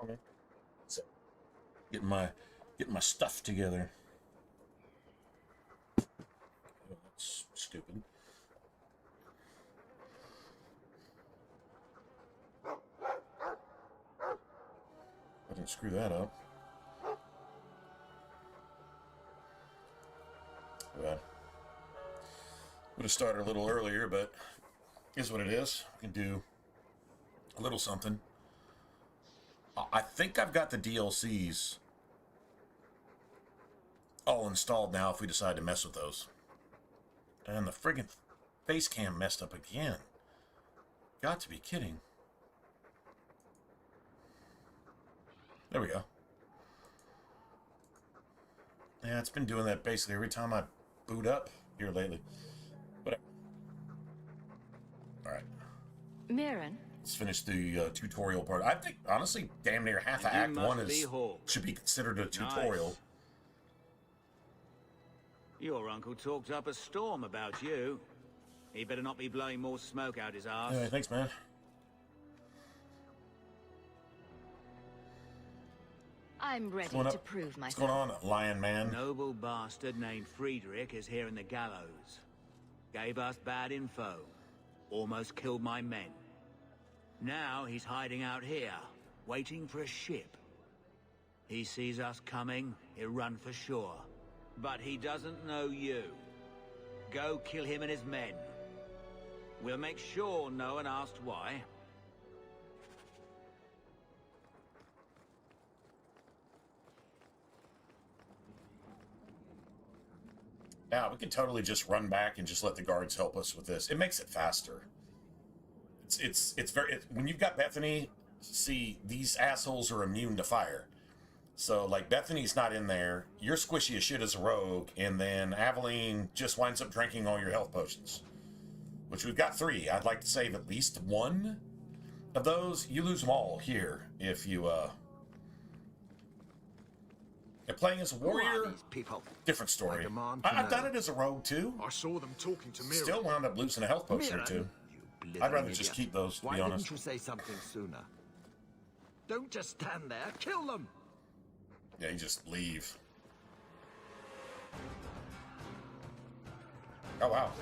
Okay. So, getting my stuff together. Oh, that's stupid. I didn't screw that up. Well, would have started a little earlier, but is what it is. We can do a little something. I think I've got the DLCs all installed now if we decide to mess with those. And the friggin' face cam messed up again. Got to be kidding. There we go. Yeah, it's been doing that basically every time I boot up here lately. Whatever. Alright. Mirren? Let's finish the tutorial part. I think, honestly, damn near half of Act 1 should be considered a tutorial. Nice. Your uncle talked up a storm about you. He better not be blowing more smoke out his ass. Yeah, thanks, man. I'm ready to prove myself. What's going on, Lion Man? A noble bastard named Friedrich is here in the gallows. Gave us bad info. Almost killed my men. Now he's hiding out here, waiting for a ship. He sees us coming, he'll run for shore. But he doesn't know you. Go kill him and his men. We'll make sure no one asks why. Yeah, we can totally just run back and just let the guards help us with this. It makes it faster. It's very when you've got Bethany. See, these assholes are immune to fire. So like Bethany's not in there. You're squishy as shit as a rogue, and then Aveline just winds up drinking all your health potions, which we've got 3. I'd like to save at least 1 of those. You lose them all here if you They're playing as a warrior. Different story. I've done it as a rogue too. I saw them talking to Mirren. Still wound up losing a health potion or 2. I'd rather just keep those, to be honest. Why didn't you say something sooner? Don't just stand there. Kill them. Yeah, you just leave. Oh wow.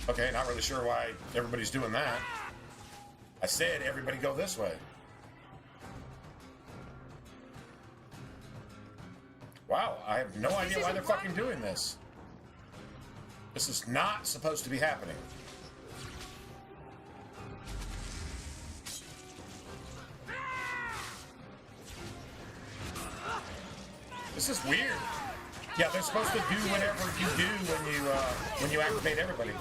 Okay, not really sure why everybody's doing that. I said everybody go this way. Wow, I have no idea why they're fucking doing this. This is not supposed to be happening. This is weird. Yeah, they're supposed to do whatever you do when you activate everybody.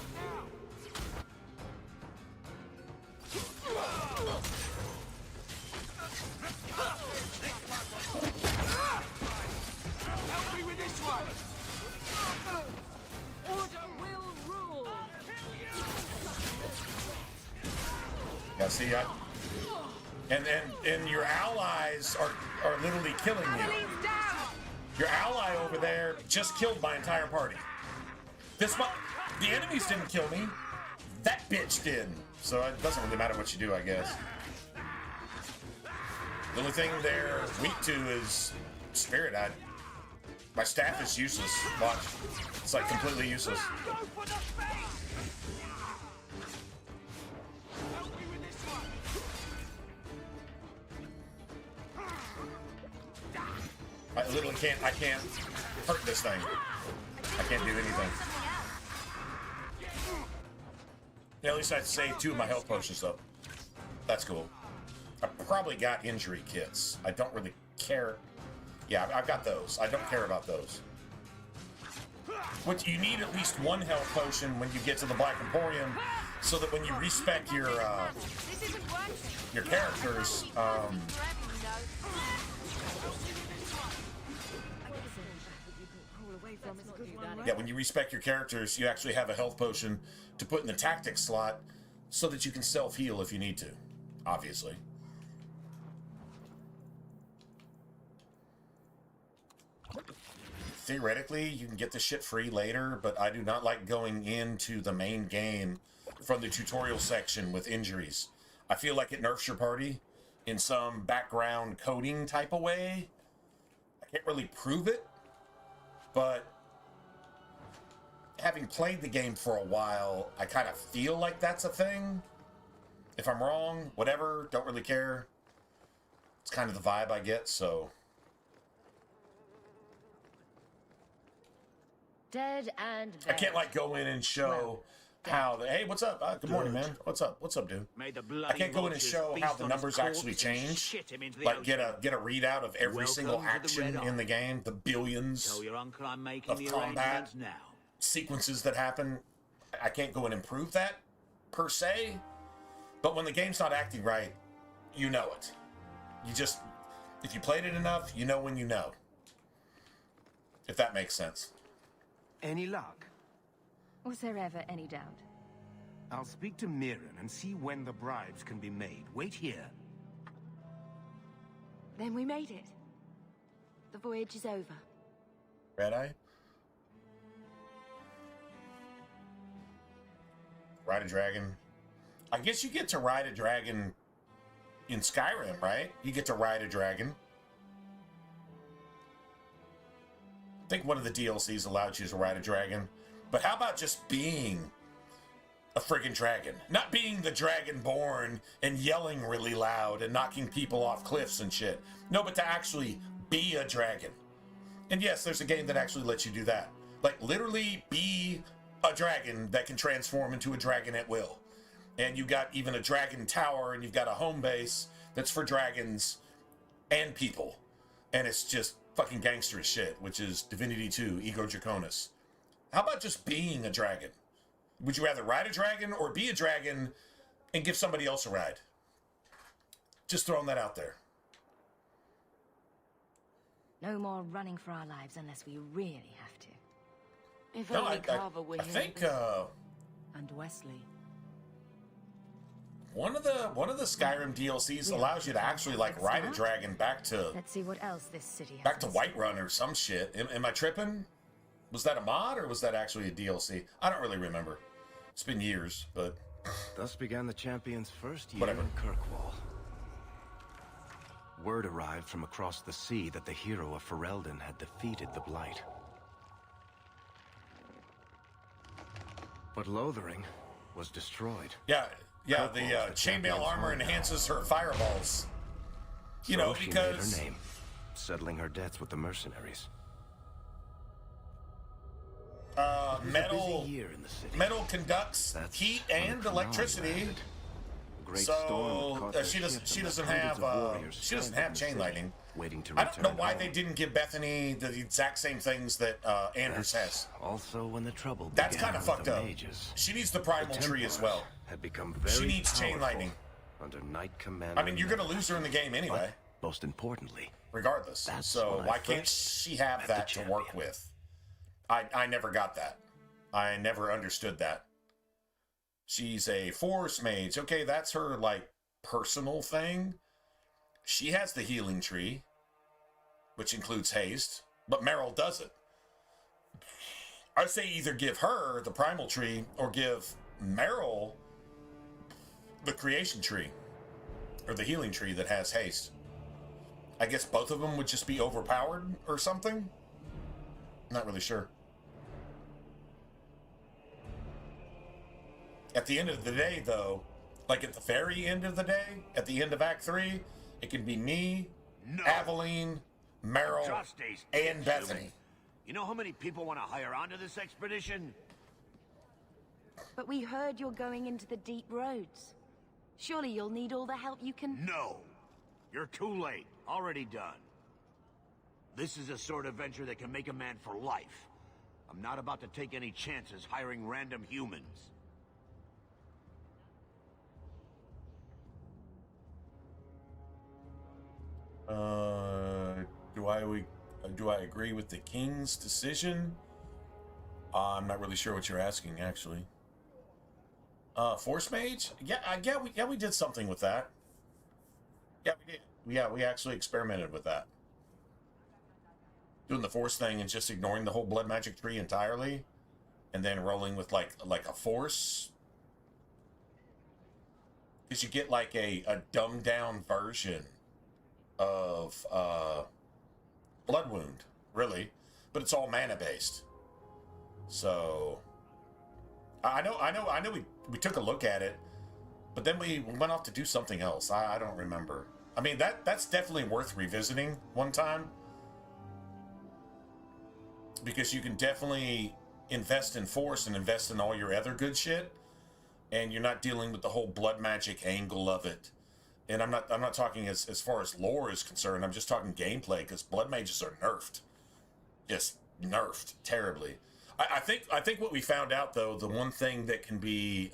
Yeah, see, and your allies are literally killing you. Your ally over there just killed my entire party. The enemies didn't kill me. That bitch did. So it doesn't really matter what you do, I guess. The only thing they're weak to is spirit. My staff is useless. Watch. It's like completely useless. I literally can't hurt this thing. I can't do anything. Yeah, at least I saved 2 of my health potions though. That's cool. I probably got injury kits. I don't really care. Yeah, I've got those. I don't care about those. Which you need at least 1 health potion when you get to the Black Emporium, so that when you respec your characters, yeah, when you respec your characters, you actually have a health potion to put in the tactics slot so that you can self-heal if you need to, obviously. Theoretically, you can get this shit free later, but I do not like going into the main game from the tutorial section with injuries. I feel like it nerfs your party in some background coding type of way. I can't really prove it, but having played the game for a while, I kind of feel like that's a thing. If I'm wrong, whatever, don't really care. It's kind of the vibe I get, so. Dead and buried. I can't, like, go in and show how the, hey, what's up? Good morning, man. What's up? What's up, dude? I can't go in and show how the numbers actually change. Like, get a readout of every single action in the game, the billions Tell your uncle I'm making of the combat arrangements now. sequences that happen. I can't go and improve that, per se. But when the game's not acting right, you know it. You just, if you played it enough, you know when you know. If that makes sense. Any luck? Was there ever any doubt? I'll speak to Mirren and see when the bribes can be made. Wait here. Then we made it. The voyage is over. Red Eye? Ride a dragon. I guess you get to ride a dragon in Skyrim, right? You get to ride a dragon. I think one of the DLCs allowed you to ride a dragon. But how about just being a friggin' dragon? Not being the dragonborn and yelling really loud and knocking people off cliffs and shit. No, but to actually be a dragon. And yes, there's a game that actually lets you do that. Like, literally be a dragon that can transform into a dragon at will. And you've got even a dragon tower, and you've got a home base that's for dragons and people. And it's just fucking gangster as shit, which is Divinity 2, Ego Draconis. How about just being a dragon? Would you rather ride a dragon or be a dragon and give somebody else a ride? Just throwing that out there. No more running for our lives unless we really have to. If No, only Carver were I here. think And Wesley. one of the Skyrim DLCs allows you to actually like ride a dragon back to Let's see what else this city has. Whiterun or some shit. Am I tripping? Was that a mod or was that actually a DLC? I don't really remember. It's been years, but Thus began the champion's first year Whatever. in Kirkwall. Word arrived from across the sea that the hero of Ferelden had defeated the Blight. But Lothering was destroyed. yeah, the Kirkwall was the chainmail champion's armor home now. enhances her fireballs. You So know, she because made her name, settling her debts with the mercenaries. It was a metal busy year in the city. metal conducts That's heat when and the Khmer electricity. landed. A great So storm caught their she ship and doesn't left have hundreds of warriors she doesn't stranded have in the chain city, lightning. waiting to I don't know return why home. they didn't give Bethany the exact same things that Anders has. That's also when the trouble That's began kind of with fucked the up. mages. She needs the The primal tree as Templars well. had become very She needs chain powerful lightning. under Knight Commander. I mean, you're going to lose her in the game anyway, But most importantly, regardless. That's So when I why can't first she have met the that to work champion. with? I never got that. I never understood that. She's a force mage. Okay, that's her, like, personal thing. She has the healing tree, which includes haste, but Meryl doesn't. I say either give her the primal tree or give Meryl the creation tree or the healing tree that has haste. I guess both of them would just be overpowered or something. Not really sure. At the end of the day, though, like at the very end of the day, at the end of Act 3, it can be me, No. Aveline, Meryl, Trustees, and Bethany. You know how many people want to hire onto this expedition? But we heard you're going into the deep roads. Surely you'll need all the help you can. No. You're too late. Already done. This is a sort of venture that can make a man for life. I'm not about to take any chances hiring random humans. Do I agree with the king's decision? I'm not really sure what you're asking, actually. Force mage? Yeah, we did something with that. Yeah, we did. Yeah, we actually experimented with that. Doing the force thing and just ignoring the whole blood magic tree entirely, and then rolling with like a force Because you get like a dumbed down version of Blood Wound, really, but it's all mana based. So I know we took a look at it, but then we went off to do something else. I don't remember. I mean, that's definitely worth revisiting one time, because you can definitely invest in Force and invest in all your other good shit, and you're not dealing with the whole blood magic angle of it. And I'm not talking as far as lore is concerned. I'm just talking gameplay, because blood mages are nerfed, just nerfed terribly. I think what we found out, though, the one thing that can be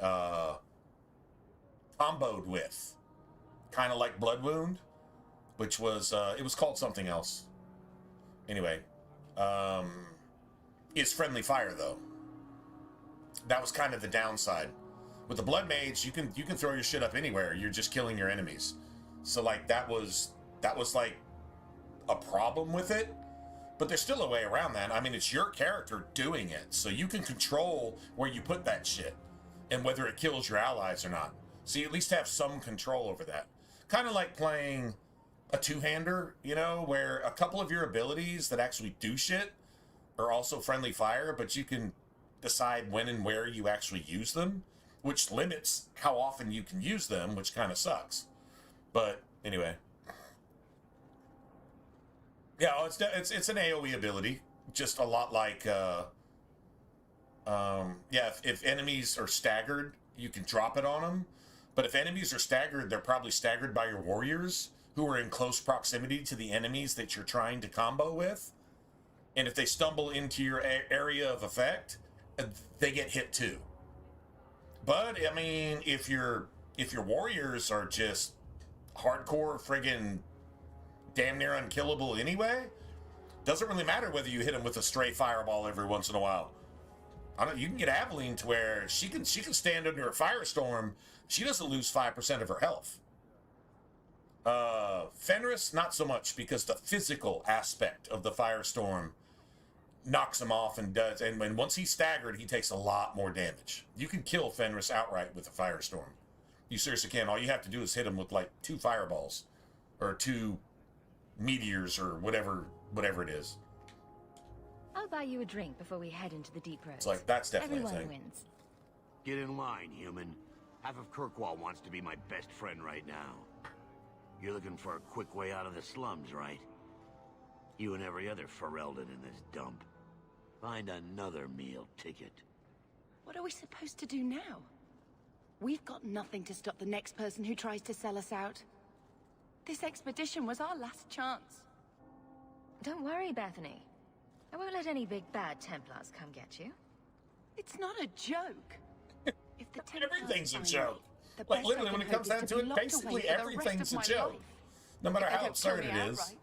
comboed with, kind of like Blood Wound, which was it was called something else. Anyway, is Friendly Fire, though. That was kind of the downside. With the Blood Mage, you can throw your shit up anywhere. You're just killing your enemies. So like that was like a problem with it. But there's still a way around that. I mean, it's your character doing it, so you can control where you put that shit and whether it kills your allies or not. So you at least have some control over that. Kind of like playing a two-hander, you know, where a couple of your abilities that actually do shit are also Friendly Fire, but you can decide when and where you actually use them, which limits how often you can use them, which kind of sucks. But anyway. Yeah, it's an AoE ability, just a lot like, if enemies are staggered, you can drop it on them. But if enemies are staggered, they're probably staggered by your warriors, who are in close proximity to the enemies that you're trying to combo with. And if they stumble into your area of effect, they get hit too. But I mean, if your warriors are just hardcore friggin' damn near unkillable anyway, doesn't really matter whether you hit them with a stray fireball every once in a while. You can get Aveline to where she can stand under a firestorm. She doesn't lose 5% of her health. Fenris, not so much, because the physical aspect of the firestorm knocks him off and when once he's staggered, he takes a lot more damage. You can kill Fenris outright with a firestorm. You seriously can. All you have to do is hit him with like 2 fireballs or 2 meteors or whatever it is. I'll buy you a drink before we head into the deep roads. It's like, that's definitely Everyone a thing. wins. Get in line, human. Half of Kirkwall wants to be my best friend right now. You're looking for a quick way out of the slums, right? You and every other Ferelden in this dump. Find another meal ticket. What are we supposed to do now? We've got nothing to stop the next person who tries to sell us out. This expedition was our last chance. Don't worry, Bethany. I won't let any big bad Templars come get you. It's not a joke. If the Templars Everything's a find joke. me, the Like, best literally, I when can it comes hope down is to be it, locked basically away for the everything's rest a of my joke. life. No matter If they how don't kill absurd me it is. outright.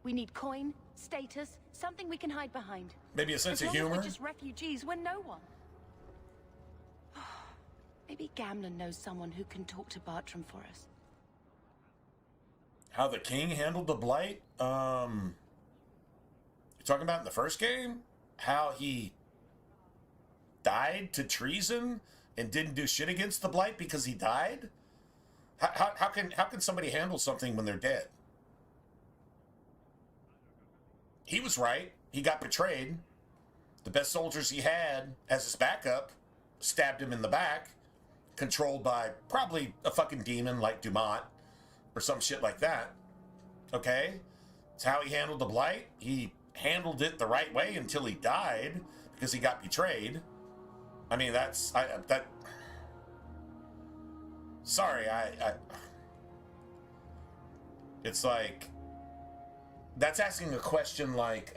We need coin, status, something we can hide behind. Maybe a sense As of long as humor. we're just refugees, we're no one. Maybe Gamlen knows someone who can talk to Bartram for us. How the king handled the blight? You're talking about in the first game? How he died to treason and didn't do shit against the blight because he died? How can somebody handle something when they're dead? He was right. He got betrayed. The best soldiers he had as his backup stabbed him in the back, controlled by probably a fucking demon like Dumont or some shit like that. Okay? It's how he handled the blight. He handled it the right way until he died because he got betrayed. I mean, sorry, it's like, that's asking a question like,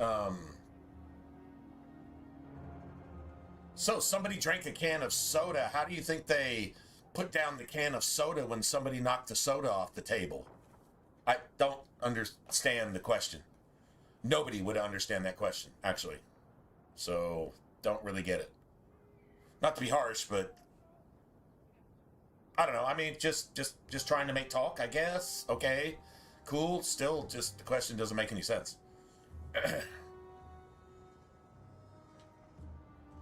so somebody drank a can of soda. How do you think they put down the can of soda when somebody knocked the soda off the table? I don't understand the question. Nobody would understand that question, actually. So, don't really get it. Not to be harsh, but I don't know. I mean, just trying to make talk, I guess. Okay, cool. Still, just the question doesn't make any sense.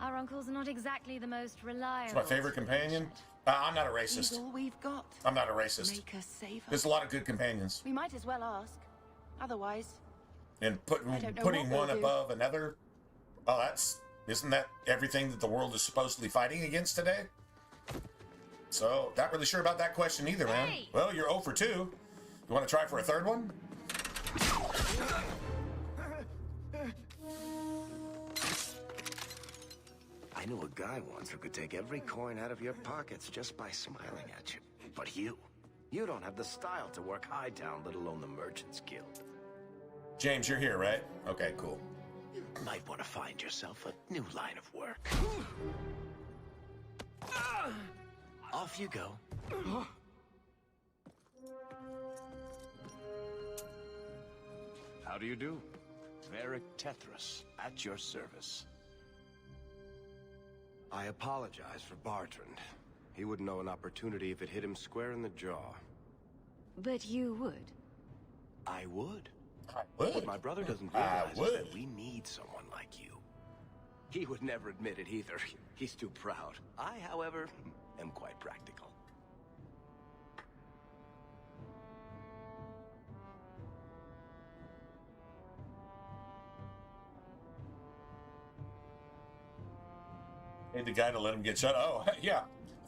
Our uncle's not exactly the most reliable. It's my favorite companion. I'm not a He's racist. all we've got. I'm not a racist. Make us save There's us. a lot of good companions. We might as well ask. Otherwise, And I don't know putting what one we'll do. above another, oh, isn't that everything that the world is supposedly fighting against today? So, not really sure about that question either, man. Hey! Well, you're 0 for 2. You want to try for a third one? I knew a guy once who could take every coin out of your pockets just by smiling at you. But you don't have the style to work Hightown, let alone the Merchants Guild. James, you're here, right? Okay, cool. Might want to find yourself a new line of work. Off you go. How do you do? Varric Tethras, at your service. I apologize for Bartrand. He wouldn't know an opportunity if it hit him square in the jaw. But you would. I would. I would. What my brother doesn't I realize is would. that we need someone like you. He would never admit it either. He's too proud. I, however, am quite practical. Paid the guy to let him get shot. Oh, yeah.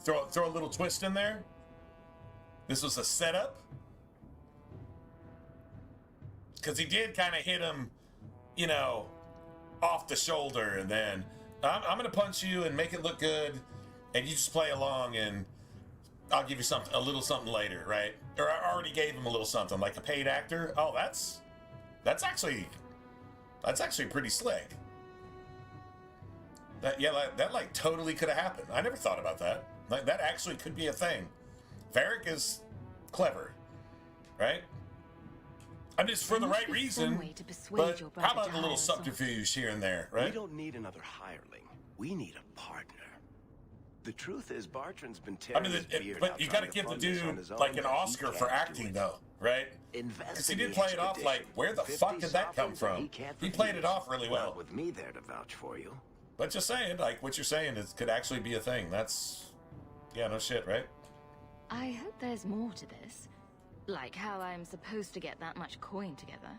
Throw a little twist in there. This was a setup. Because he did kind of hit him, you know, off the shoulder, and then I'm going to punch you and make it look good, and you just play along, and I'll give you something, a little something later, right? Or I already gave him a little something, like a paid actor. Oh, that's actually pretty slick. That like totally could have happened. I never thought about that. Like that actually could be a thing. Varric is clever, right? I'm just for the right reason. But how about a little subterfuge here and there, We right? don't need another hireling. We need a partner. The truth is, Bartrand's been I tearing mean, his beard but out you trying got to to give the fund this on dude his own, like an but he Oscar for can't do acting, it. though, right? Invest Because he in did the play it off like, expedition. where the 50 fuck did that come sovereigns and from? he can't He played it refuse. off really well. Not with me there to vouch for you. But just saying, like what you're saying is could actually be a thing. That's, yeah, no shit, right? I hope there's more to this. Like how I'm supposed to get that much coin together.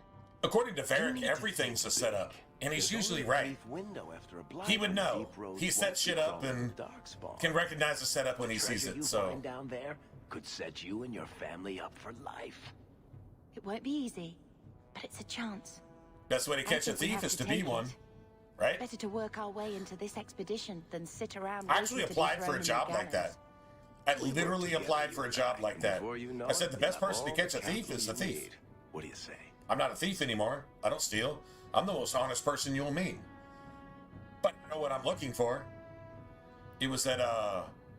According to Varric, everything's a setup, and he's There's usually only a right. brief window after a blind He would on know. deep road He set once shit you up crawl and the darkspawn. can recognize the setup when he sees Treasure it. you So find down there could set you and your family up for life. it won't be easy, but it's a chance. best way to catch a think we thief have is to to be take one, it. right? Better to work our way into this expedition than sit around. I actually waiting to be applied for thrown a in the job like that. gallows. I We worked literally together, applied you for a and job I, like and that. before you know I said it, the you best have person to all catch a the thief is a capital you thief. need. What do you say? I'm not a thief anymore. I don't steal. I'm the most honest person you'll meet. But I know what I'm looking for. It was that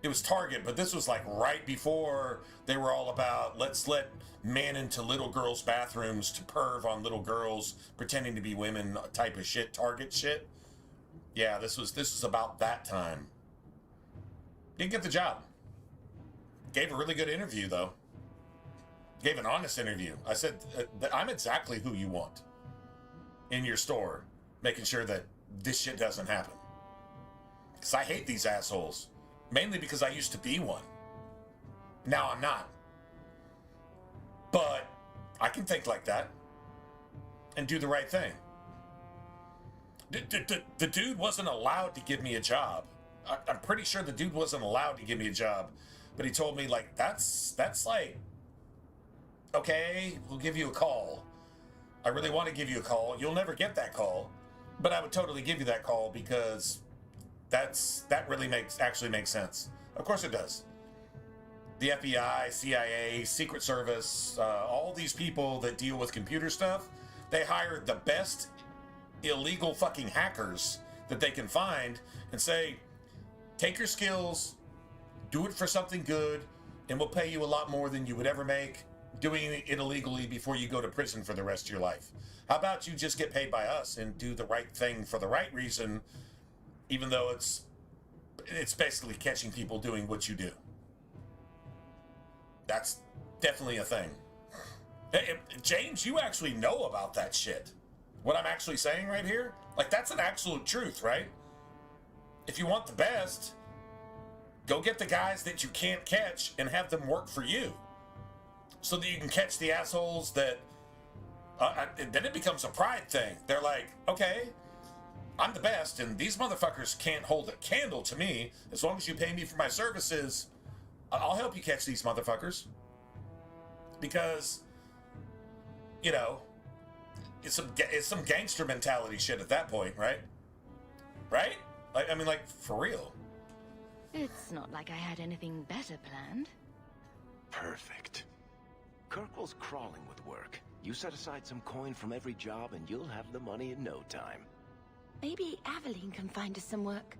it was Target, but this was like right before they were all about let's let men into little girls' bathrooms to perv on little girls pretending to be women type of shit, Target shit. Yeah, this was about that time. Didn't get the job. Gave a really good interview though. Gave an honest interview. I said, I'm exactly who you want in your store, making sure that this shit doesn't happen. Because I hate these assholes. Mainly because I used to be one. Now I'm not. But I can think like that and do the right thing. The dude wasn't allowed to give me a job. I'm pretty sure the dude wasn't allowed to give me a job. But he told me, like, that's like, okay, we'll give you a call. I really want to give you a call. You'll never get that call, but I would totally give you that call because that really actually makes sense. Of course it does. The FBI, CIA, Secret Service, all these people that deal with computer stuff, they hire the best illegal fucking hackers that they can find and say, take your skills, do it for something good, and we'll pay you a lot more than you would ever make doing it illegally before you go to prison for the rest of your life. How about you just get paid by us and do the right thing for the right reason, even though it's basically catching people doing what you do. That's definitely a thing. James, you actually know about that shit. What I'm actually saying right here, like that's an absolute truth, right? If you want the best, go get the guys that you can't catch and have them work for you, so that you can catch the assholes that. Then it becomes a pride thing. They're like, okay, I'm the best, and these motherfuckers can't hold a candle to me. As long as you pay me for my services, I'll help you catch these motherfuckers. Because, you know, it's some gangster mentality shit at that point, right? Right? I mean, like, for real. It's not like I had anything better planned. Perfect. Kirkwall's crawling with work. You set aside some coin from every job and you'll have the money in no time. Maybe Aveline can find us some work.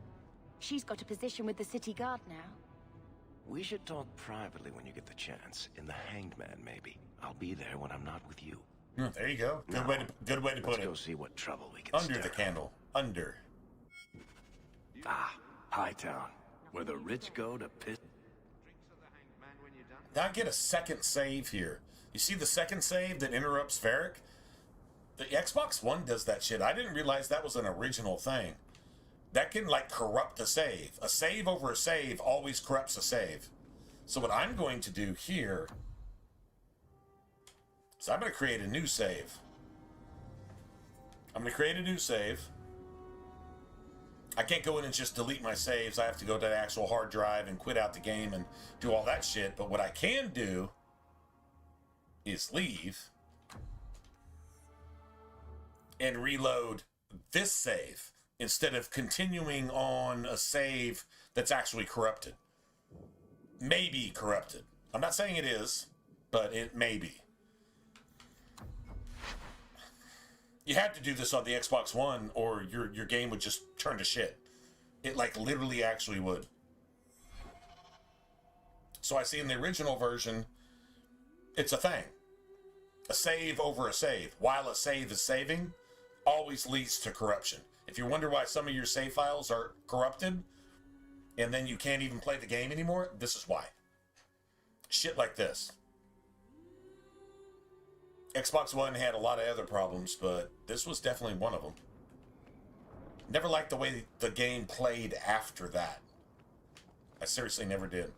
She's got a position with the city guard now. We should talk privately when you get the chance. In the Hanged Man, maybe. I'll be there when I'm not with you. There you go. Good way to put Let's it. go see what trouble we can Under stir. the candle. Under. Ah, Hightown, where the rich go to piss. Now I get a second save here. You see the second save that interrupts Varric? The Xbox One does that shit. I didn't realize that was an original thing. That can, like, corrupt a save. A save over a save always corrupts a save. So what I'm going to do here is I'm going to create a new save. I'm going to create a new save. I can't go in and just delete my saves. I have to go to the actual hard drive and quit out the game and do all that shit. But what I can do is leave and reload this save instead of continuing on a save that's actually corrupted. Maybe corrupted. I'm not saying it is, but it may be. You had to do this on the Xbox One or your game would just turn to shit. It, like, literally actually would. So I see in the original version, it's a thing. A save over a save, while a save is saving, always leads to corruption. If you wonder why some of your save files are corrupted, and then you can't even play the game anymore, this is why. Shit like this. Xbox One had a lot of other problems, but this was definitely one of them. Never liked the way the game played after that. I seriously never did.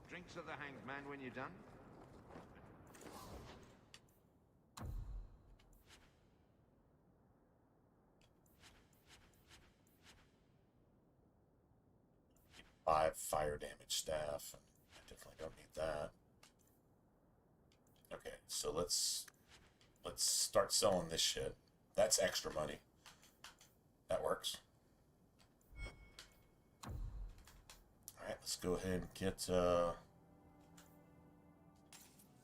Drinks of the Hanged Man when you're done. Five fire damage staff. I definitely don't need that. Okay, so let's start selling this shit. That's extra money. That works. Alright, let's go ahead and get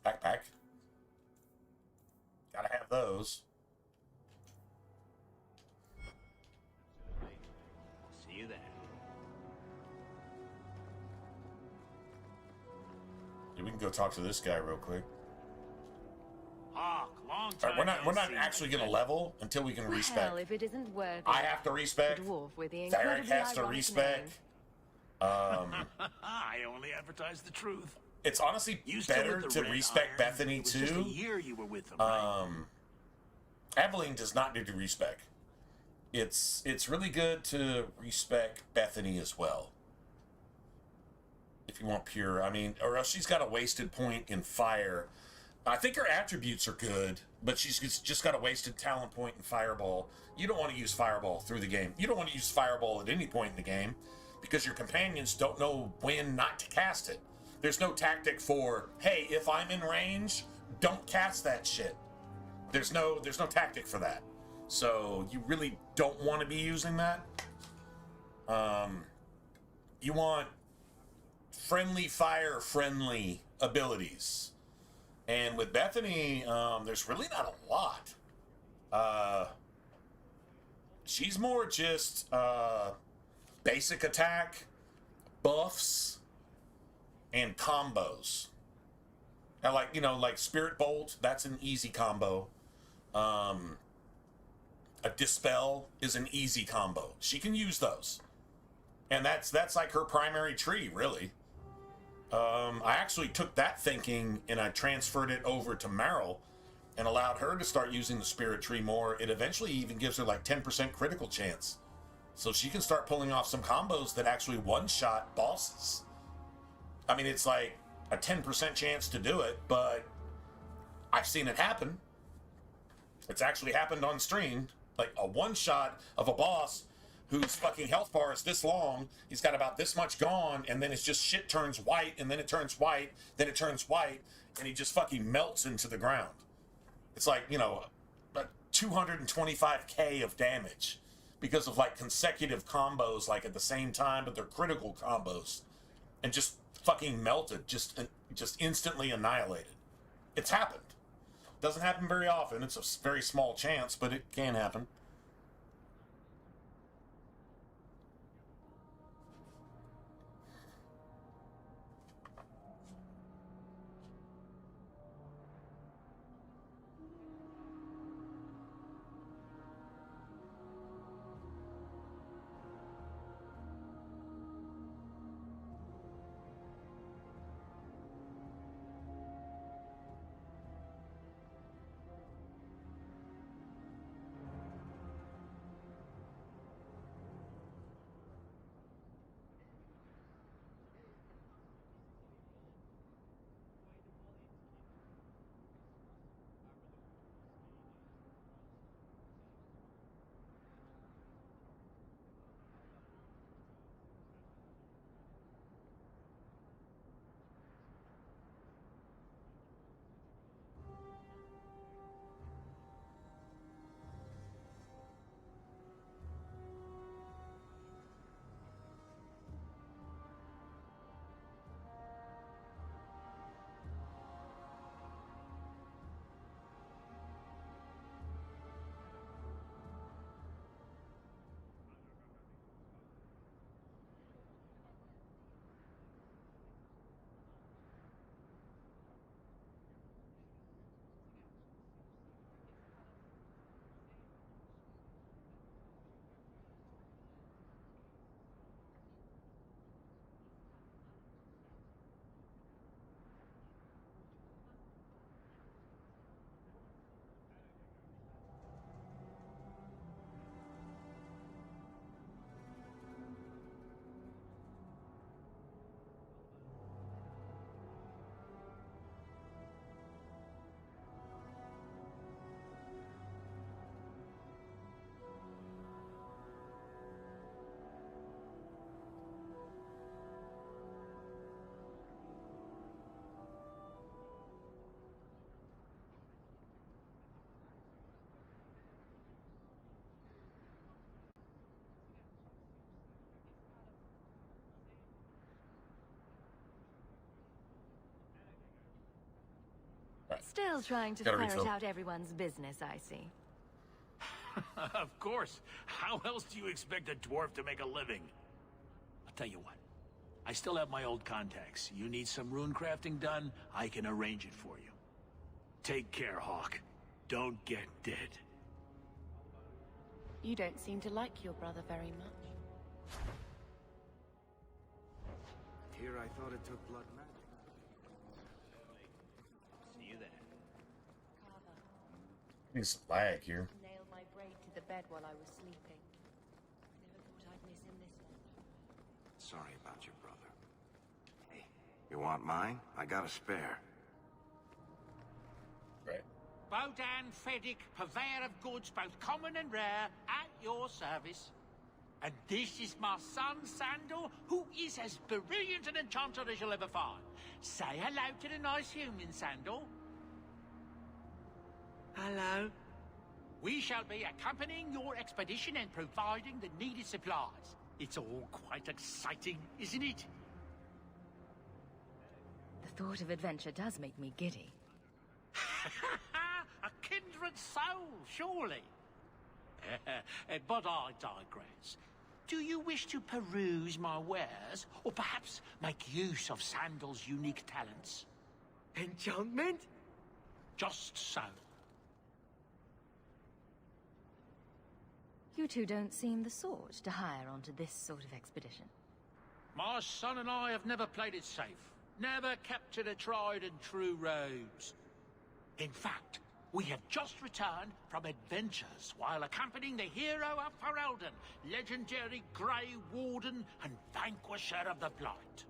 backpack. Gotta have those. See you there. Yeah, we can go talk to this guy real quick. Hawk, long All time. right, we're not actually gonna level until we can respec. Well, if it isn't worth I it. have to respec. The dwarf with the Varric incredibly has to ironic respec. name. I only advertise the truth. It's honestly Used better with to the Red respec Iron. Bethany It was just a too. year you were with them, right? Aveline does not need to respec. It's really good to respec Bethany as well. If you want pure, I mean, or else she's got a wasted point in fire. I think her attributes are good, but she's just got a wasted talent point in fireball. You don't want to use fireball through the game. You don't want to use fireball at any point in the game because your companions don't know when not to cast it. There's no tactic for, hey, if I'm in range, don't cast that shit. There's no tactic for that. So you really don't want to be using that. You want friendly fire friendly abilities. And with Bethany, there's really not a lot. She's more just basic attack, buffs, and combos. And like Spirit Bolt, that's an easy combo. A Dispel is an easy combo. She can use those. And that's like her primary tree, really. I actually took that thinking and I transferred it over to Meryl and allowed her to start using the Spirit Tree more. It eventually even gives her like 10% critical chance. So she can start pulling off some combos that actually one-shot bosses. I mean, it's like a 10% chance to do it, but I've seen it happen. It's actually happened on stream. Like a one-shot of a boss whose fucking health bar is this long, he's got about this much gone, and then it's just shit turns white, and then it turns white, then it turns white, and he just fucking melts into the ground. It's like, you know, 225k of damage because of like consecutive combos like at the same time, but they're critical combos, and just fucking melted, just instantly annihilated. It's happened. Doesn't happen very often. It's a very small chance, but it can happen. Still trying to Gotta ferret refill. out everyone's business, I see. Of course. How else do you expect a dwarf to make a living? I'll tell you what. I still have my old contacts. You need some rune crafting done, I can arrange it for you. Take care, Hawk. Don't get dead. You don't seem to like your brother very much. Here I thought it took blood magic. See you there. Need some lag here. Nailed my braid to the bed while I was sleeping. Never thought I'd miss him this much. Sorry about your brother. Hey, you want mine? I got a spare. Right. Bodan Feddick, purveyor of goods both common and rare, at your service. And this is my son, Sandal, who is as brilliant an enchanter as you'll ever find. Say hello to the nice human, Sandal. Hello. We shall be accompanying your expedition and providing the needed supplies. It's all quite exciting, isn't it? The thought of adventure does make me giddy. A kindred soul, surely. But I digress. Do you wish to peruse my wares, or perhaps make use of Sandal's unique talents? Enchantment? Just so. You two don't seem the sort to hire onto this sort of expedition. My son and I have never played it safe. Never kept to the tried and true roads. In fact, We have just returned from adventures while accompanying the hero of Ferelden, legendary Grey Warden and Vanquisher of the Blight.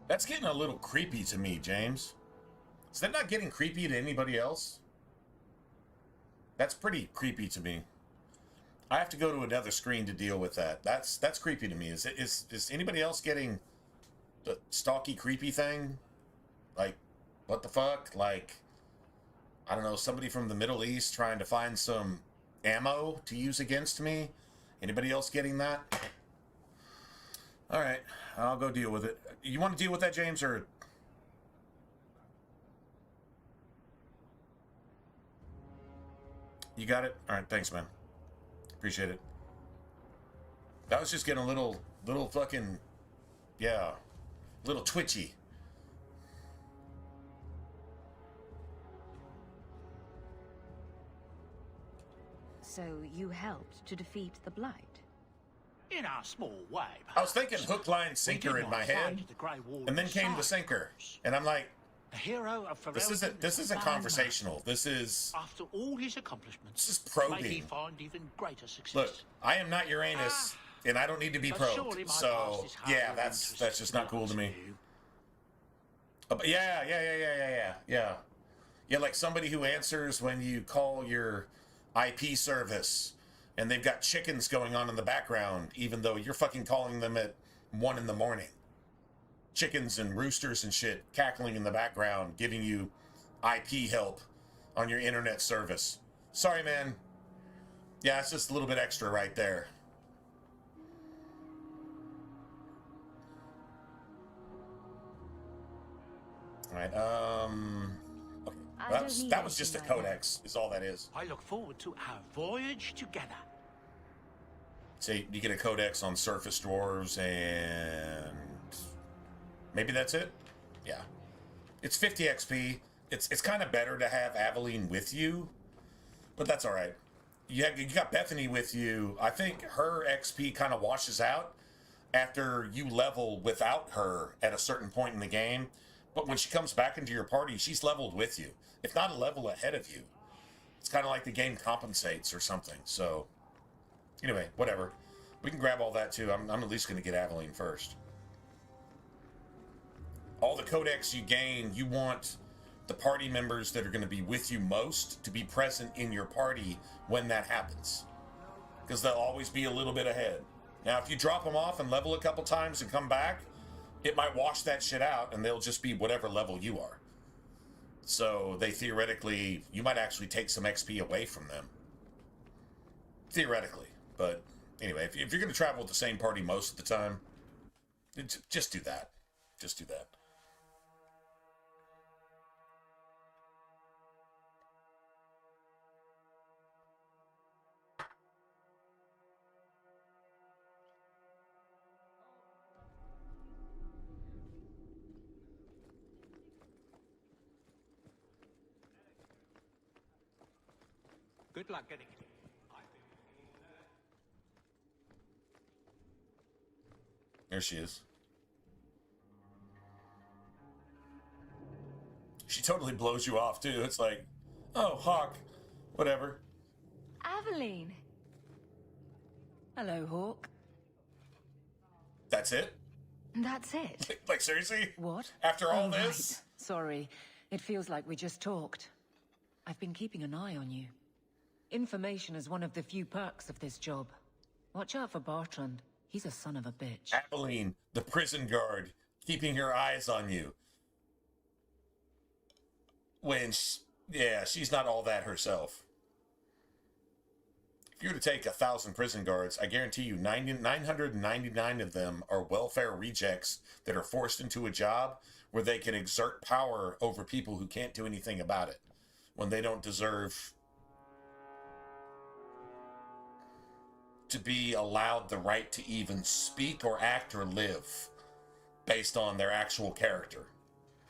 That's getting a little creepy to me, James. Is that not getting creepy to anybody else? That's pretty creepy to me. I have to go to another screen to deal with that. That's creepy to me. Is anybody else getting the stalky creepy thing? Like, what the fuck? Like, I don't know, somebody from the Middle East trying to find some ammo to use against me? Anybody else getting that? All right, I'll go deal with it. You want to deal with that, James, or... You got it? All right, thanks, man. Appreciate it. That was just getting a little fucking, yeah, little twitchy. So you helped to defeat the Blight? In our small way, I was thinking hook, line, sinker in my head, and then came the sinker, and I'm like, the hero of this isn't conversational. This is, after all his accomplishments, this is probing. maybe find even greater success. Look, I am not Uranus, and I don't need to be probed. So yeah, that's just not cool to me. Yeah. Like somebody who answers when you call your IP service, and they've got chickens going on in the background, even though you're fucking calling them at 1 in the morning. Chickens and roosters and shit cackling in the background, giving you IP help on your internet service. Sorry, man. Yeah, it's just a little bit extra right there. All right, okay. That was just a codex, is all that is. I look forward to our voyage together. See, you get a codex on surface dwarves, and maybe that's it? Yeah. It's 50 XP. It's kind of better to have Aveline with you, but that's all right. You got Bethany with you. I think her XP kind of washes out after you level without her at a certain point in the game. But when she comes back into your party, she's leveled with you, if not a level ahead of you. It's kind of like the game compensates or something. So, anyway, whatever. We can grab all that too. I'm at least going to get Aveline first. All the codex you gain, you want the party members that are going to be with you most to be present in your party when that happens, because they'll always be a little bit ahead. Now, if you drop them off and level a couple times and come back, it might wash that shit out, and they'll just be whatever level you are. So they theoretically, you might actually take some XP away from them. Theoretically. But anyway, if you're going to travel with the same party most of the time, just do that. Just do that. Good luck getting it. There she is. She totally blows you off, too. It's like, oh, Hawk, whatever. Aveline. Hello, Hawk. That's it? That's it? Like, seriously? What? After all this? Right. Sorry. It feels like we just talked. I've been keeping an eye on you. Information is one of the few perks of this job. Watch out for Bartrand. He's a son of a bitch. Aveline, the prison guard, keeping her eyes on you. When, she's not all that herself. If you were to take 1,000 prison guards, I guarantee you 999 of them are welfare rejects that are forced into a job where they can exert power over people who can't do anything about it when they don't deserve to be allowed the right to even speak or act or live based on their actual character.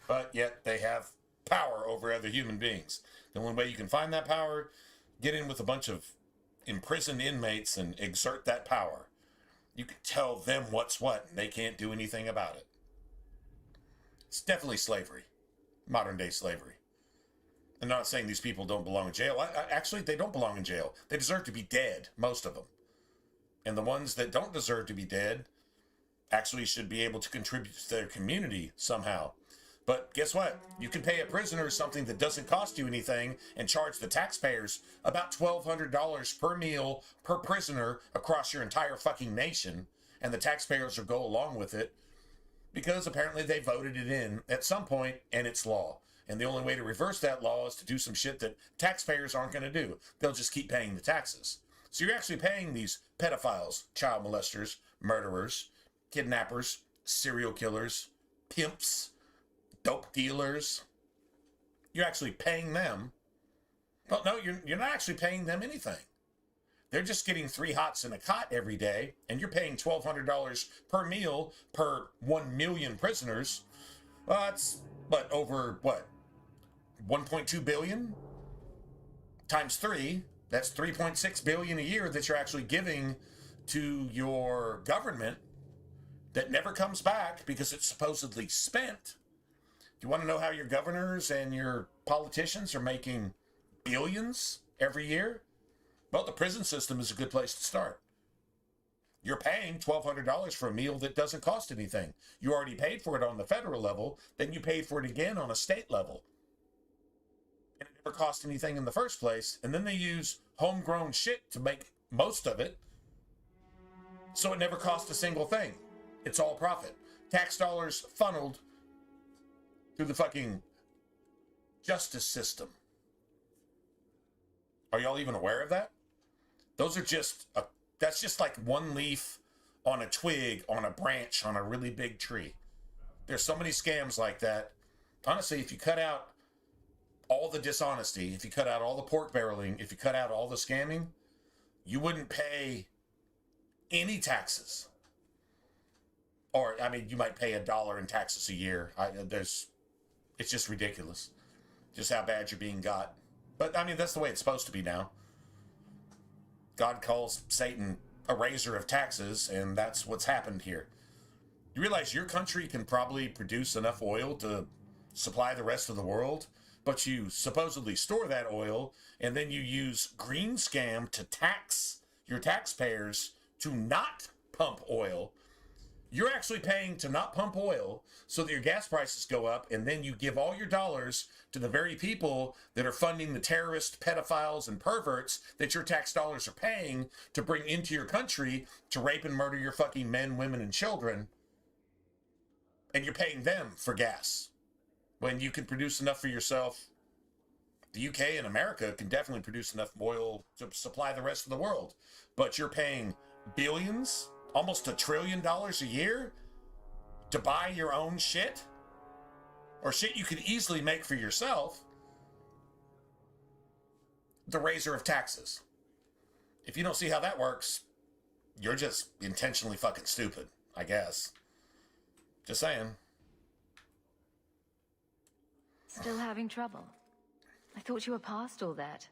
But yet they have power over other human beings. The only way you can find that power, get in with a bunch of imprison inmates and exert that power. You can tell them what's what, and they can't do anything about it. It's definitely slavery, modern day slavery. I'm not saying these people don't belong in jail. Actually, they don't belong in jail. They deserve to be dead, most of them. And the ones that don't deserve to be dead actually should be able to contribute to their community somehow. But guess what? You can pay a prisoner something that doesn't cost you anything and charge the taxpayers about $1,200 per meal per prisoner across your entire fucking nation. And the taxpayers will go along with it because apparently they voted it in at some point and it's law. And the only way to reverse that law is to do some shit that taxpayers aren't going to do. They'll just keep paying the taxes. So you're actually paying these pedophiles, child molesters, murderers, kidnappers, serial killers, pimps, dope dealers. You're actually paying them. Well, no, you're not actually paying them anything. They're just getting 3 hots in a cot every day, and you're paying $1,200 per meal per 1 million prisoners. Well, that's, over, 1.2 billion? Times 3, that's 3.6 billion a year that you're actually giving to your government that never comes back because it's supposedly spent. Do you want to know how your governors and your politicians are making billions every year? Well, the prison system is a good place to start. You're paying $1,200 for a meal that doesn't cost anything. You already paid for it on the federal level, then you paid for it again on a state level. And it never cost anything in the first place, and then they use homegrown shit to make most of it, so it never cost a single thing. It's all profit. Tax dollars funneled through the fucking justice system. Are y'all even aware of that? Those are just, that's just like one leaf on a twig, on a branch, on a really big tree. There's so many scams like that. Honestly, if you cut out all the dishonesty, if you cut out all the pork barreling, if you cut out all the scamming, you wouldn't pay any taxes. Or, I mean, you might pay $1 in taxes a year. It's just ridiculous. Just how bad you're being got. But, I mean, that's the way it's supposed to be now. God calls Satan a raiser of taxes, and that's what's happened here. You realize your country can probably produce enough oil to supply the rest of the world, but you supposedly store that oil, and then you use green scam to tax your taxpayers to not pump oil. You're actually paying to not pump oil so that your gas prices go up, and then you give all your dollars to the very people that are funding the terrorists, pedophiles, and perverts that your tax dollars are paying to bring into your country to rape and murder your fucking men, women, and children. And you're paying them for gas. When you can produce enough for yourself, the UK and America can definitely produce enough oil to supply the rest of the world. But you're paying billions, almost $1 trillion a year to buy your own shit, or shit you could easily make for yourself. The raiser of taxes. If you don't see how that works, you're just intentionally fucking stupid, I guess. Just saying. Still having trouble? I thought you were past all that.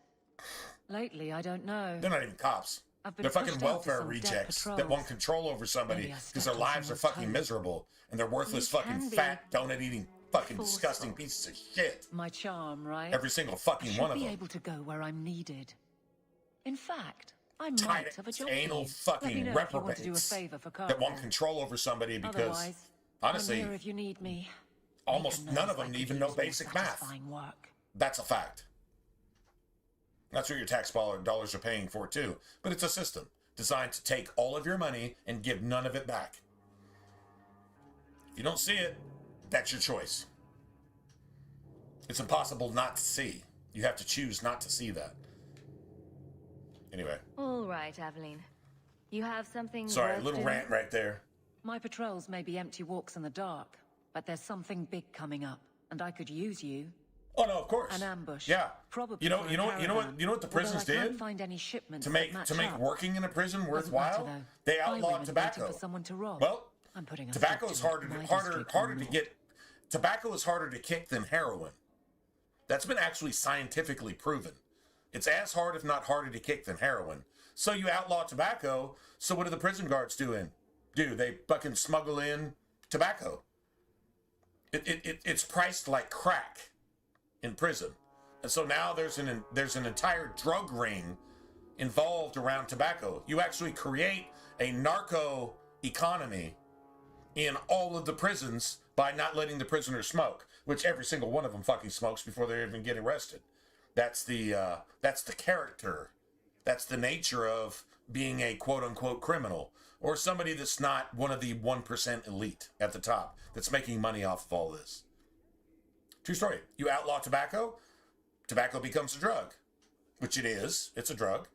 Lately, I don't know. They're not even cops. They're fucking welfare rejects that want control over somebody because their lives are fucking miserable and they're worthless fucking fat, donut-eating, fucking disgusting pieces of shit. My charm, right? Every single fucking one of them. I should be able to go where I'm needed. In fact, I might Tight, have a job. anal fucking reprobates that want control over somebody because, otherwise, honestly, I'm here if you need me. almost none of them even know basic math. Work. That's a fact. That's what your tax dollars are paying for too. But it's a system designed to take all of your money and give none of it back. If you don't see it, that's your choice. It's impossible not to see. You have to choose not to see that. Anyway. All right, Aveline. You have something. Sorry, a little rant right there. My patrols may be empty walks in the dark, but there's something big coming up, and I could use you. Oh no, of course. An ambush. Yeah. Probably. You know what the prisons Although I did can't find any shipments to make working in a prison worthwhile. They outlawed tobacco. For someone to rob. Well, I'm putting tobacco is harder to get. Tobacco is harder to kick than heroin. That's been actually scientifically proven. It's as hard, if not harder, to kick than heroin. So you outlaw tobacco. So what do the prison guards do? They fucking smuggle in tobacco. It's priced like crack in prison. And so now there's an entire drug ring involved around tobacco. You actually create a narco economy in all of the prisons by not letting the prisoners smoke, which every single one of them fucking smokes before they even get arrested. That's the character. That's the nature of being a quote-unquote criminal, or somebody that's not one of the 1% elite at the top that's making money off of all this. True story. You outlaw tobacco, tobacco becomes a drug, which it is. It's a drug.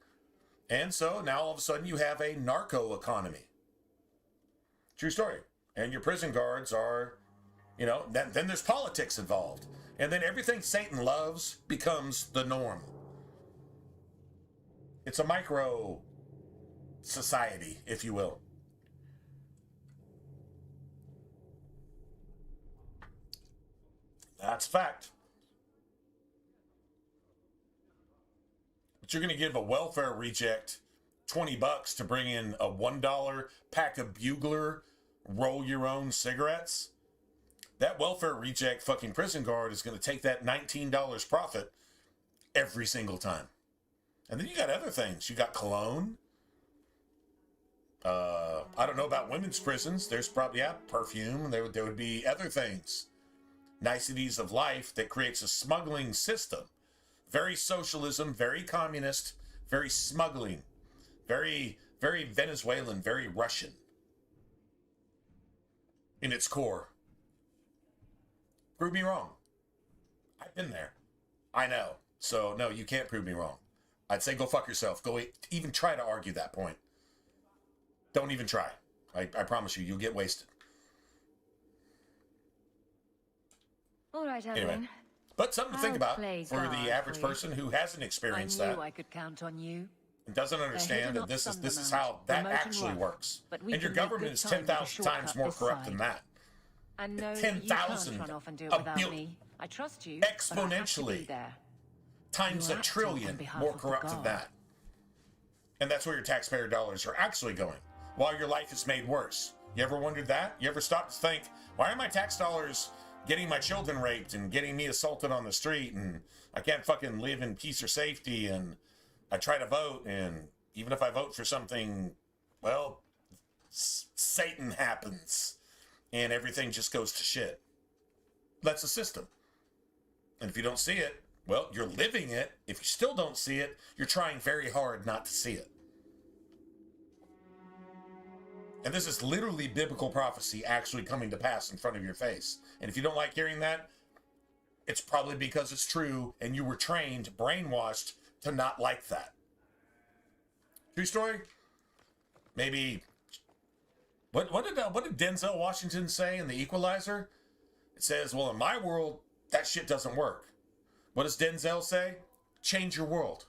And so now all of a sudden you have a narco economy. True story. And your prison guards are, then there's politics involved. And then everything Satan loves becomes the norm. It's a micro society, if you will. That's a fact. But you're going to give a welfare reject $20 to bring in a $1 pack of Bugler, roll your own cigarettes? That welfare reject fucking prison guard is going to take that $19 profit every single time. And then you got other things. You got cologne. I don't know about women's prisons. There's probably, perfume. There would be other things. Niceties of life that creates a smuggling system. Very socialism, very communist, very smuggling. Very, very Venezuelan, very Russian. In its core. Prove me wrong. I've been there. I know. So, no, you can't prove me wrong. I'd say go fuck yourself. Go even try to argue that point. Don't even try. I promise you, you'll get wasted. All right, Evelyn. Anyway, but something to think about for the average person who hasn't experienced that. I knew I could count on you. And doesn't understand that this is how that actually works. And your government is 10,000 times more corrupt than that. I know 10,000 you can't run off and do it without me. I trust you, exponentially times a trillion more corrupt than that. And that's where your taxpayer dollars are actually going, while your life is made worse. You ever wondered that? You ever stopped to think, why are my tax dollars getting my children raped and getting me assaulted on the street, and I can't fucking live in peace or safety, and I try to vote, and even if I vote for something, well, Satan happens, and everything just goes to shit. That's the system. And if you don't see it, well, you're living it. If you still don't see it, you're trying very hard not to see it. And this is literally biblical prophecy actually coming to pass in front of your face. And if you don't like hearing that, it's probably because it's true and you were trained, brainwashed to not like that. True story? Maybe, what did Denzel Washington say in The Equalizer? It says, well, in my world, that shit doesn't work. What does Denzel say? Change your world.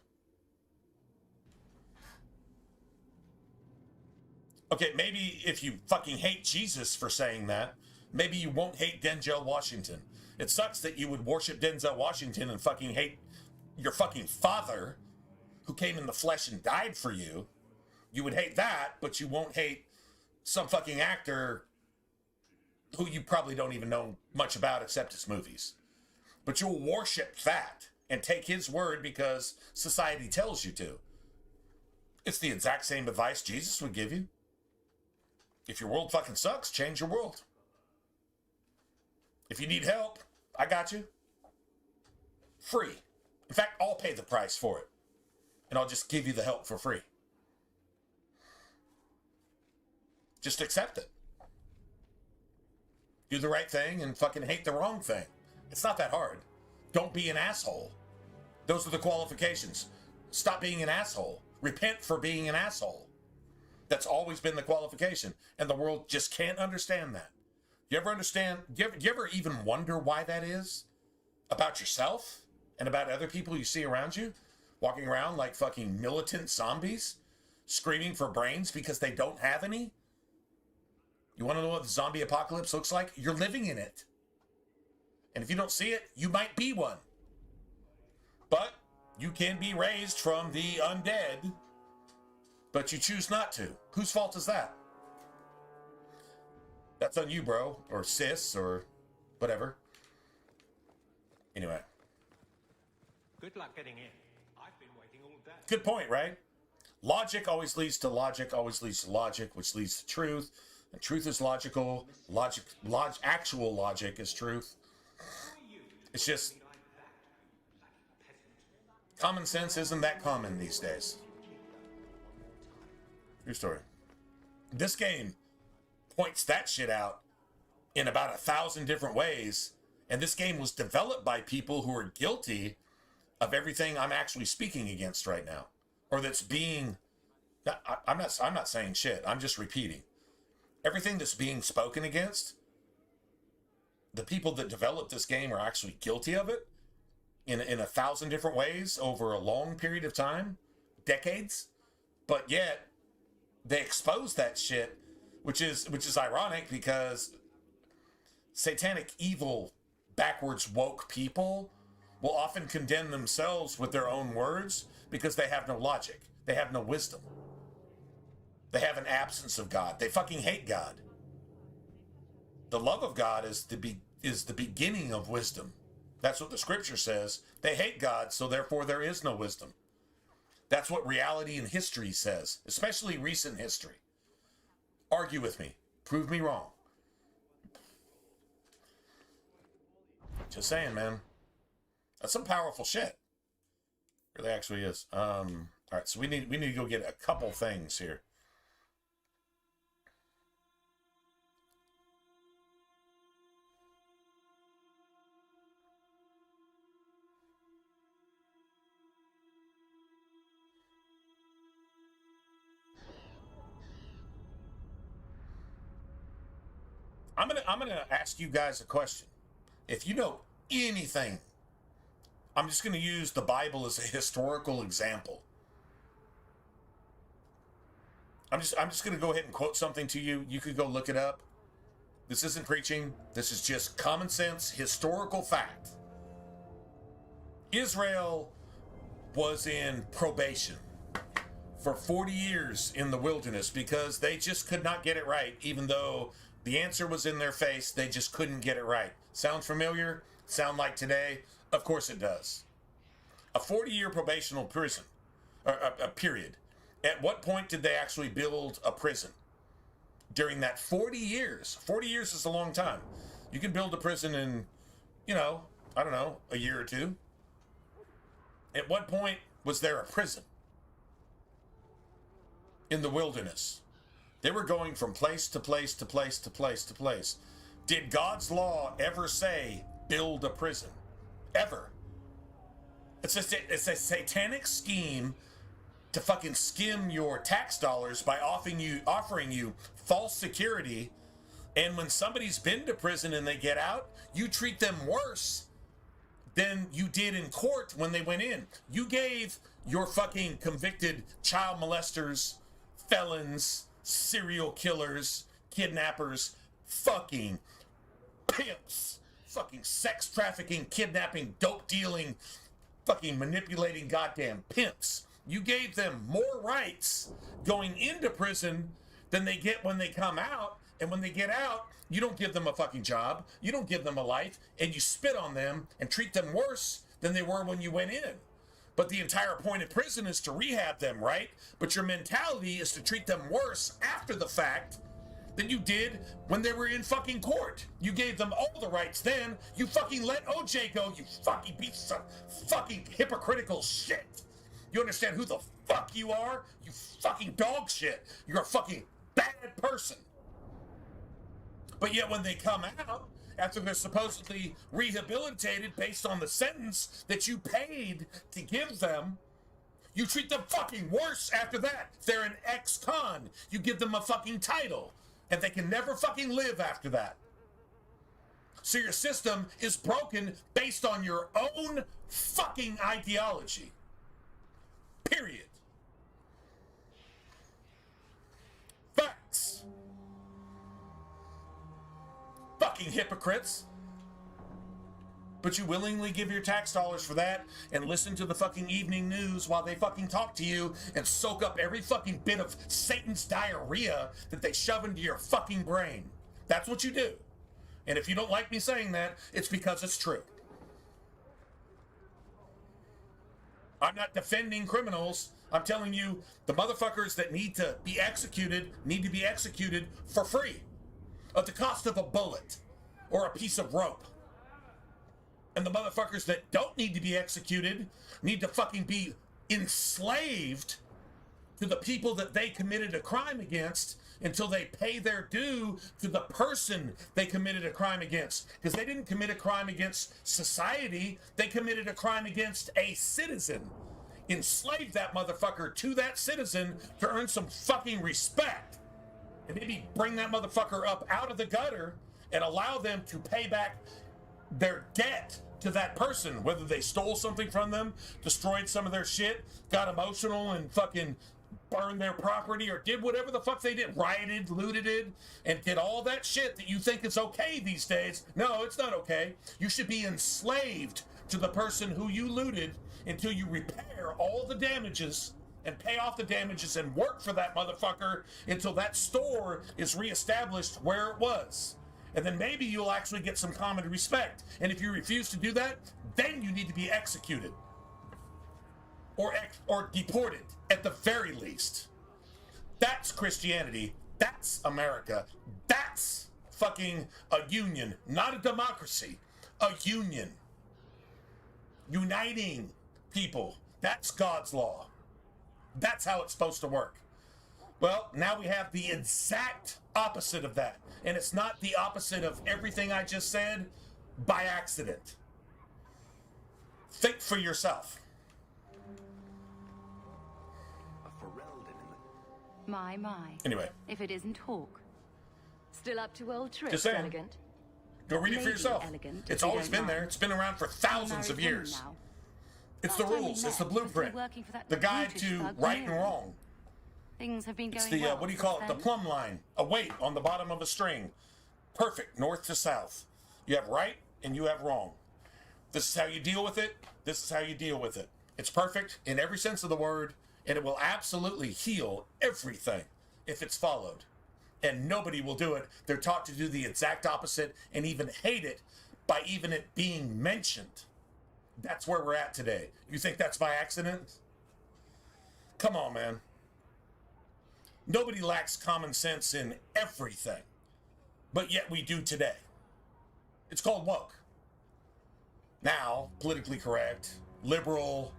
Okay, maybe if you fucking hate Jesus for saying that, maybe you won't hate Denzel Washington. It sucks that you would worship Denzel Washington and fucking hate your fucking father who came in the flesh and died for you. You would hate that, but you won't hate some fucking actor who you probably don't even know much about except his movies. But you'll worship that and take his word because society tells you to. It's the exact same advice Jesus would give you. If your world fucking sucks, change your world. If you need help, I got you. Free. In fact, I'll pay the price for it. And I'll just give you the help for free. Just accept it. Do the right thing and fucking hate the wrong thing. It's not that hard. Don't be an asshole. Those are the qualifications. Stop being an asshole. Repent for being an asshole. That's always been the qualification. And the world just can't understand that. You ever understand? You ever even wonder why that is? About yourself? And about other people you see around you? Walking around like fucking militant zombies? Screaming for brains because they don't have any? You want to know what the zombie apocalypse looks like? You're living in it. And if you don't see it, you might be one. But You can be raised from the undead, but you choose not to. Whose fault is that? That's on you, bro, or sis, or whatever. Anyway. Good luck getting in. I've been waiting all day. Good point, right? Logic always leads to logic, always leads to logic, which leads to truth. And truth is logical. Actual logic is truth. It's just common sense isn't that common these days. True story. This game points that shit out in about 1,000 different ways, and this game was developed by people who are guilty of everything I'm actually speaking against right now, or that's being. I'm not saying shit. I'm just repeating everything that's being spoken against. The people that developed this game are actually guilty of it in 1,000 different ways over a long period of time, decades, but yet they expose that shit, which is ironic because satanic, evil, backwards, woke people will often condemn themselves with their own words because they have no logic. They have no wisdom. They have an absence of God. They fucking hate God. The love of God is the beginning of wisdom. That's what the scripture says. They hate God, so therefore there is no wisdom. That's what reality and history says, especially recent history. Argue with me. Prove me wrong. Just saying, man. That's some powerful shit. It really actually is. All right, so we need to go get a couple things here. I'm gonna ask you guys a question. If you know anything, I'm just gonna use the Bible as a historical example. I'm just gonna go ahead and quote something to you. You could go look it up. This isn't preaching. This is just common sense, historical fact. Israel was in probation for 40 years in the wilderness because they just could not get it right, even though the answer was in their face. They just couldn't get it right. Sound familiar? Sound like today? Of course it does. A 40-year probational prison, or a period. At what point did they actually build a prison? During that 40 years. 40 years is a long time. You can build a prison in, I don't know, a year or two. At what point was there a prison in the wilderness? They were going from place to place to place to place to place. Did God's law ever say build a prison? Ever? It's a satanic scheme to fucking skim your tax dollars by offering you false security. And when somebody's been to prison and they get out, you treat them worse than you did in court when they went in. You gave your fucking convicted child molesters, felons, serial killers, kidnappers, fucking pimps, fucking sex trafficking, kidnapping, dope dealing, fucking manipulating goddamn pimps. You gave them more rights going into prison than they get when they come out. And when they get out, you don't give them a fucking job. You don't give them a life. And you spit on them and treat them worse than they were when you went in. But the entire point of prison is to rehab them, right? But your mentality is to treat them worse after the fact than you did when they were in fucking court. You gave them all the rights then. You fucking let OJ go, you fucking piece of fucking hypocritical shit. You understand who the fuck you are? You fucking dog shit. You're a fucking bad person. But yet when they come out, after they're supposedly rehabilitated based on the sentence that you paid to give them, you treat them fucking worse after that. If they're an ex-con, you give them a fucking title, and they can never fucking live after that. So your system is broken based on your own fucking ideology. Period. Facts. Fucking hypocrites. But you willingly give your tax dollars for that and listen to the fucking evening news while they fucking talk to you and soak up every fucking bit of Satan's diarrhea that they shove into your fucking brain. That's what you do. And if you don't like me saying that, it's because it's true. I'm not defending criminals. I'm telling you, the motherfuckers that need to be executed for free at the cost of a bullet or a piece of rope. And the motherfuckers that don't need to be executed need to fucking be enslaved to the people that they committed a crime against until they pay their due to the person they committed a crime against. Because they didn't commit a crime against society, they committed a crime against a citizen. Enslave that motherfucker to that citizen to earn some fucking respect. And maybe bring that motherfucker up out of the gutter and allow them to pay back their debt to that person, whether they stole something from them, destroyed some of their shit, got emotional and fucking burned their property, or did whatever the fuck they did, rioted, looted it, and did all that shit that you think is okay these days. No, it's not okay. You should be enslaved to the person who you looted until you repair all the damages and pay off the damages and work for that motherfucker until that store is reestablished where it was. And then maybe you'll actually get some common respect. And if you refuse to do that, then you need to be executed. Or deported, at the very least. That's Christianity. That's America. That's fucking a union. Not a democracy. A union. Uniting people. That's God's law. That's how it's supposed to work. Well, now we have the exact opposite of that. And it's not the opposite of everything I just said by accident. Think for yourself. My. Anyway. If it isn't Hawk. Still up to old tricks, Just saying. elegant. Go read it for yourself. Elegant, it's always been there. It's been around for thousands of years. It's the rules. It's the blueprint. The guide to right and wrong. Things have been going It's the, well what do you call it? The plumb line. A weight on the bottom of a string. Perfect, north to south. You have right and you have wrong. This is how you deal with it. This is how you deal with it. It's perfect in every sense of the word, and it will absolutely heal everything if it's followed. And nobody will do it. They're taught to do the exact opposite and even hate it by even it being mentioned. That's where we're at today. You think that's by accident? Come on, man. Nobody lacks common sense in everything, but yet we do today. It's called woke. Now, politically correct, liberal,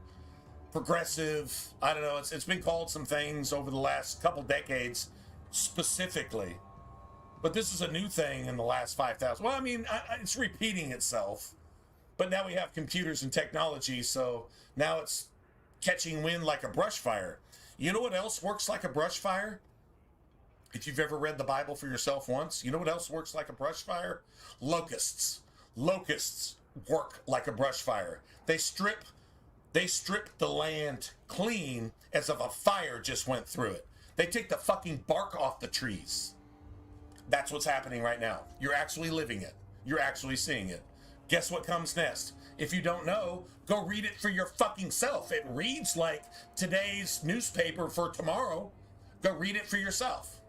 progressive, I don't know, it's been called some things over the last couple decades specifically, but this is a new thing in the last 5,000. Well, I mean, it's repeating itself, but now we have computers and technology, so now it's catching wind like a brush fire. You know what else works like a brush fire? If you've ever read the Bible for yourself once, you know what else works like a brush fire? Locusts. Locusts work like a brush fire. They strip the land clean as if a fire just went through it. They take the fucking bark off the trees. That's what's happening right now. You're actually living it. You're actually seeing it. Guess what comes next? If you don't know, go read it for your fucking self. It reads like today's newspaper for tomorrow. Go read it for yourself.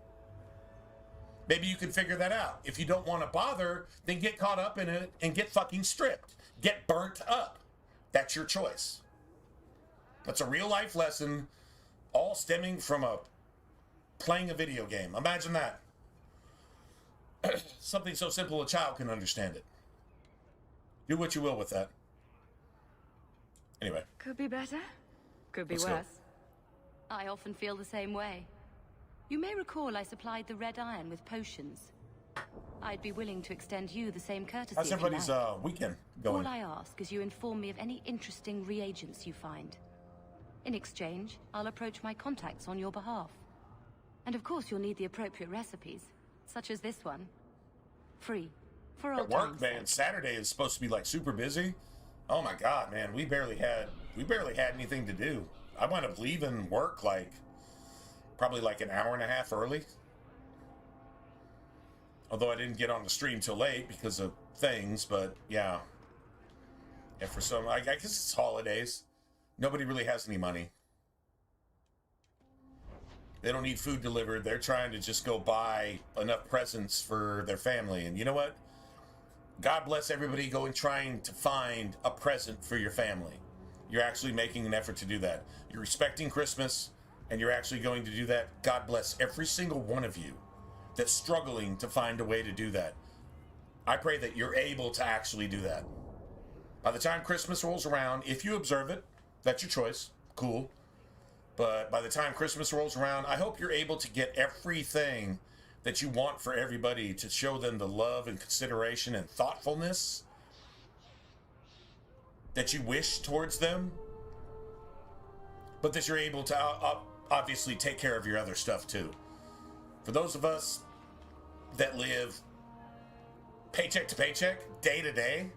Maybe you can figure that out. If you don't want to bother, then get caught up in it and get fucking stripped. Get burnt up. That's your choice. That's a real life lesson, all stemming from playing a video game. Imagine that. Something so simple a child can understand it. Do what you will with that. Anyway. Could be better. Could be Let's worse. go. I often feel the same way. You may recall I supplied the Red Iron with potions. I'd be willing to extend you the same courtesy. How's everybody's weekend going? All I ask is you inform me of any interesting reagents you find. In exchange, I'll approach my contacts on your behalf. And of course, you'll need the appropriate recipes, such as this one. Free. For old At work, time's man, sake. Saturday is supposed to be like super busy. Oh my god, man, we barely had anything to do. I wound up leaving work probably like an hour and a half early. Although I didn't get on the stream till late because of things, but yeah. Yeah, for some, I guess it's holidays. Nobody really has any money. They don't need food delivered. They're trying to just go buy enough presents for their family. And you know what? God bless everybody going trying to find a present for your family. You're actually making an effort to do that. You're respecting Christmas, and you're actually going to do that. God bless every single one of you that's struggling to find a way to do that. I pray that you're able to actually do that. By the time Christmas rolls around, if you observe it, that's your choice. Cool. But by the time Christmas rolls around, I hope you're able to get everything that you want for everybody, to show them the love and consideration and thoughtfulness that you wish towards them, but that you're able to obviously take care of your other stuff too. For those of us that live paycheck to paycheck, day to day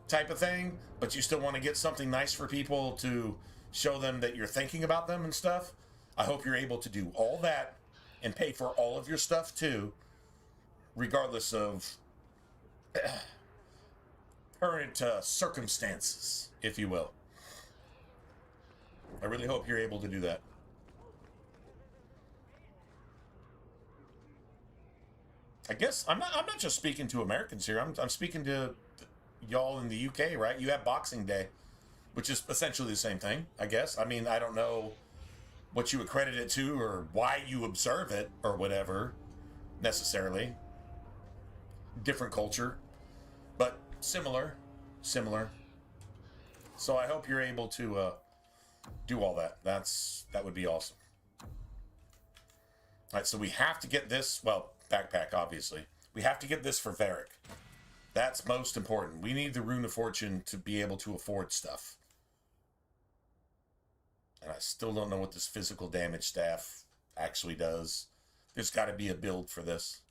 type of thing, but you still want to get something nice for people to show them that you're thinking about them and stuff, I hope you're able to do all that and pay for all of your stuff too, regardless of current circumstances, if you will. I really hope you're able to do that. I guess I'm not just speaking to Americans here. I'm speaking to y'all in the UK, right? You have Boxing Day, which is essentially the same thing, I guess. I mean, I don't know what you accredit it to or why you observe it or whatever, necessarily. Different culture, but similar. So I hope you're able to do all that. That would be awesome. All right, so we have to get this, well, backpack, obviously. We have to get this for Varric. That's most important. We need the Rune of Fortune to be able to afford stuff. And I still don't know what this physical damage staff actually does. There's got to be a build for this.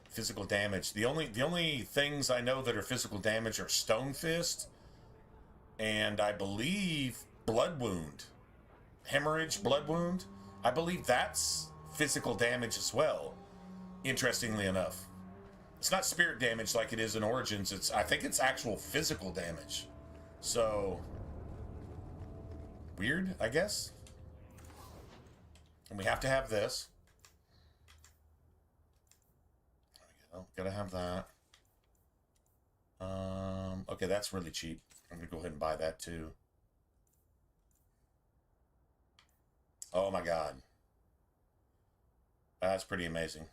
Physical damage. The only things I know that are physical damage are Stone Fist and I believe Blood Wound. Hemorrhage, Blood Wound. I believe that's physical damage as well, interestingly enough. It's not spirit damage like it is in Origins. I think it's actual physical damage. So, weird, I guess. And we have to have this. There we go. Gotta have that. Okay, that's really cheap. I'm gonna go ahead and buy that too. Oh my god. That's pretty amazing.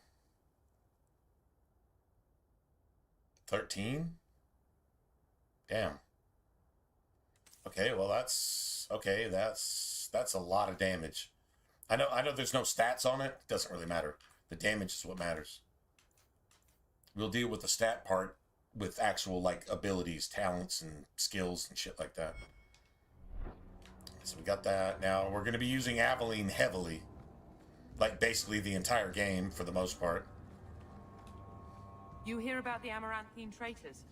13? Damn. Okay, well that's a lot of damage. I know there's no stats on it. Doesn't really matter. The damage is what matters. We'll deal with the stat part with actual like abilities, talents, and skills and shit like that. So we got that. Now we're going to be using Aveline heavily. Like basically the entire game for the most part. You hear about the Amaranthine traitors?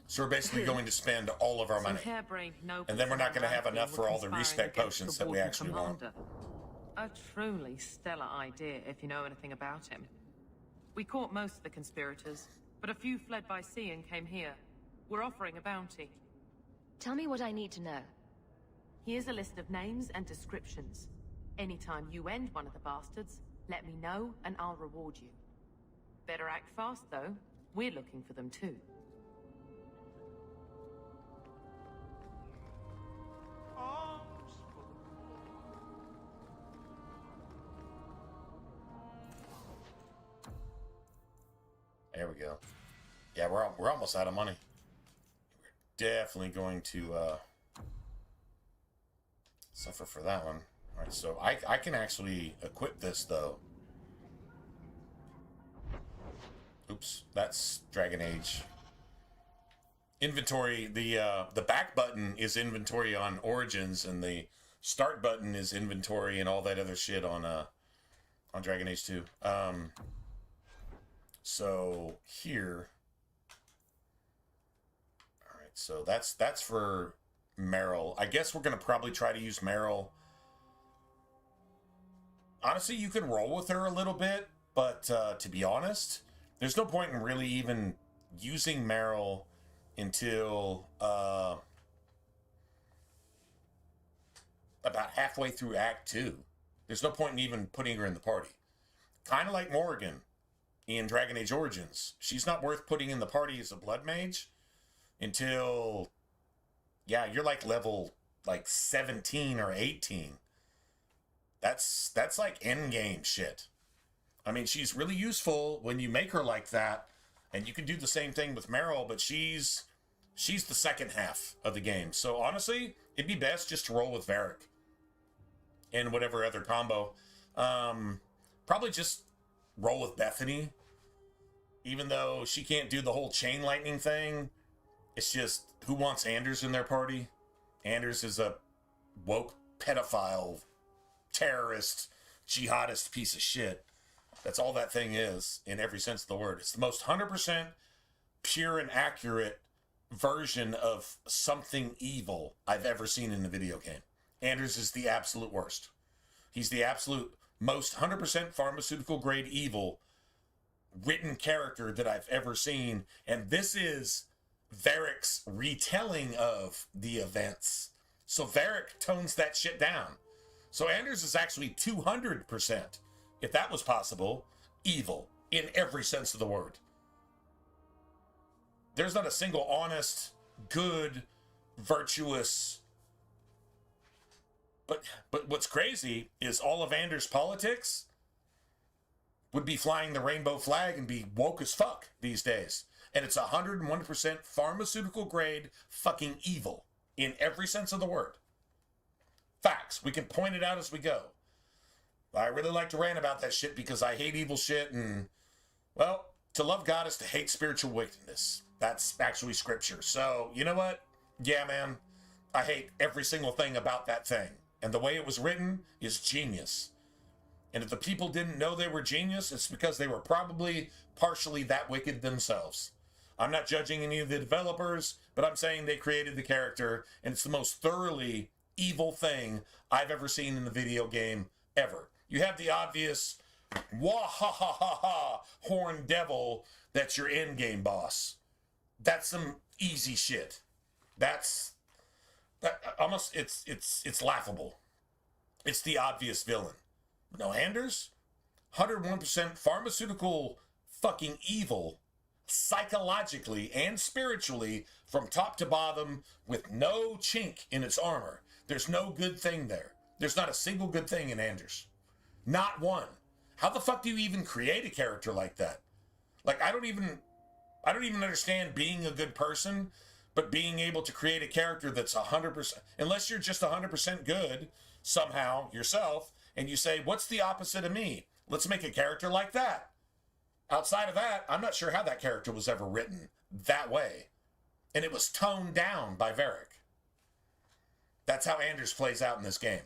So we're basically going to spend all of our money. And then we're not going to have enough for all the respec potions that we actually want. A truly stellar idea, if you know anything about him. We caught most of the conspirators, but a few fled by sea and came here. We're offering a bounty. Tell me what I need to know. Here's a list of names and descriptions. Anytime you end one of the bastards, let me know and I'll reward you. Better act fast, though. We're looking for them, too. There we go. Yeah, we're almost out of money. We're definitely going to suffer for that one. All right, so I can actually equip this though. Oops, that's Dragon Age. Inventory. The back button is inventory on Origins, and the start button is inventory and all that other shit on Dragon Age 2. So here, all right. So that's for Meryl. I guess we're gonna probably try to use Meryl. Honestly, you can roll with her a little bit, but to be honest, there's no point in really even using Meryl until about halfway through Act 2. There's no point in even putting her in the party. Kind of like Morrigan in Dragon Age Origins. She's not worth putting in the party as a blood mage until, yeah, you're like level like 17 or 18. That's like end game shit. I mean, she's really useful when you make her like that, and you can do the same thing with Meryl, but she's the second half of the game. So honestly, it'd be best just to roll with Varric and whatever other combo. Probably just roll with Bethany, even though she can't do the whole chain lightning thing. It's just, who wants Anders in their party? Anders is a woke pedophile, terrorist, jihadist piece of shit. That's all that thing is, in every sense of the word. It's the most 100% pure and accurate version of something evil I've ever seen in a video game. Anders is the absolute worst. He's the absolute most 100% pharmaceutical grade evil written character that I've ever seen. And this is Varric's retelling of the events. So Varric tones that shit down. So Anders is actually 200%, if that was possible, evil in every sense of the word. There's not a single honest, good, virtuous. But what's crazy is all of Anders' politics would be flying the rainbow flag and be woke as fuck these days. And it's 101% pharmaceutical grade fucking evil in every sense of the word. Facts. We can point it out as we go. I really like to rant about that shit because I hate evil shit, and, well, to love God is to hate spiritual wickedness. That's actually scripture. So, you know what? Yeah, man. I hate every single thing about that thing. And the way it was written is genius. And if the people didn't know they were genius, it's because they were probably partially that wicked themselves. I'm not judging any of the developers, but I'm saying they created the character, and it's the most thoroughly evil thing I've ever seen in the video game ever. You have the obvious wah ha ha ha ha horn devil that's your end game boss. That's some easy shit. That's almost it's laughable. It's the obvious villain. No, Anders, 101% pharmaceutical fucking evil, psychologically and spiritually, from top to bottom, with no chink in its armor. There's no good thing there. There's not a single good thing in Anders. Not one. How the fuck do you even create a character like that? Like, I don't even understand being a good person, but being able to create a character that's 100%, unless you're just 100% good somehow yourself, and you say, what's the opposite of me? Let's make a character like that. Outside of that, I'm not sure how that character was ever written that way. And it was toned down by Varric. That's how Anders plays out in this game.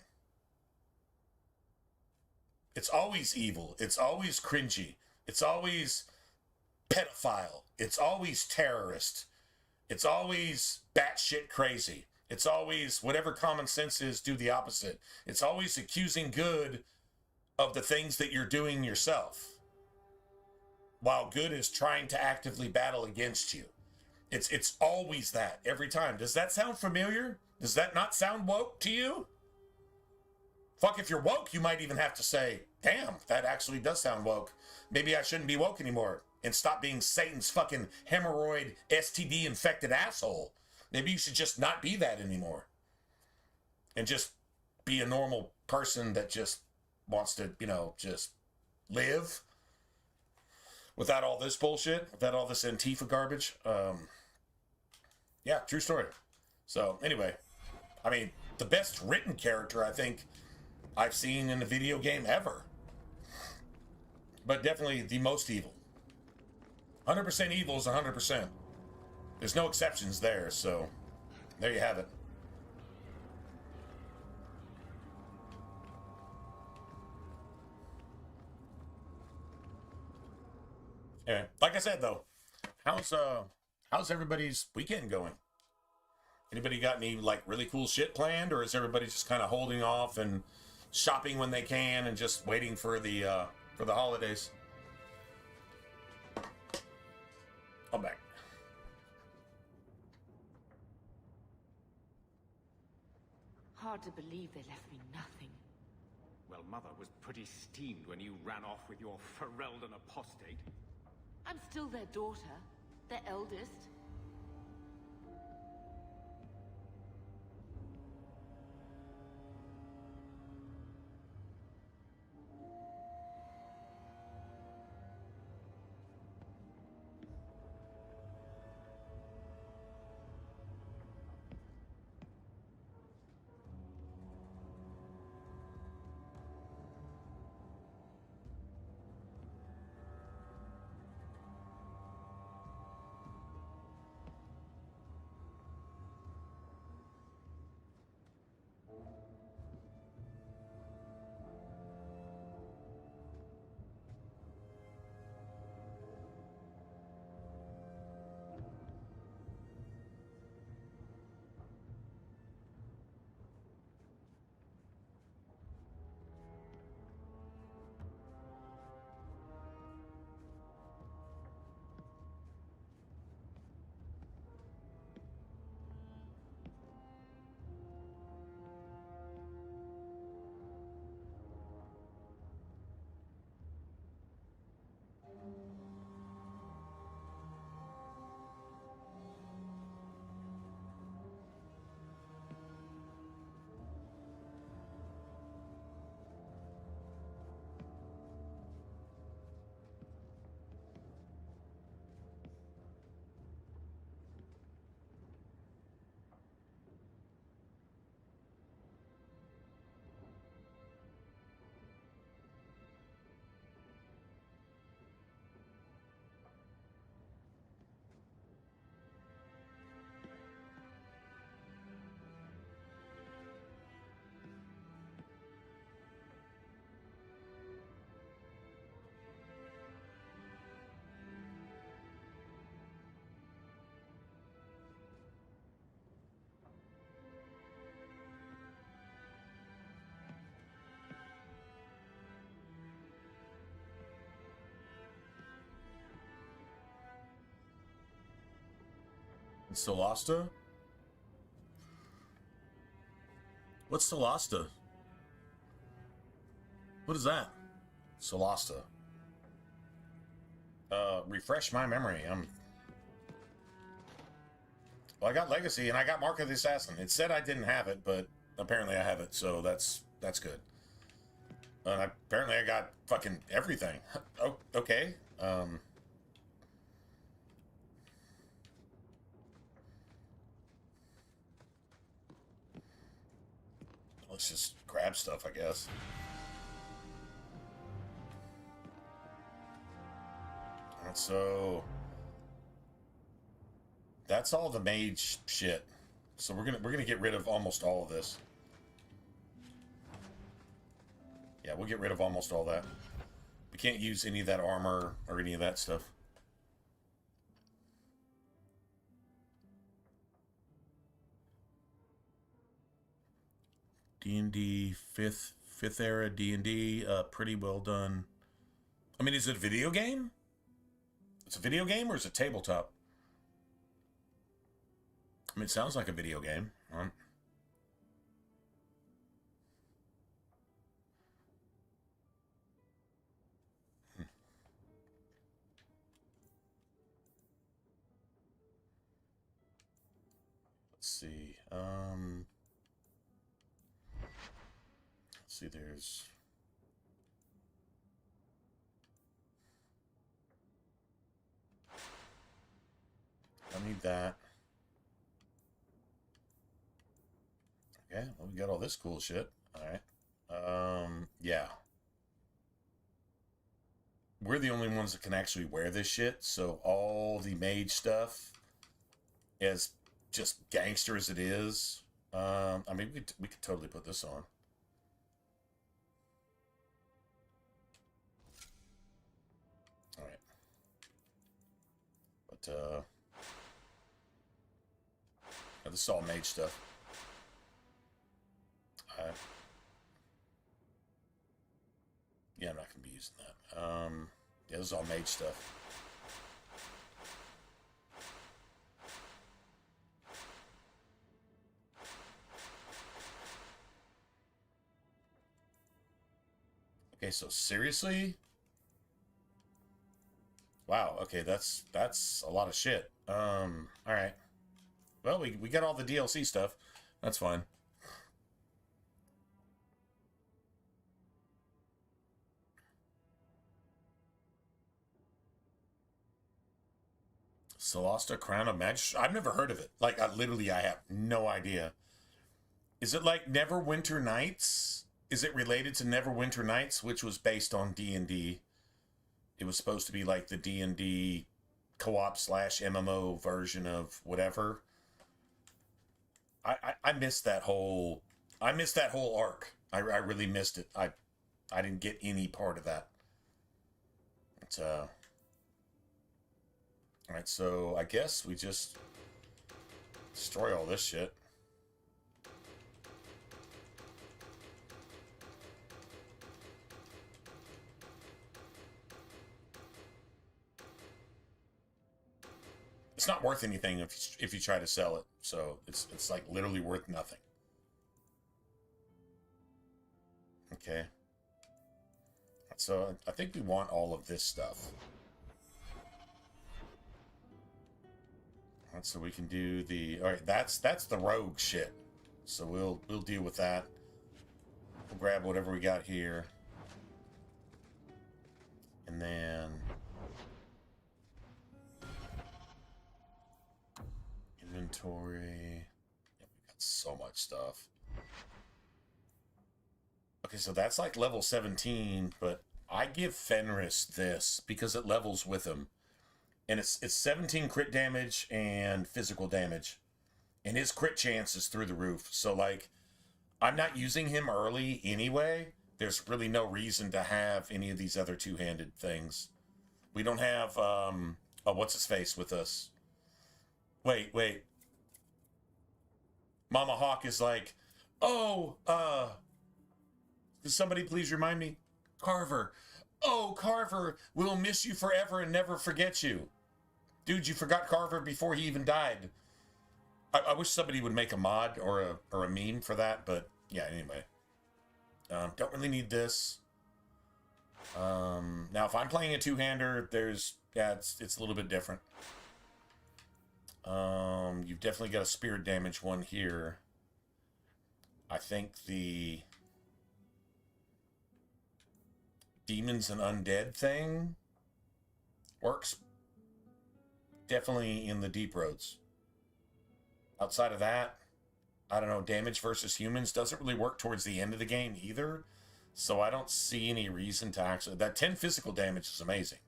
It's always evil. It's always cringy. It's always pedophile. It's always terrorist. It's always batshit crazy. It's always, whatever common sense is, do the opposite. It's always accusing good of the things that you're doing yourself, while good is trying to actively battle against you. It's always that, every time. Does that sound familiar? Does that not sound woke to you? Fuck, if you're woke, you might even have to say, damn, that actually does sound woke. Maybe I shouldn't be woke anymore and stop being Satan's fucking hemorrhoid, STD-infected asshole. Maybe you should just not be that anymore. And just be a normal person that just wants to, just live without all this bullshit, without all this Antifa garbage. Yeah, true story. So, anyway, I mean, the best written character I think I've seen in a video game ever. But definitely the most evil. 100% evil is 100%. There's no exceptions there, so there you have it. Anyway, like I said though, how's everybody's weekend going? Anybody got any like really cool shit planned, or is everybody just kind of holding off and shopping when they can and just waiting for the holidays? I'm back. hard to believe they left me nothing. Well, Mother was pretty steamed when you ran off with your Ferelden apostate. I'm still their daughter, their eldest. Solasta? What's Solasta? What is that? Solasta. Refresh my memory. Well, I got Legacy and I got Mark of the Assassin. It said I didn't have it, but apparently I have it, so that's good. And apparently I got fucking everything. Oh, okay. Let's just grab stuff, I guess. And so that's all the mage shit. So we're gonna get rid of almost all of this. Yeah, we'll get rid of almost all that. We can't use any of that armor or any of that stuff. D&D, fifth era D&D, pretty well done. I mean, is it a video game? It's a video game or is it tabletop? I mean, it sounds like a video game. Let's see. Let's see, there's... I need that. Okay, well, we got all this cool shit. Alright. Yeah. We're the only ones that can actually wear this shit, so all the mage stuff, as just gangster as it is, I mean, we could totally put this on. Alright. But, yeah, this is all mage stuff. Alright. Yeah, I'm not going to be using that. Yeah, this is all mage stuff. Okay, so seriously? Wow, okay, that's a lot of shit. Alright. Well, we got all the DLC stuff. That's fine. Celasta Crown of Magistrate? I've never heard of it. Like, I have no idea. Is it like Neverwinter Nights? Is it related to Neverwinter Nights, which was based on D&D? It was supposed to be like the D&D co-op / MMO version of whatever. I missed that whole arc. I really missed it. I didn't get any part of that. But, alright, so I guess we just destroy all this shit. It's not worth anything if you try to sell it. So it's like literally worth nothing. Okay. So I think we want all of this stuff. Alright, so we can do the... Alright, that's the rogue shit. So we'll deal with that. We'll grab whatever we got here. And then... Inventory. Yeah, we got so much stuff. Okay, so that's like level 17, but I give Fenris this because it levels with him. And it's 17 crit damage and physical damage. And his crit chance is through the roof. So, like, I'm not using him early anyway. There's really no reason to have any of these other two-handed things. We don't have, what's-his-face with us. Wait. Mama Hawk is like, oh, does somebody please remind me? Carver. Oh, Carver, we'll miss you forever and never forget you. Dude, you forgot Carver before he even died. I wish somebody would make a mod or a meme for that, but yeah, anyway. Don't really need this. Now, if I'm playing a two-hander, it's a little bit different. You've definitely got a spirit damage one here. I think the demons and undead thing works definitely in the deep roads. Outside of that, I don't know, damage versus humans doesn't really work towards the end of the game either. So I don't see any reason to actually... That 10 physical damage is amazing.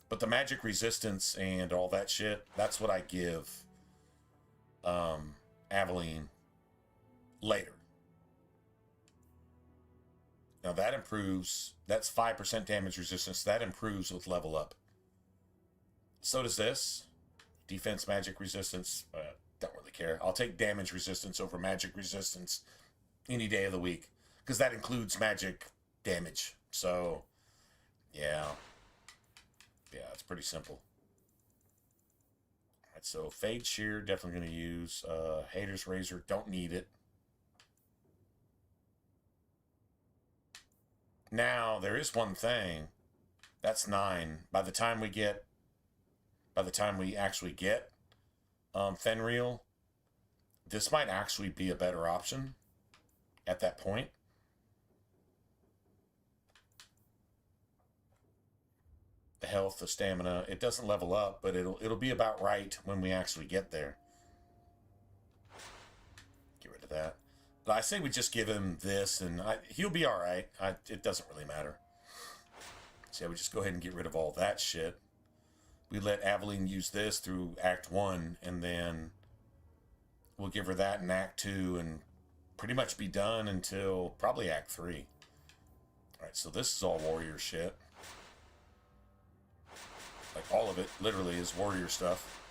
But the magic resistance and all that shit, that's what I give Aveline later. Now that improves, that's 5% damage resistance. That improves with level up. So does this. Defense, magic resistance, don't really care. I'll take damage resistance over magic resistance any day of the week. Because that includes magic damage. So, yeah. Yeah, it's pretty simple. Alright, so Fade Shear, definitely going to use. Hater's Razor, don't need it. Now, there is one thing. That's 9. By the time we actually get Fenrir, this might actually be a better option at that point. The health, the stamina, it doesn't level up, but it'll be about right when we actually get there. Get rid of that. But I say we just give him this, and he'll be all right. It doesn't really matter. So yeah, we just go ahead and get rid of all that shit. We let Aveline use this through Act 1, and then we'll give her that in Act 2, and pretty much be done until probably Act 3. Alright, so this is all warrior shit. Like, all of it, literally, is warrior stuff.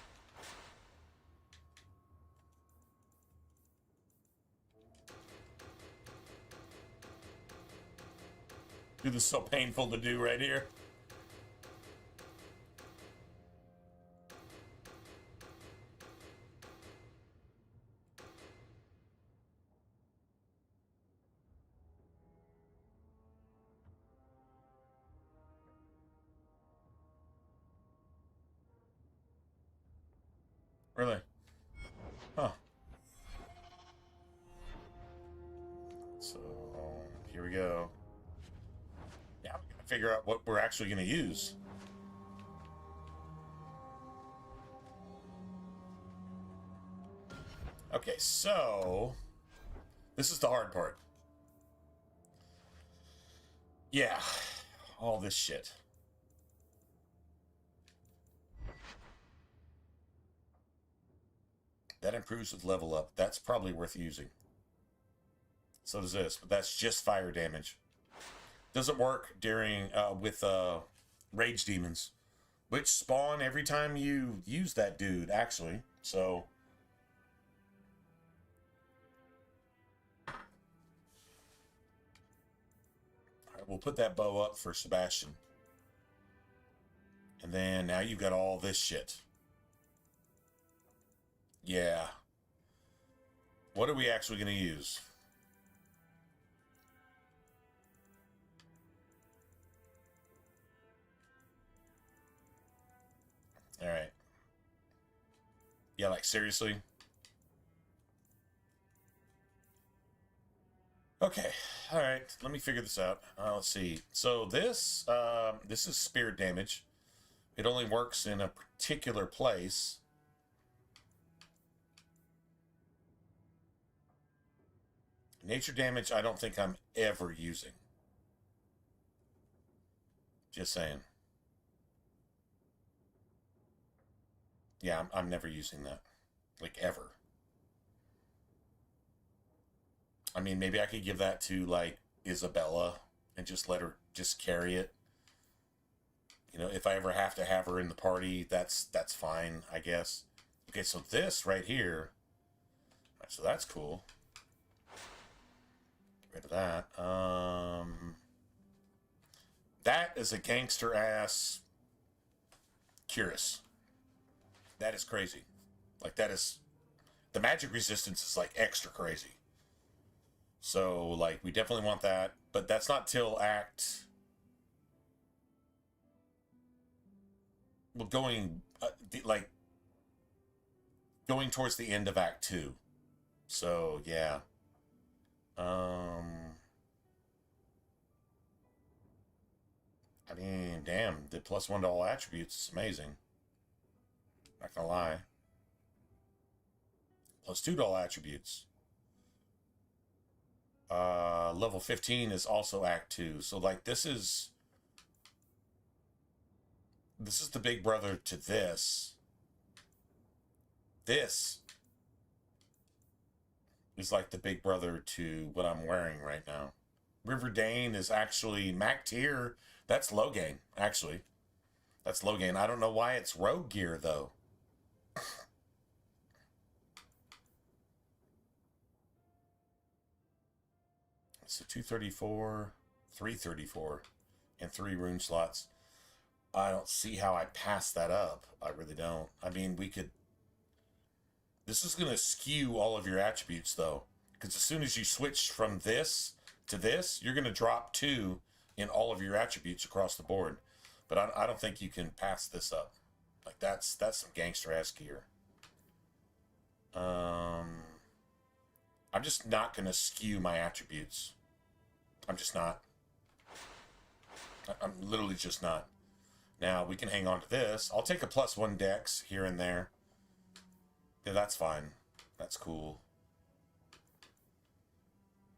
Dude, this is so painful to do right here. Really? Huh. So, here we go. Now we gotta figure out what we're actually gonna use. Okay, so this is the hard part. Yeah, all this shit. That improves with level up. That's probably worth using. So does this, but that's just fire damage. Doesn't work during with rage demons, which spawn every time you use that dude, actually. So we'll put that bow up for Sebastian. And then now you've got all this shit. Yeah. What are we actually going to use? All right. Yeah, like seriously? Okay, all right. Let me figure this out. Let's see. So this is spirit damage. It only works in a particular place. Nature damage, I don't think I'm ever using. Just saying. Yeah, I'm never using that. Like, ever. I mean, maybe I could give that to, like, Isabella and just let her just carry it. You know, if I ever have to have her in the party, that's fine, I guess. Okay, so this right here. All right, so that's cool. Get rid of that. That is a gangster-ass Curious. That is crazy. Like, that is... The magic resistance is, like, extra crazy. So, like, we definitely want that. But that's not till Act... Well, going towards the end of Act 2. So, yeah. I mean, damn, the +1 to all attributes is amazing. Not gonna lie. +2 to all attributes. Level 15 is also Act 2. So, like, this is the big brother to this. This is like the big brother to what I'm wearing right now. River Dane is actually Mac tier. That's low gain, actually. That's low gain. I don't know why it's rogue gear, though. So 234, 334, and 3 rune slots. I don't see how I pass that up. I really don't. I mean, we could... This is going to skew all of your attributes, though. Because as soon as you switch from this to this, you're going to drop 2 in all of your attributes across the board. But I don't think you can pass this up. Like, that's some gangster-ass gear. I'm just not going to skew my attributes. I'm just not. I'm literally just not. Now, we can hang on to this. I'll take a +1 dex here and there. Yeah, that's fine. That's cool.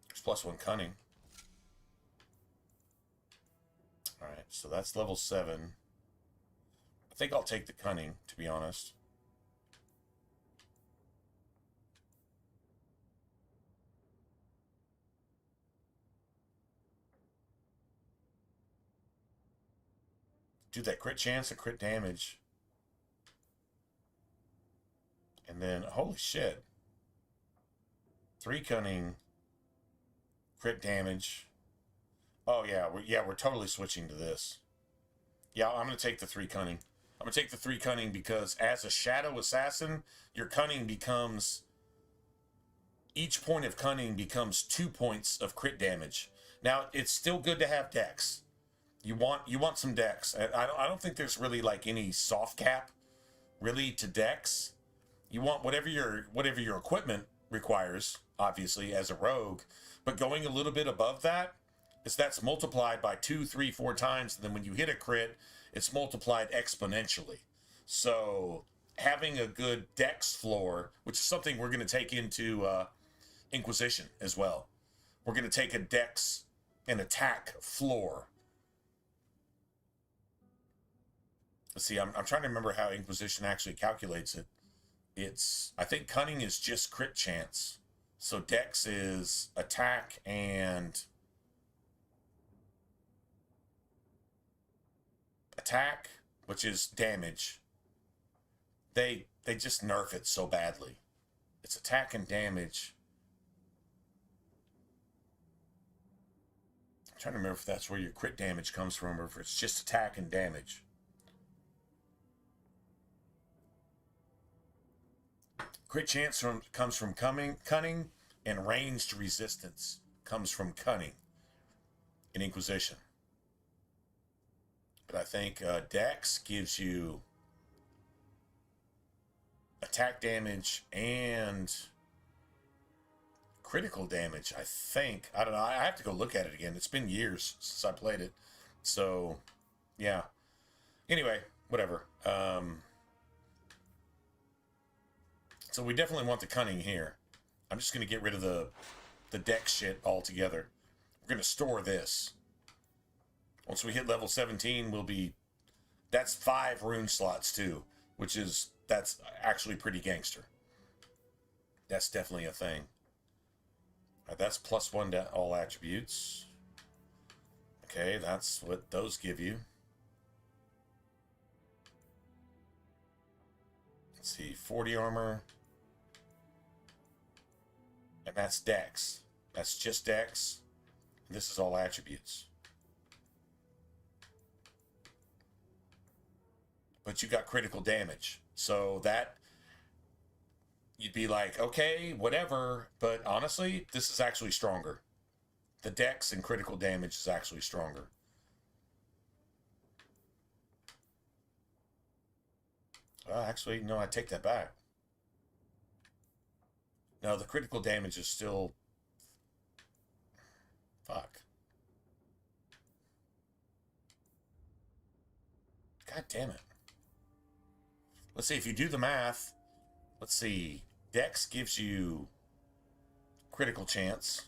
There's +1 cunning. Alright, so that's level 7. I think I'll take the cunning, to be honest. Dude, that crit chance, the crit damage. And then, holy shit. 3 cunning, crit damage. Oh yeah, we're totally switching to this. Yeah, I'm gonna take the 3 cunning. I'm gonna take the 3 cunning because as a Shadow Assassin, your cunning becomes... Each point of cunning becomes 2 points of crit damage. Now, it's still good to have dex. You want some dex. I don't think there's really like any soft cap really to dex. You want whatever your equipment requires, obviously, as a rogue, but going a little bit above that, that's multiplied by 2, 3, 4 times, and then when you hit a crit, it's multiplied exponentially. So having a good dex floor, which is something we're going to take into Inquisition as well. We're going to take a dex and attack floor. Let's see, I'm trying to remember how Inquisition actually calculates it. I think cunning is just crit chance. So dex is attack and attack, which is damage. They just nerf it so badly. It's attack and damage. I'm trying to remember if that's where your crit damage comes from or if it's just attack and damage. Crit chance comes from cunning, and ranged resistance comes from cunning in Inquisition. But I think Dex gives you attack damage and critical damage, I think. I don't know. I have to go look at it again. It's been years since I played it. So, yeah. Anyway, whatever. So we definitely want the cunning here. I'm just going to get rid of the dex shit altogether. We're going to store this. Once we hit level 17, that's 5 rune slots too, that's actually pretty gangster. That's definitely a thing. All right, that's +1 to all attributes. Okay, that's what those give you. Let's see, 40 armor. And that's dex. That's just dex. This is all attributes. But you got critical damage. So that, you'd be like, okay, whatever. But honestly, this is actually stronger. The dex and critical damage is actually stronger. Actually, no, I take that back. No, the critical damage is still... Fuck. God damn it. Let's see, if you do the math, let's see. Dex gives you critical chance.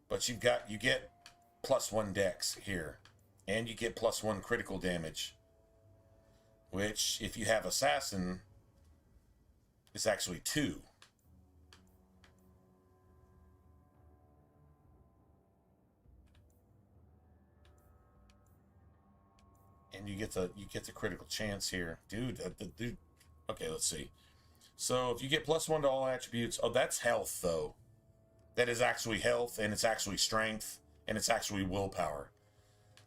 But you get +1 dex here. And you get +1 critical damage. Which, if you have assassin, is actually 2. And you get the critical chance here. Dude, okay, let's see. So if you get +1 to all attributes, that's health though. That is actually health, and it's actually strength, and it's actually willpower.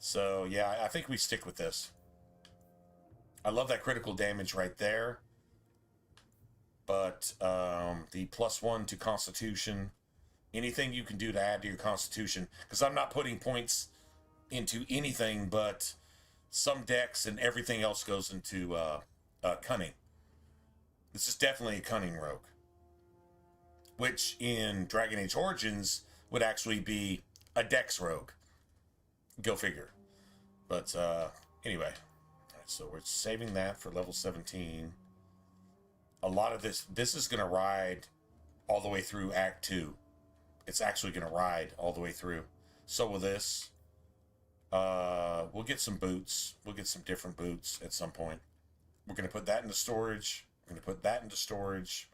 So yeah, I think we stick with this. I love that critical damage right there. But the +1 to Constitution, anything you can do to add to your Constitution, because I'm not putting points into anything but some dex, and everything else goes into cunning. This is definitely a cunning rogue, which in Dragon Age Origins would actually be a dex rogue. Go figure. But anyway, so we're saving that for level 17. A lot of this is going to ride all the way through Act 2. It's actually going to ride all the way through. So will this. We'll get some boots. We'll get some different boots at some point. We're going to put that into storage. We're going to put that into storage.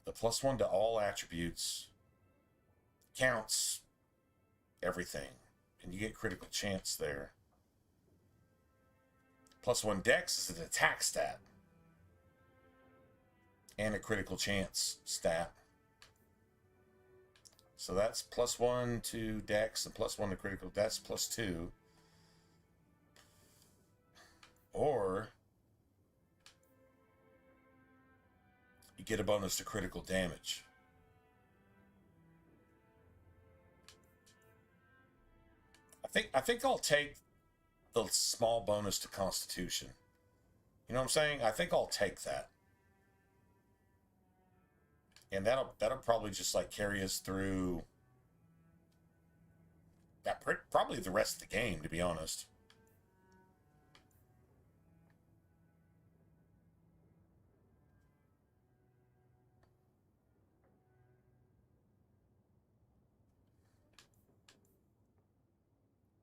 The +1 to all attributes counts everything. And you get critical chance there. +1 dex is an attack stat. And a critical chance stat. So that's +1 to dex and +1 to critical. That's +2. Or you get a bonus to critical damage. I think I'll take the small bonus to Constitution. You know what I'm saying? I think I'll take that. And that'll probably just like carry us through that probably the rest of the game, to be honest.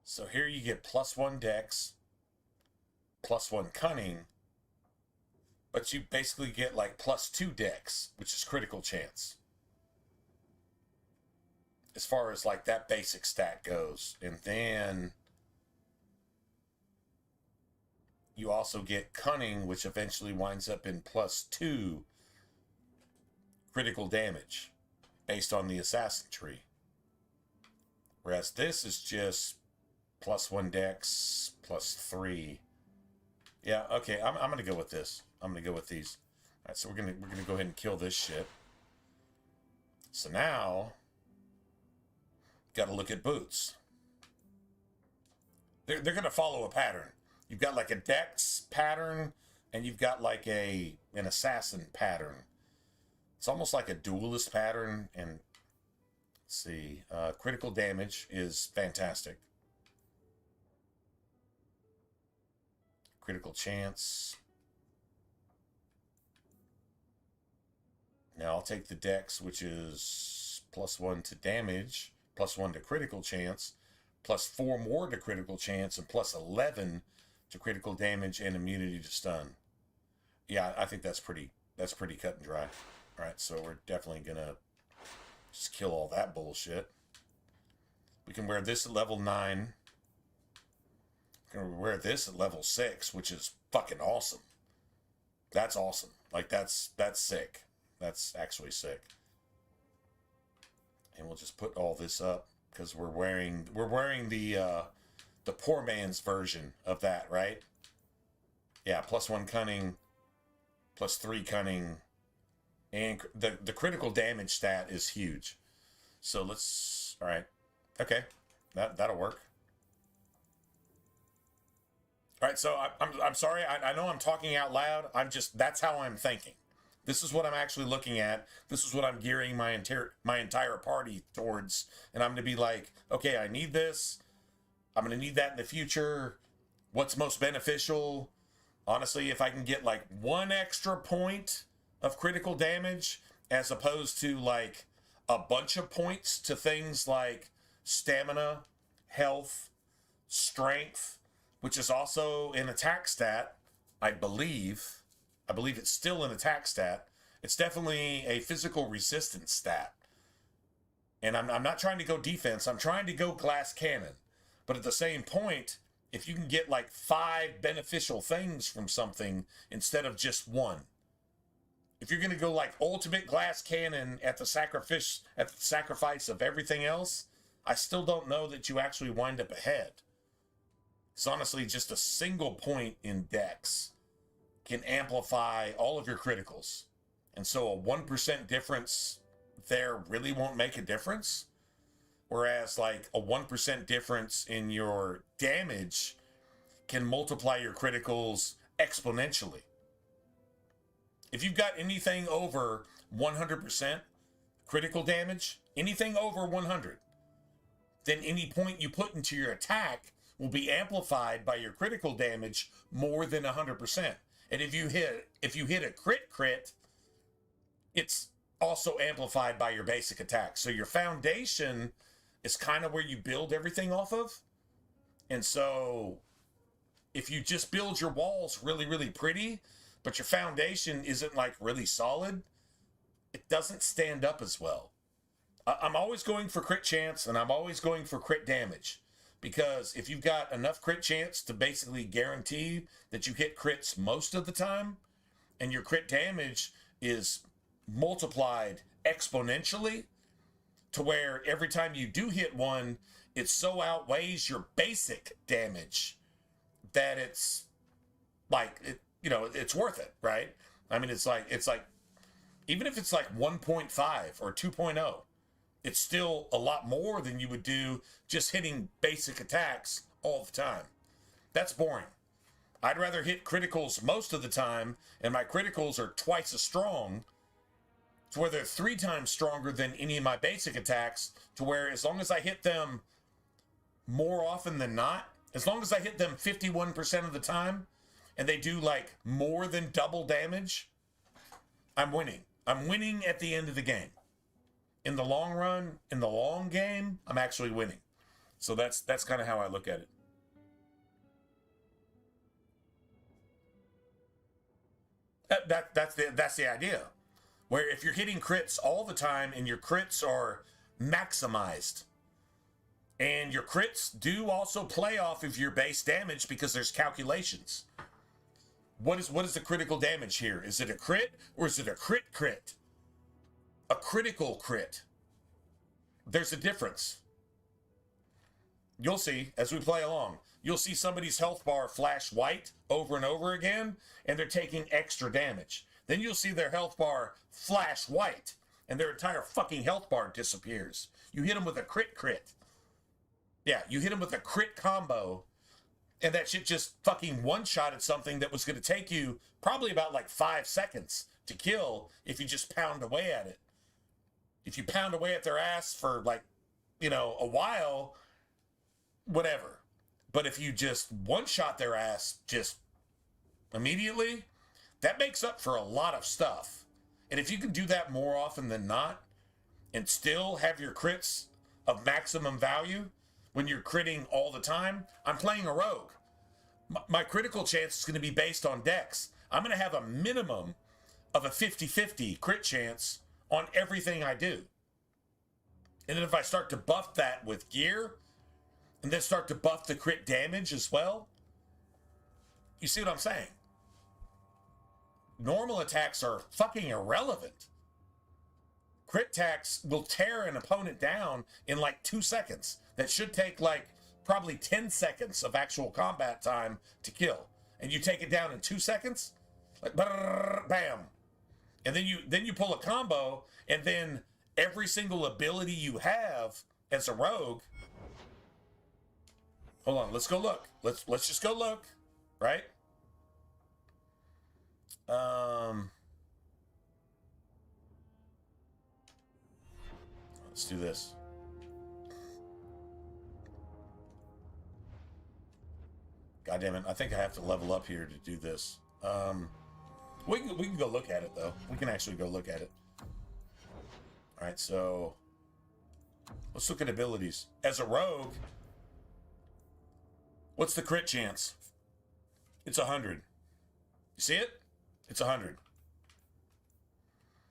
So here you get +1 dex, +1 cunning, but you basically get like +2 dex, which is critical chance. As far as like that basic stat goes. And then you also get cunning, which eventually winds up in +2 critical damage based on the assassin tree. Whereas this is just +1 dex, +3. Yeah, okay, I'm gonna go with this. I'm gonna go with these. All right, so we're gonna go ahead and kill this shit. So now, got to look at boots. They're gonna follow a pattern. You've got like a dex pattern, and you've got like an assassin pattern. It's almost like a duelist pattern. And let's see, critical damage is fantastic. Critical chance. Now I'll take the dex, which is +1 to damage, +1 to critical chance, +4 more to critical chance, and +11 to critical damage and immunity to stun. Yeah, I think that's pretty cut and dry. All right, so we're definitely gonna just kill all that bullshit. We can wear this at level 9. Gonna wear this at level 6, which is fucking awesome. That's awesome. Like that's sick. That's actually sick. And we'll just put all this up because we're wearing the poor man's version of that, right? Yeah, +1 cunning, +3 cunning, and the critical damage stat is huge. So let's, all right, okay, that'll work. All right, so I'm sorry. I know I'm talking out loud. That's how I'm thinking. This is what I'm actually looking at. This is what I'm gearing my entire party towards. And I'm going to be like, okay, I need this. I'm going to need that in the future. What's most beneficial? Honestly, if I can get like 1 extra point of critical damage as opposed to like a bunch of points to things like stamina, health, strength, which is also an attack stat, I believe. I believe it's still an attack stat. It's definitely a physical resistance stat. And I'm not trying to go defense. I'm trying to go glass cannon. But at the same point, if you can get like 5 beneficial things from something instead of just 1. If you're going to go like ultimate glass cannon at the sacrifice of everything else, I still don't know that you actually wind up ahead. It's honestly just a single point in dex can amplify all of your criticals. And so a 1% difference there really won't make a difference. Whereas like a 1% difference in your damage can multiply your criticals exponentially. If you've got anything over 100% critical damage, anything over 100, then any point you put into your attack will be amplified by your critical damage more than 100%. And if you hit a crit, it's also amplified by your basic attack. So your foundation is kind of where you build everything off of. And so if you just build your walls really, really pretty, but your foundation isn't like really solid, it doesn't stand up as well. I'm always going for crit chance, and I'm always going for crit damage. Because if you've got enough crit chance to basically guarantee that you hit crits most of the time, and your crit damage is multiplied exponentially to where every time you do hit one, it so outweighs your basic damage that it's like, it's worth it, right? I mean, it's like, even if it's like 1.5 or 2.0, it's still a lot more than you would do just hitting basic attacks all the time. That's boring. I'd rather hit criticals most of the time, and my criticals are twice as strong, to where they're 3 times stronger than any of my basic attacks, to where as long as I hit them more often than not, as long as I hit them 51% of the time, and they do like more than double damage, I'm winning. I'm winning at the end of the game. In the long run, in the long game, I'm actually winning. So that's kind of how I look at it. That's the idea. Where if you're hitting crits all the time and your crits are maximized, and your crits do also play off of your base damage because there's calculations. What is the critical damage here? Is it a crit or is it a crit? A critical crit. There's a difference. You'll see as we play along. You'll see somebody's health bar flash white over and over again, and they're taking extra damage. Then you'll see their health bar flash white, and their entire fucking health bar disappears. You hit them with a crit. Yeah, you hit them with a crit combo, and that shit just fucking one-shotted something that was going to take you probably about like 5 seconds to kill if you just pound away at it. If you pound away at their ass for like, you know, a while, whatever. But if you just one-shot their ass just immediately, that makes up for a lot of stuff. And if you can do that more often than not and still have your crits of maximum value when you're critting all the time, I'm playing a rogue. My critical chance is going to be based on dex. I'm going to have a minimum of a 50-50 crit chance on everything I do. And then if I start to buff that with gear, and then start to buff the crit damage as well, you see what I'm saying? Normal attacks are fucking irrelevant. Crit attacks will tear an opponent down in like 2 seconds. That should take like probably 10 seconds of actual combat time to kill. And you take it down in 2 seconds, like bam. And then you pull a combo, and then every single ability you have as a rogue. Hold on, let's go look. Let's just go look, right? Let's do this. God damn it, I think I have to level up here to do this. We can go look at it though. We can actually go look at it. All right, so let's look at abilities. As a rogue, what's the crit chance? It's 100. You see it? It's 100.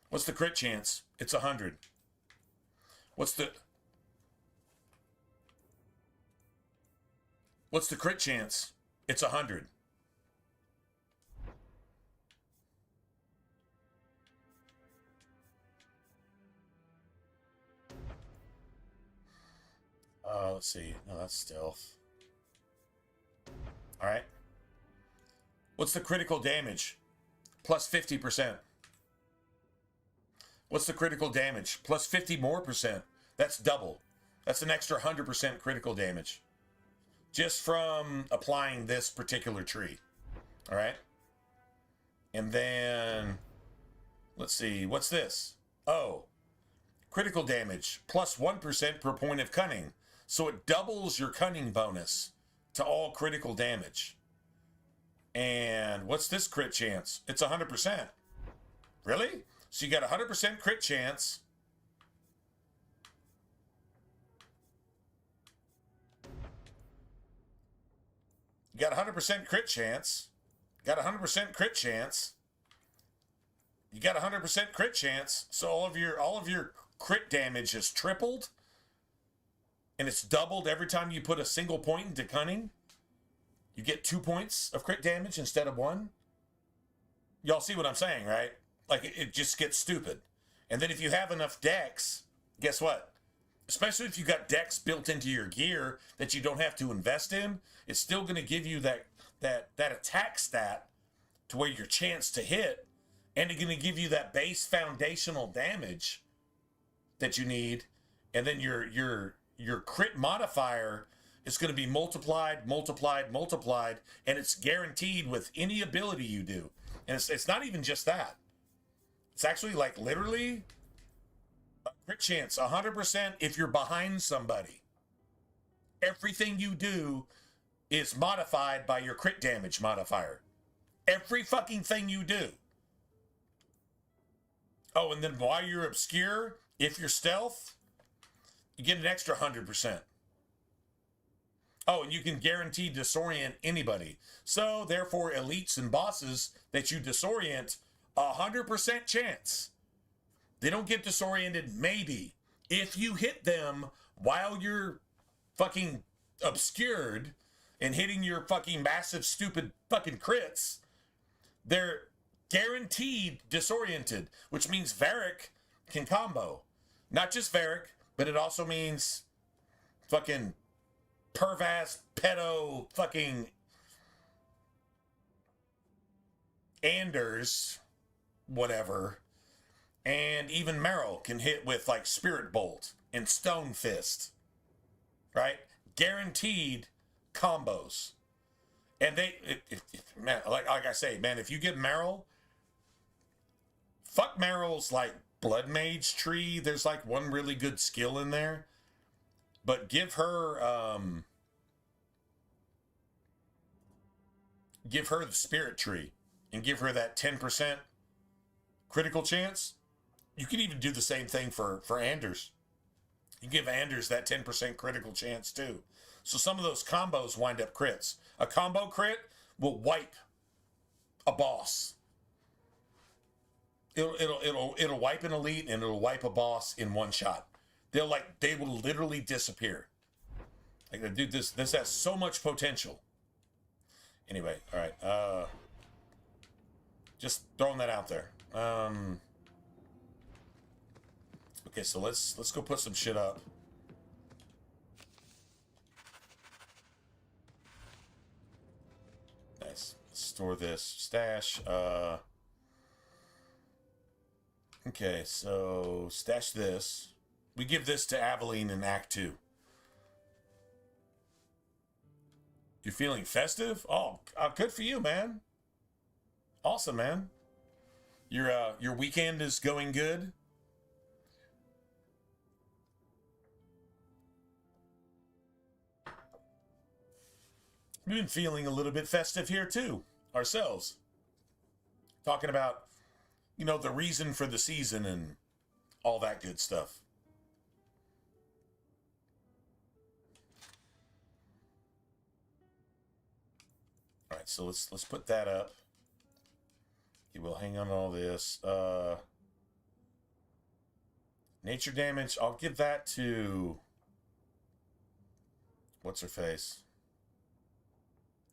What's the crit chance? It's 100. What's the crit chance? It's 100. Let's see. No, that's stealth. All right. What's the critical damage? Plus 50%. What's the critical damage? Plus 50 more percent. That's double. That's an extra 100% critical damage. Just from applying this particular tree. All right. And then, let's see. What's this? Oh. Critical damage. Plus 1% per point of cunning. So it doubles your cunning bonus to all critical damage. And what's this crit chance? It's 100%. Really? So you got a 100% crit chance. You got a 100% crit chance. Got a 100% crit chance. You got a 100% crit chance. So all of your crit damage is tripled. And it's doubled every time you put a single point into cunning. You get 2 points of crit damage instead of 1. Y'all see what I'm saying, right? Like, it just gets stupid. And then if you have enough dex, guess what? Especially if you got dex built into your gear that you don't have to invest in, it's still going to give you that attack stat to where your chance to hit, and it's going to give you that base foundational damage that you need, and then your crit modifier It's going to be multiplied, multiplied, multiplied, and it's guaranteed with any ability you do. And it's not even just that. It's actually like literally a crit chance, 100% if you're behind somebody. Everything you do is modified by your crit damage modifier. Every fucking thing you do. Oh, and then while you're obscure, if you're stealth, you get an extra 100%. Oh, and you can guarantee disorient anybody. So, therefore, elites and bosses that you disorient, 100% chance. They don't get disoriented, maybe. If you hit them while you're fucking obscured and hitting your fucking massive, stupid fucking crits, they're guaranteed disoriented, which means Varric can combo. Not just Varric, but it also means fucking perv-ass, pedo, fucking Anders, whatever. And even Meryl can hit with like Spirit Bolt and Stone Fist. Right? Guaranteed combos. And man, like I say, man, if you get Meryl, fuck Meryl's like Blood Mage tree. There's like one really good skill in there. But give her the Spirit Tree and give her that 10% critical chance. You can even do the same thing for Anders. You give Anders that 10% critical chance too. So some of those combos wind up crits. A combo crit will wipe a boss. It'll wipe an elite and it'll wipe a boss in one shot. They will literally disappear. Like, dude, this has so much potential. Anyway, all right. Just throwing that out there. Okay, so let's go put some shit up. Nice. Store this. Stash. Okay, so stash this. We give this to Aveline in Act 2. You're feeling festive? Oh, good for you, man. Awesome, man. Your weekend is going good? We've been feeling a little bit festive here, too, ourselves. Talking about, the reason for the season and all that good stuff. All right, so let's put that up. We'll hang on to all this. Nature damage, I'll give that to... What's her face?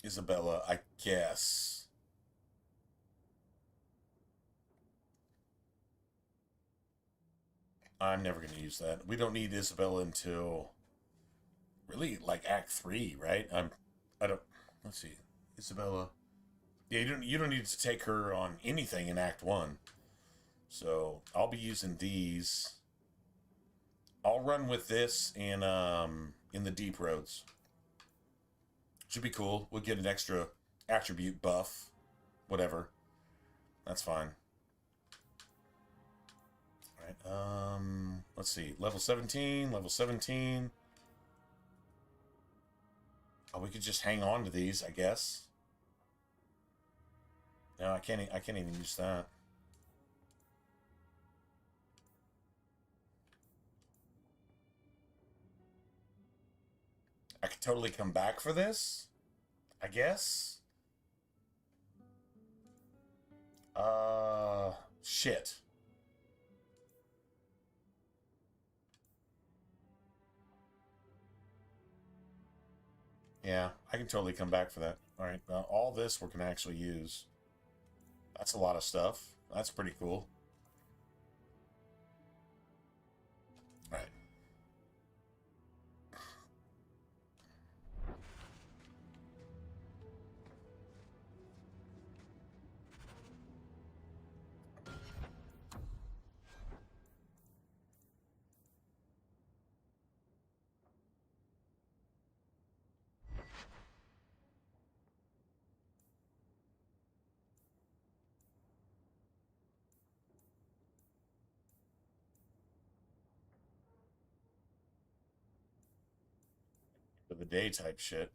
Isabella, I guess. I'm never going to use that. We don't need Isabella until... Really, like Act 3, right? Let's see. Isabella. Yeah, you don't need to take her on anything in Act 1. So I'll be using these. I'll run with this in the Deep Roads. Should be cool. We'll get an extra attribute buff. Whatever. That's fine. Alright, let's see. Level 17, level 17. Oh, we could just hang on to these, I guess. No, I can't even use that. I could totally come back for this, I guess. Shit. Yeah, I can totally come back for that. All right, all this we're going to actually use. That's a lot of stuff. That's pretty cool. All right. the day type shit.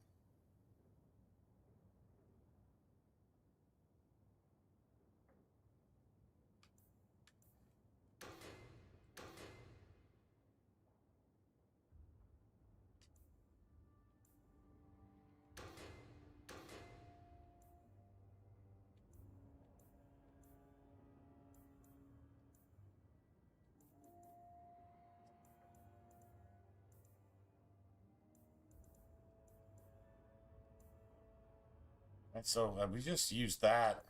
Right, so we just use that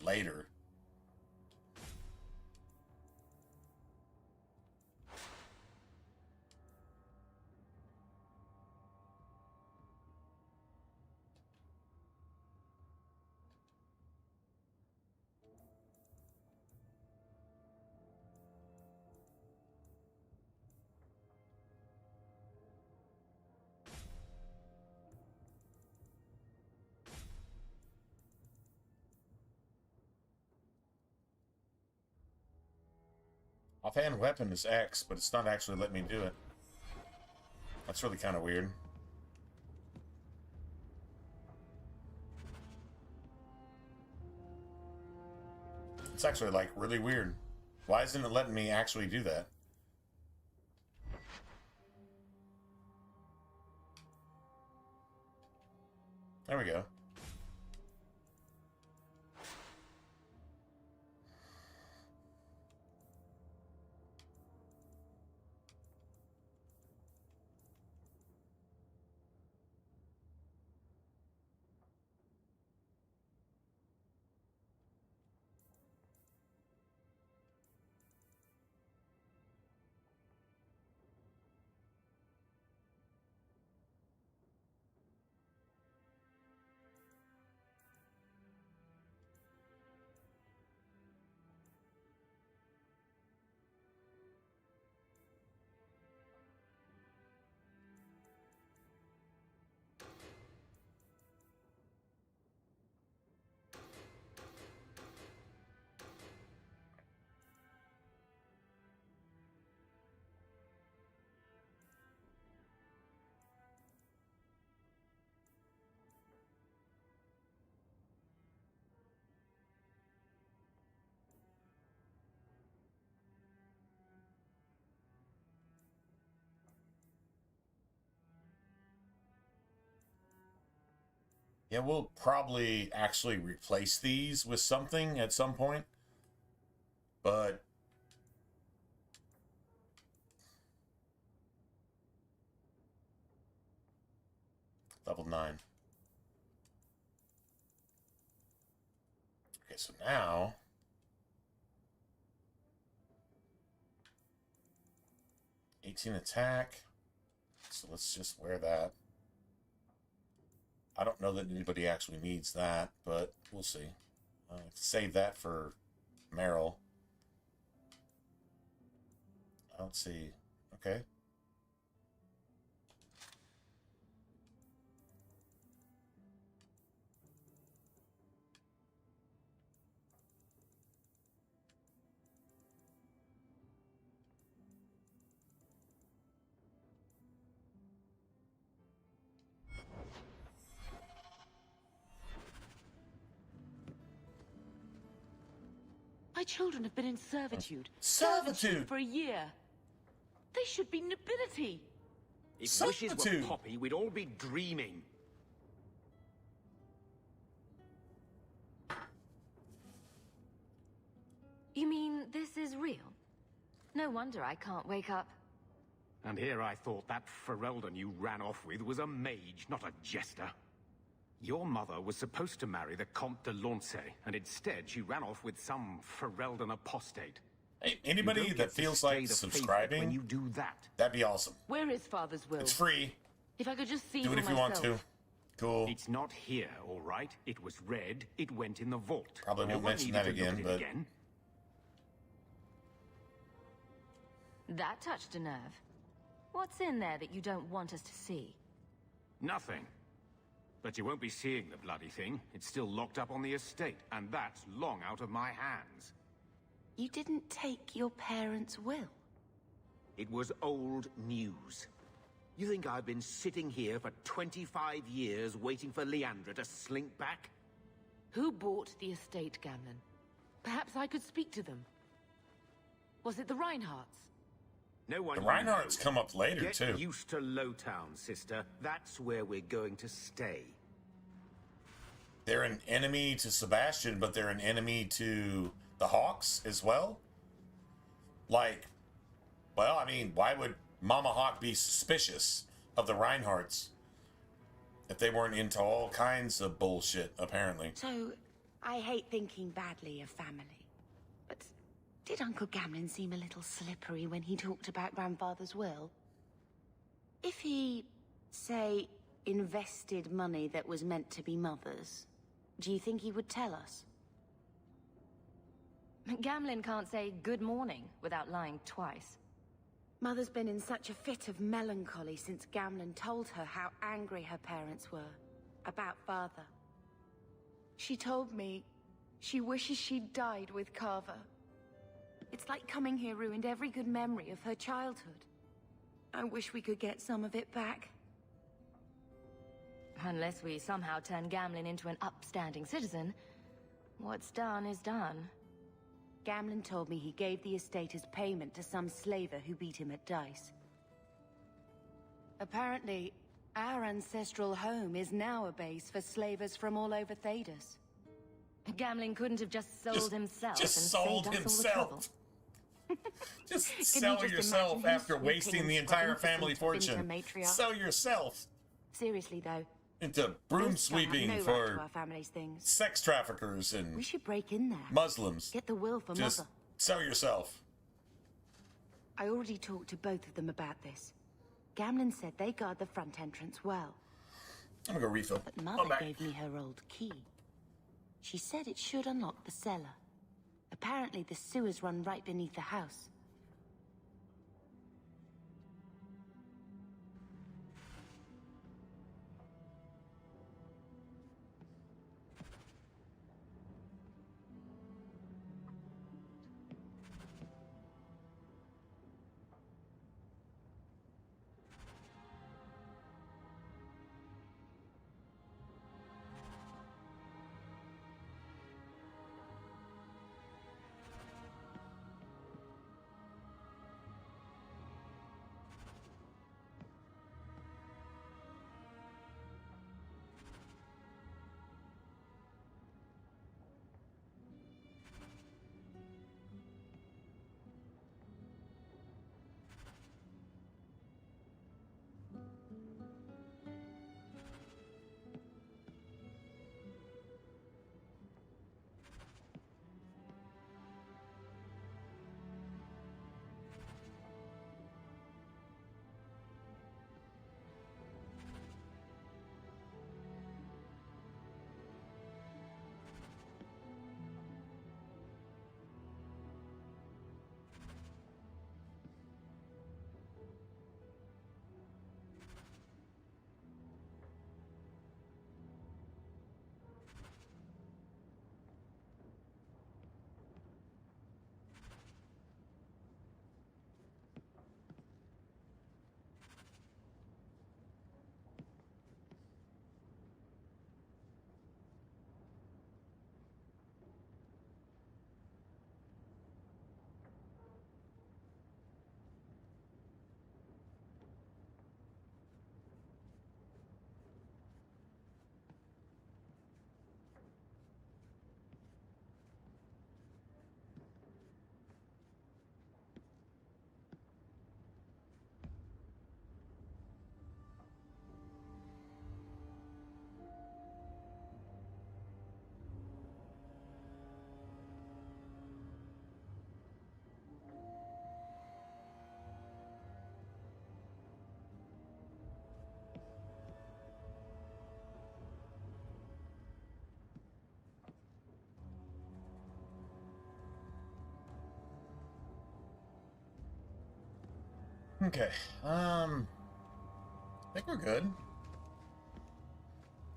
later. Offhand weapon is X, but it's not actually letting me do it. That's really kind of weird. It's actually, like, really weird. Why isn't it letting me actually do that? There we go. Yeah, we'll probably actually replace these with something at some point. But level 9. Okay, so now 18 attack. So let's just wear that. I don't know that anybody actually needs that, but we'll see. Save that for Meryl. Let's see. Okay. My children have been in servitude. Servitude! For a year. They should be nobility. If wishes were poppy, we'd all be dreaming. You mean this is real? No wonder I can't wake up. And here I thought that Ferelden you ran off with was a mage, not a jester. Your mother was supposed to marry the Comte de Launcey, and instead she ran off with some Ferelden apostate. Hey, anybody that feels like subscribing, when you do that, that'd be awesome. Where is Father's will? It's free. If I could just see Do it if you want to. Cool. It's not here, all right? It was read. It went in the vault. Probably won't mention that again, but... That touched a nerve. What's in there that you don't want us to see? Nothing. But you won't be seeing the bloody thing. It's still locked up on the estate, and that's long out of my hands. You didn't take your parents' will? It was old news. You think I've been sitting here for 25 years waiting for Leandra to slink back? Who bought the estate, Gamlen? Perhaps I could speak to them. Was it the Reinhardts? No one. The Reinhardts come up later, Get too. used to Lowtown, sister. That's where we're going to stay. They're an enemy to Sebastian, but they're an enemy to the Hawks as well? Like, well, I mean, why would Mama Hawk be suspicious of the Reinhardts if they weren't into all kinds of bullshit, apparently? So, I hate thinking badly of family, but did Uncle Gamlen seem a little slippery when he talked about Grandfather's will? If he, say, invested money that was meant to be Mother's, do you think he would tell us? Gamlen can't say good morning without lying twice. Mother's been in such a fit of melancholy since Gamlen told her how angry her parents were about Father. She told me she wishes she'd died with Carver. It's like coming here ruined every good memory of her childhood. I wish we could get some of it back. Unless we somehow turn Gamlen into an upstanding citizen, what's done is done. Gamlen told me he gave the estate as payment to some slaver who beat him at dice. Apparently, our ancestral home is now a base for slavers from all over Thedas. Gamlen couldn't have just sold himself Just and sold saved us all the trouble. himself. Just Can you sell just yourself imagine him after sneaking wasting and the entire scrubbing for family some spinster fortune. matriarch? Sell yourself Seriously, though. into broom Most can't have sweeping no right for to our family's things. sex traffickers We and should break in there. Muslims. Get the will for Just Mother. sell yourself. I already talked to both of them about this. Gamlen said they guard the front entrance well. I'm gonna go refill. But I'm Mother back. gave me her old key. She said it should unlock the cellar. Apparently the sewers run right beneath the house. Okay. I think we're good.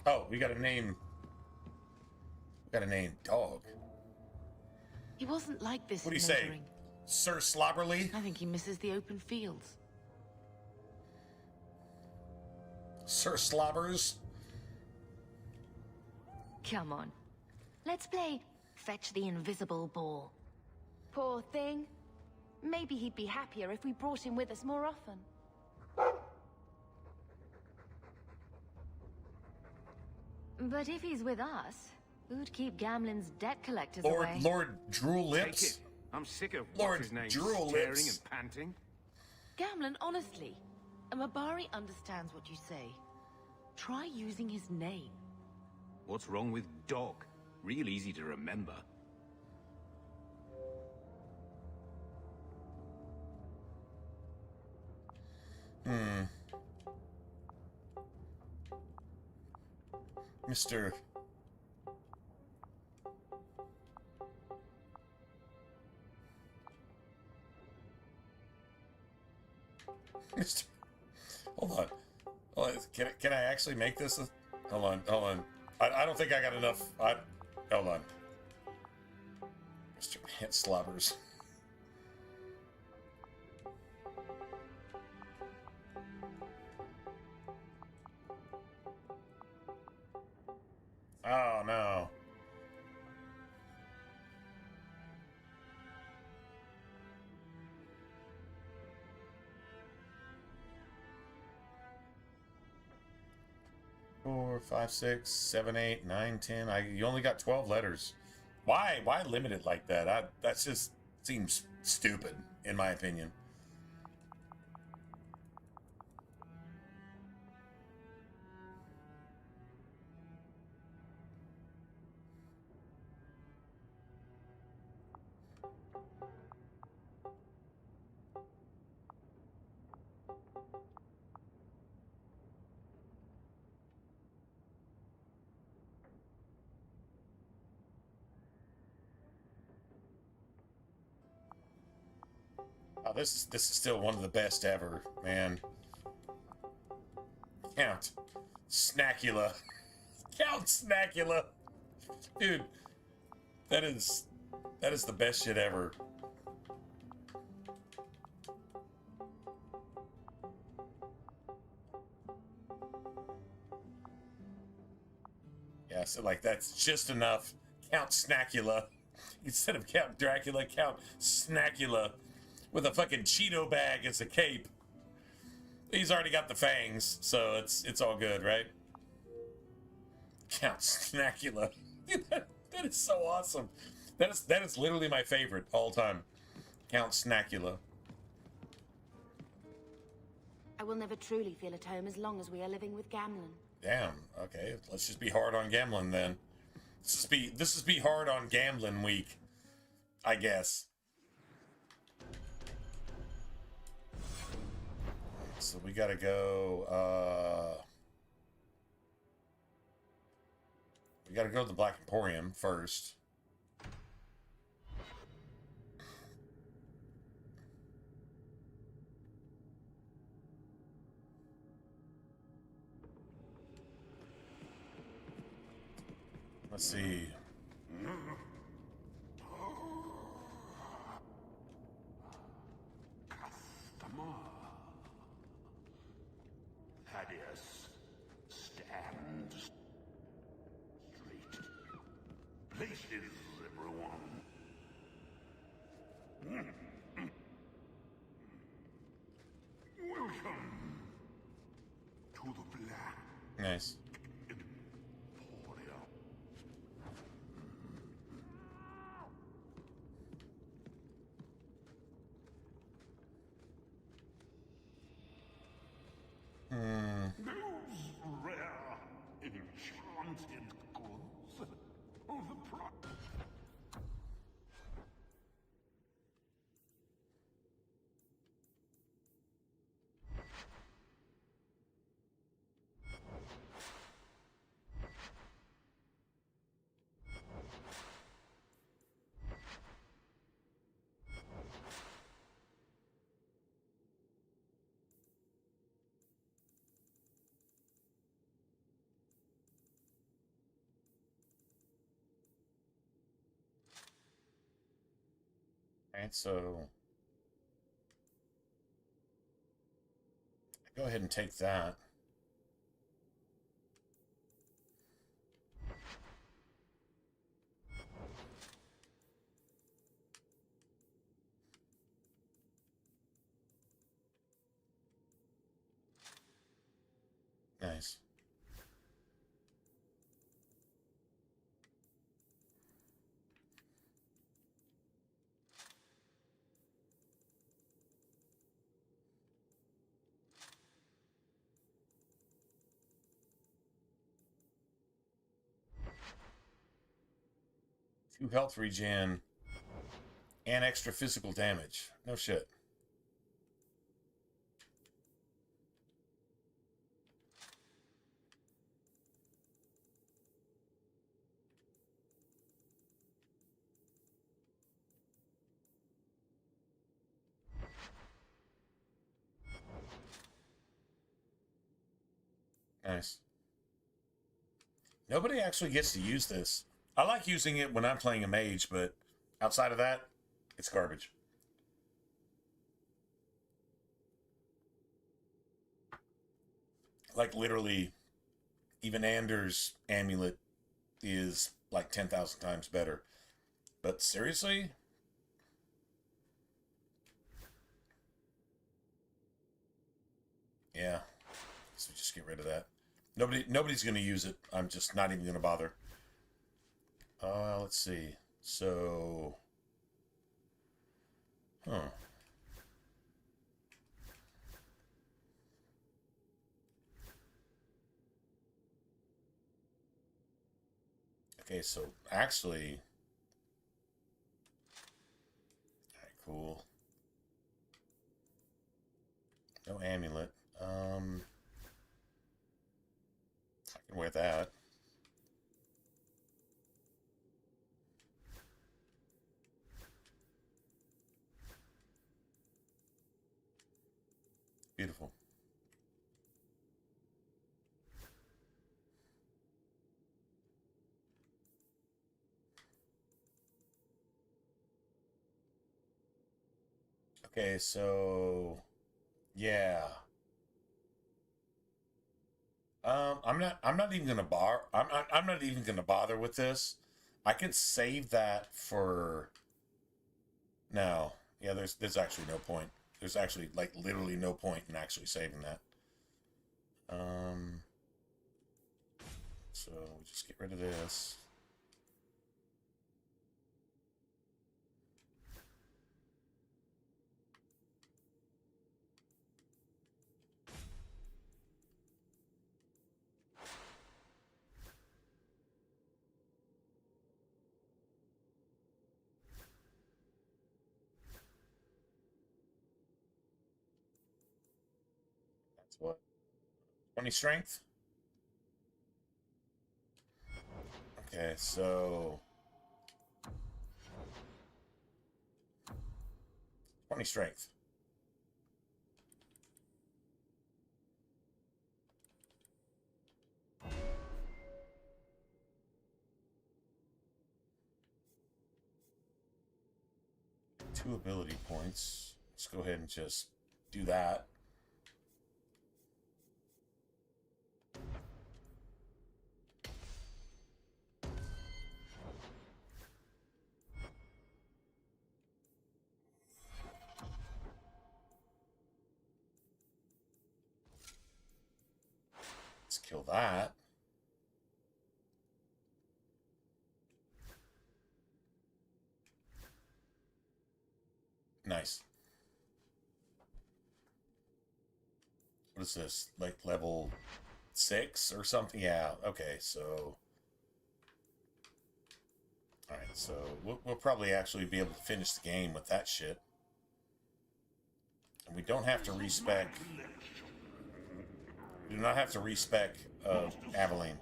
Oh, we got a name. We got a name. Dog. He wasn't like this What do in you say? Motoring. Sir Slobberly? I think he misses the open fields. Sir Slobbers. Come on. Let's play Fetch the Invisible Ball. Poor thing. Maybe he'd be happier if we brought him with us more often. But if he's with us, who'd keep Gamlen's debt collectors away? Lord Drool Lips. Take it. I'm sick of Lord what's his name Drool staring Lips. and panting. Gamlen, honestly, a Mabari understands what you say. Try using his name. What's wrong with Dog? Real easy to remember. Mr. Mr. Hold on. Hold on. Can I actually make this? Hold on. I don't think I got enough. Hold on. Mr. Pant Slobbers. Oh no. Four, 5, 6, 7, 8, 9, 10. You only got 12 letters. Why limit it like that? That just seems stupid, in my opinion. Oh, this is still one of the best ever, man. Count Snackula. Count Snackula. Dude, that is the best shit ever. Yeah, so like that's just enough. Count Snackula. Instead of Count Dracula, Count Snackula. With a fucking Cheeto bag as a cape. He's already got the fangs, so it's all good, right? Count Snackula. that is so awesome. That is literally my favorite all time. Count Snackula. I will never truly feel at home as long as we are living with Gamlen. Damn. Okay, let's just be hard on Gamlen then. This is be hard on Gamlen week, I guess. So we gotta go, we gotta go to the Black Emporium first. Let's see. Thaddeus, stand straight. Places, everyone. Welcome to the Black Nice. Emporium. Those rare, enchanted goods of the Alright, so go ahead and take that. Nice. Two health regen and extra physical damage. No shit. Nice. Nobody actually gets to use this. I like using it when I'm playing a mage, but outside of that, it's garbage. Like literally, even Anders' amulet is like 10,000 times better. But seriously? Yeah. So just get rid of that. Nobody's going to use it. I'm just not even going to bother. Let's see. So, okay, so actually, all right, cool. No amulet. I can wear that. Beautiful. Okay, so yeah. I'm not even gonna I'm not even gonna bother with this. I can save that for no. Yeah, there's actually no point. There's actually like literally no point in actually saving that. So we just get rid of this. That's what? 20 strength? Okay, so 20 strength. Two ability points. Let's go ahead and just do that. Let's kill that. Nice. What is this? Like level 6 or something? Yeah, okay, so... Alright, so we'll probably actually be able to finish the game with that shit. And we don't have to respec... We do not have to respec Aveline.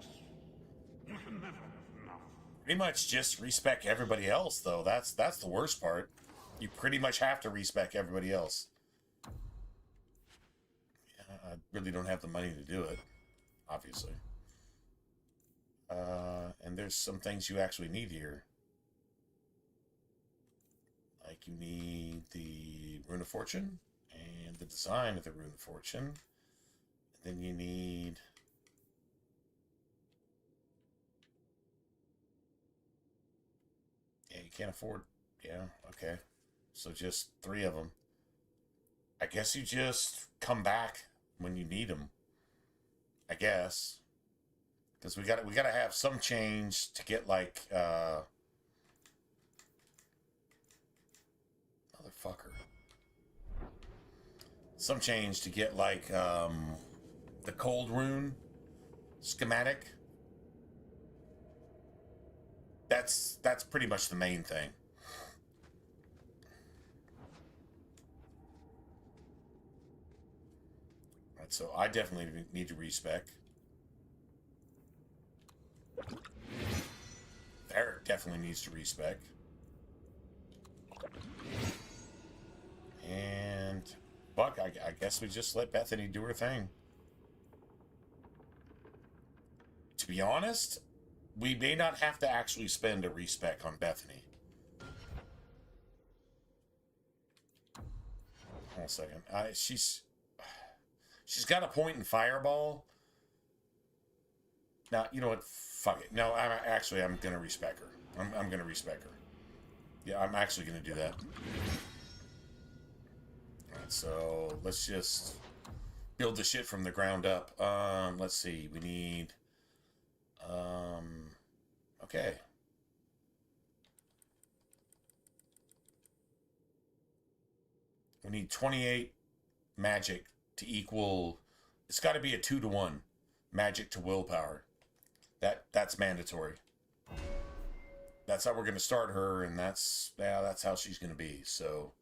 Pretty much just respec everybody else, though. That's the worst part. You pretty much have to respec everybody else. Yeah, I really don't have the money to do it, obviously. And there's some things you actually need here. Like you need the Rune of Fortune and the design of the Rune of Fortune. And then you need... Yeah, you can't afford... Yeah, okay. So just 3 of them. I guess you just come back when you need them. I guess. Because we gotta have some change to get like motherfucker. Some change to get like the cold rune schematic. That's pretty much the main thing. Alright, so I definitely need to respec. Eric definitely needs to respec. And Buck, I guess we just let Bethany do her thing. To be honest, we may not have to actually spend a respec on Bethany. Hold on a second. She's got a point in Fireball. Now, you know what? Fuck it. No, I'm gonna respec her. I'm gonna respec her. Yeah, I'm actually gonna do that. Alright, so let's just build the shit from the ground up. Let's see. We need okay. We need 28 magic to equal. It's got to be a 2-to-1 magic to willpower. That's mandatory. That's how we're going to start her, and that's how she's going to be. So,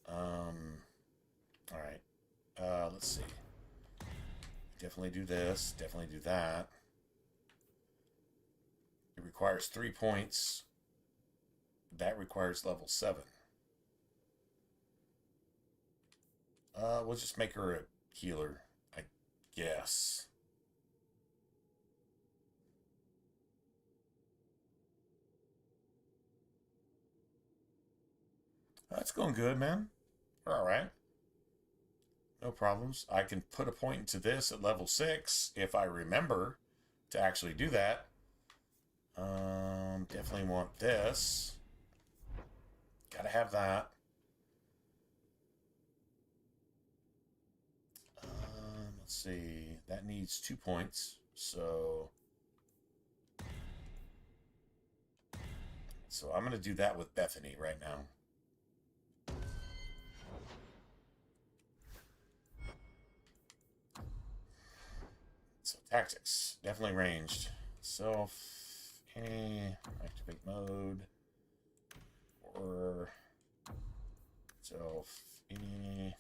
all right. Let's see. Definitely do this. Definitely do that. It requires 3 points. That requires level 7. We'll just make her a healer, I guess. That's going good, man. We're all right. No problems. I can put a point into this at level 6 if I remember to actually do that. Definitely want this. Gotta have that. Let's see. That needs 2 points. So I'm gonna do that with Bethany right now. So tactics, definitely ranged. Self, any activate mode, or self, any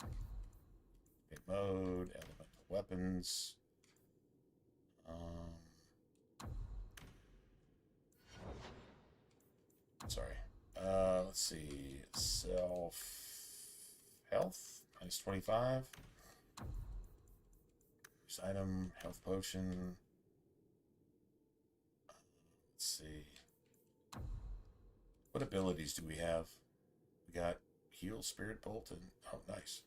activate mode, elemental weapons. Sorry. Let's see. Self health minus 25. Item, health potion. Let's see. What abilities do we have? We got heal, spirit bolt, and oh, nice.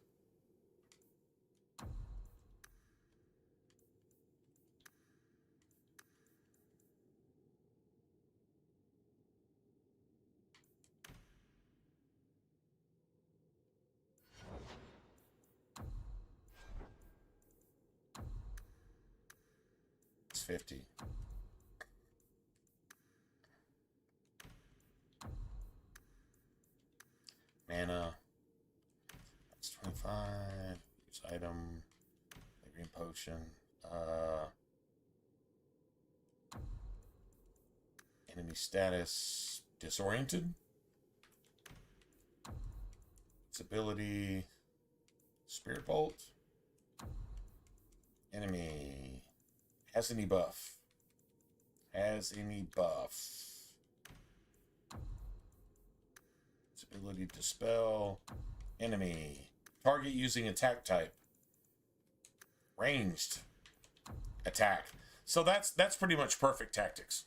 It's 50. Mana. That's 25. Use item. The green potion. Enemy status. Disoriented. Its ability. Spirit bolt. Enemy. Has any buff? Has any buff? Its ability to spell. Enemy. Target using attack type. Ranged attack. So that's pretty much perfect tactics.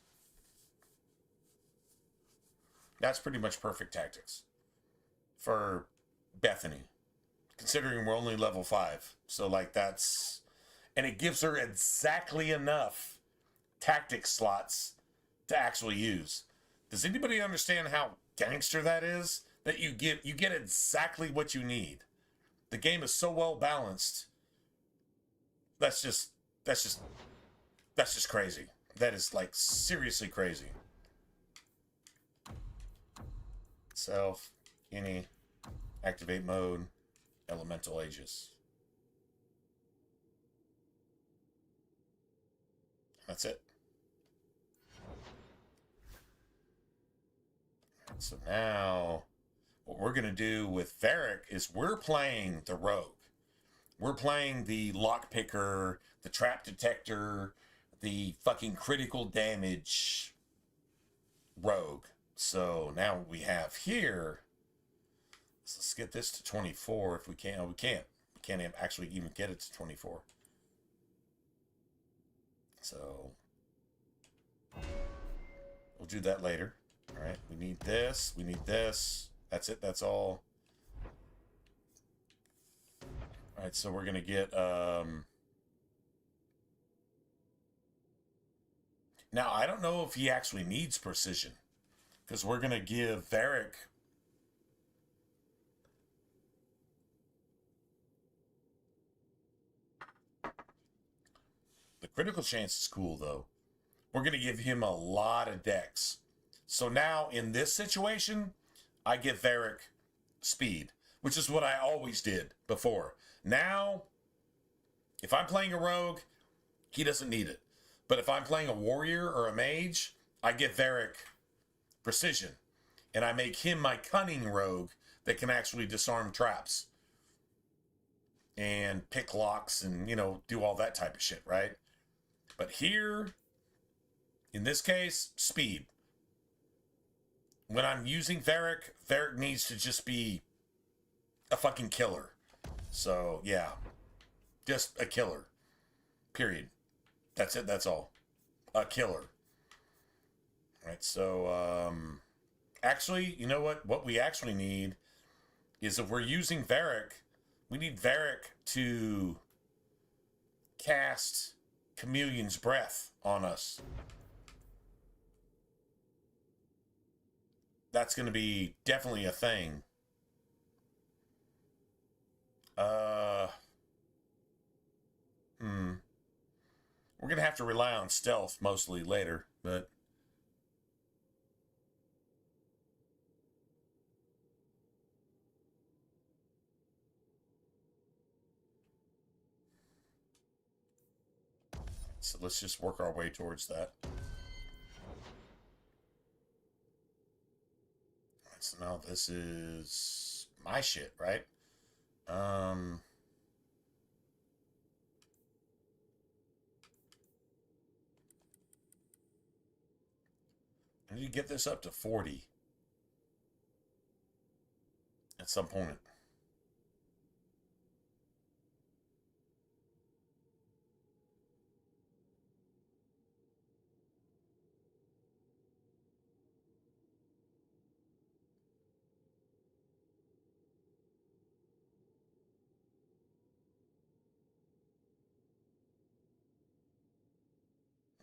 That's pretty much perfect tactics for Bethany, considering we're only level 5. So like that's, and it gives her exactly enough tactic slots to actually use. Does anybody understand how gangster that is? That you get exactly what you need. The game is so well balanced. That's just That's just crazy. That is like seriously crazy. Self, any, activate mode, elemental ages. That's it. So now, what we're going to do with Varric is we're playing the rogue. We're playing the lockpicker, the trap detector, the fucking critical damage rogue. So now what we have here, let's get this to 24 if we can. Oh, we can't. We can't actually even get it to 24. So we'll do that later. All right, we need this. We need this. That's it. That's all. All right, so we're going to get... Now, I don't know if he actually needs precision, because we're going to give Varric... The critical chance is cool, though. We're going to give him a lot of dex. So now, in this situation, I give Varric speed, which is what I always did before. Now, if I'm playing a rogue, he doesn't need it. But if I'm playing a warrior or a mage, I give Varric precision. And I make him my cunning rogue that can actually disarm traps. And pick locks and, you know, do all that type of shit, right? But here, in this case, speed. When I'm using Varric, Varric needs to just be a fucking killer. So, yeah. Just a killer. Period. That's it. That's all. A killer. All right, so, actually, you know what? What we actually need is if we're using Varric, we need Varric to cast Chameleon's Breath on us. That's going to be definitely a thing. We're going to have to rely on stealth mostly later, but... So let's just work our way towards that. So now this is my shit, right? I need to get this up to 40 at some point.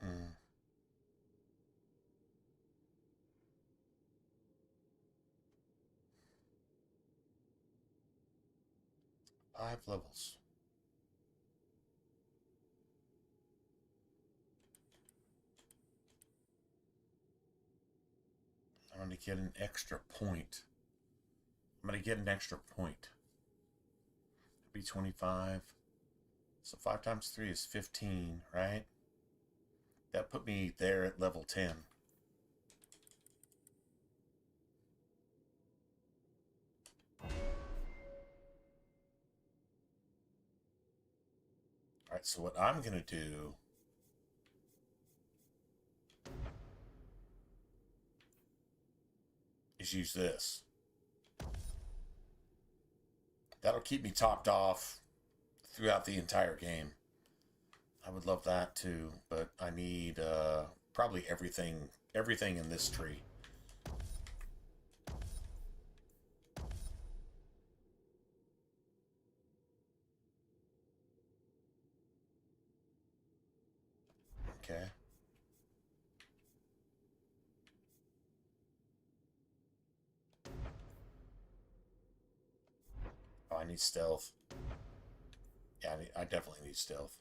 Mm. 5 levels. I'm going to get an extra point. I'm going to get an extra point. Be 25. So 5 times 3 is 15, right? That put me there at level 10. Alright, so what I'm going to do is use this. That'll keep me topped off throughout the entire game. I would love that too, but I need probably everything in this tree. Okay. Oh, I need stealth. Yeah, I definitely need stealth.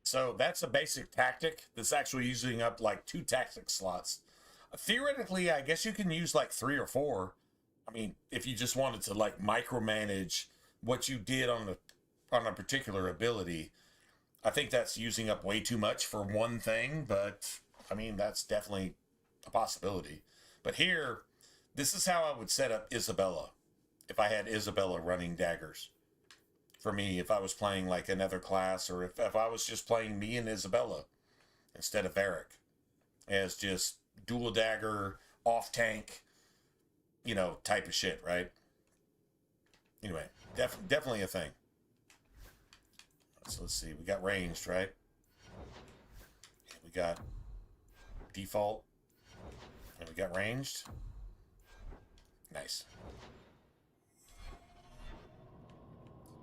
So that's a basic tactic that's actually using up like 2 tactic slots. Theoretically, I guess you can use like 3 or 4. I mean, if you just wanted to like micromanage what you did on a particular ability, I think that's using up way too much for one thing, but I mean, that's definitely a possibility. But here, this is how I would set up Isabella if I had Isabella running daggers. For me, if I was playing like another class, or if I was just playing me and Isabella instead of Varric as just dual dagger, off tank, you know, type of shit, right? Anyway, definitely a thing. So let's see, we got ranged, right? We got default, and we got ranged. Nice.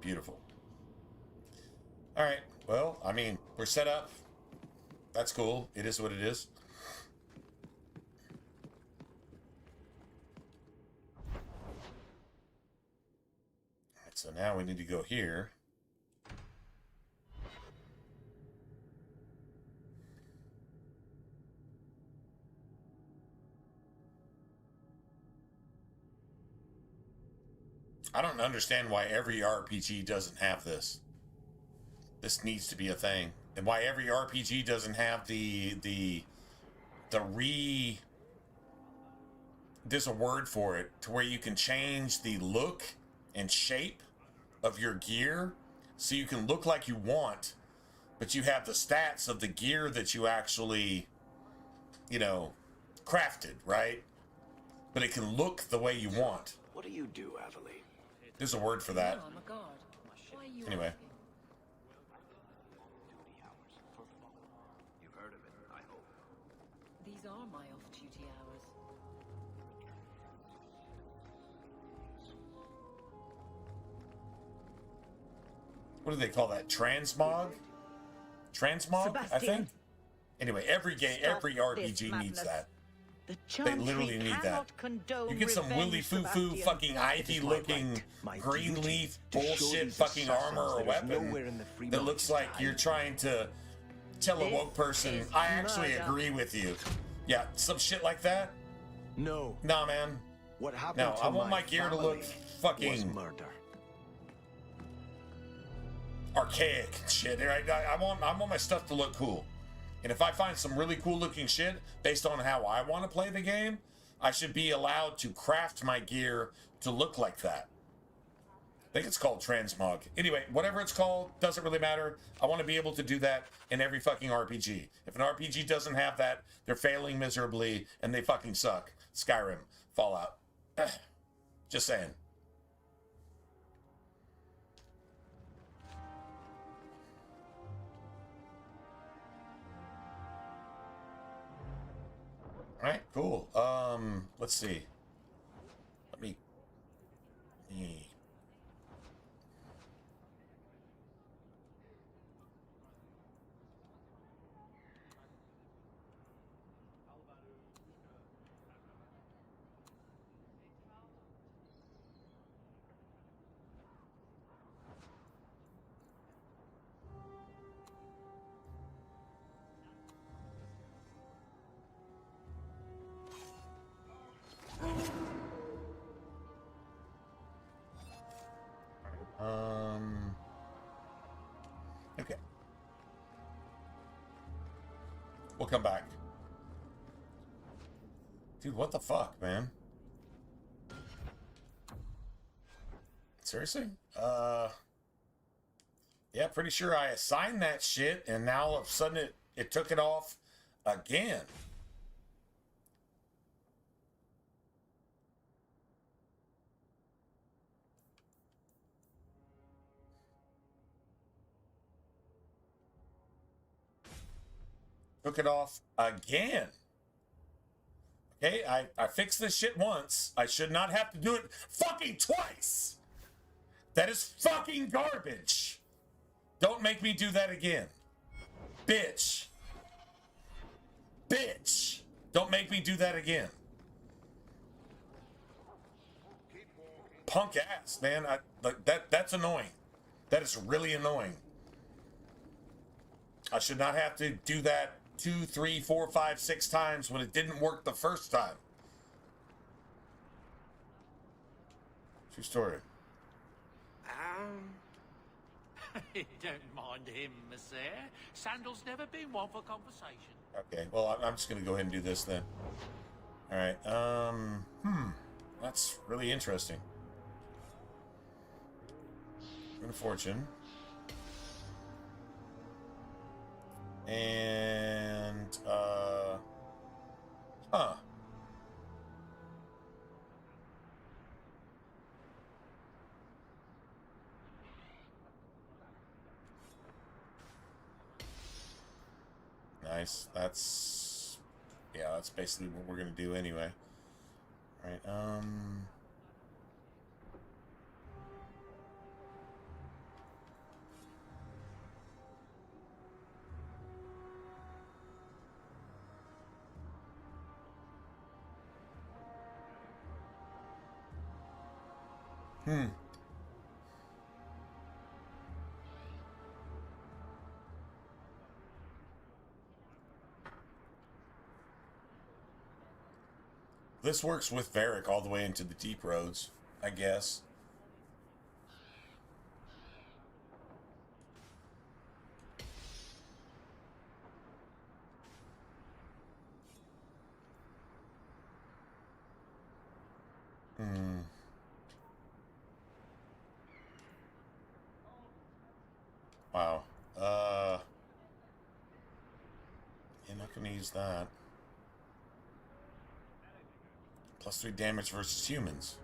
Beautiful. All right, well, I mean, we're set up. That's cool. It is what it is. All right, so now we need to go here. I don't understand why every RPG doesn't have this. This needs to be a thing. And why every RPG doesn't have there's a word for it, to where you can change the look and shape of your gear so you can look like you want, but you have the stats of the gear that you actually, you know, crafted, right? But it can look the way you want. What do you do, Avalie? There's a word for that. Oh my God. Why are you Anyway. asking? You've heard of it, I hope. These are my off-duty hours. What do they call that? Transmog? Transmog, I think? Anyway, every game, every RPG needs that. They literally need that. You get some willy foo-foo fucking ivy-looking green leaf bullshit fucking armor or weapon that looks like you're trying to tell a woke person, I actually agree with you. Yeah, some shit like that? No. Nah, man. What happened No, to I want my gear to look was fucking murder. archaic and shit. Right? I want my stuff to look cool. And if I find some really cool looking shit based on how I want to play the game, I should be allowed to craft my gear to look like that. I think it's called transmog. Anyway, whatever it's called, doesn't really matter. I want to be able to do that in every fucking RPG. If an RPG doesn't have that, they're failing miserably and they fucking suck. Skyrim, Fallout. Just saying. All right, cool. Let's see. Let me. Okay. We'll come back. Dude, what the fuck, man? Seriously? Yeah, pretty sure I assigned that shit, and now all of a sudden it took it off again. Took it off again. Okay, I fixed this shit once. I should not have to do it fucking twice. That is fucking garbage. Don't make me do that again. Bitch. Bitch. Don't make me do that again. Punk ass, man. That's annoying. That is really annoying. I should not have to do that 2, 3, 4, 5, 6 times when it didn't work the first time. True story. Don't mind him, monsieur. Sandal's never been one for conversation. Okay, well, I'm just going to go ahead and do this then. All right, that's really interesting. Good fortune. And, huh. Nice. That's, yeah, that's basically what we're gonna do anyway. All right. This works with Varric all the way into the deep roads, I guess. Wow. You're not gonna use that. +3 damage versus humans.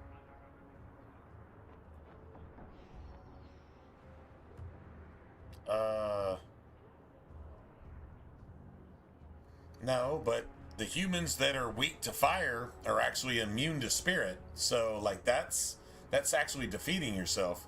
No, but the humans that are weak to fire are actually immune to spirit. So, like, that's actually defeating yourself.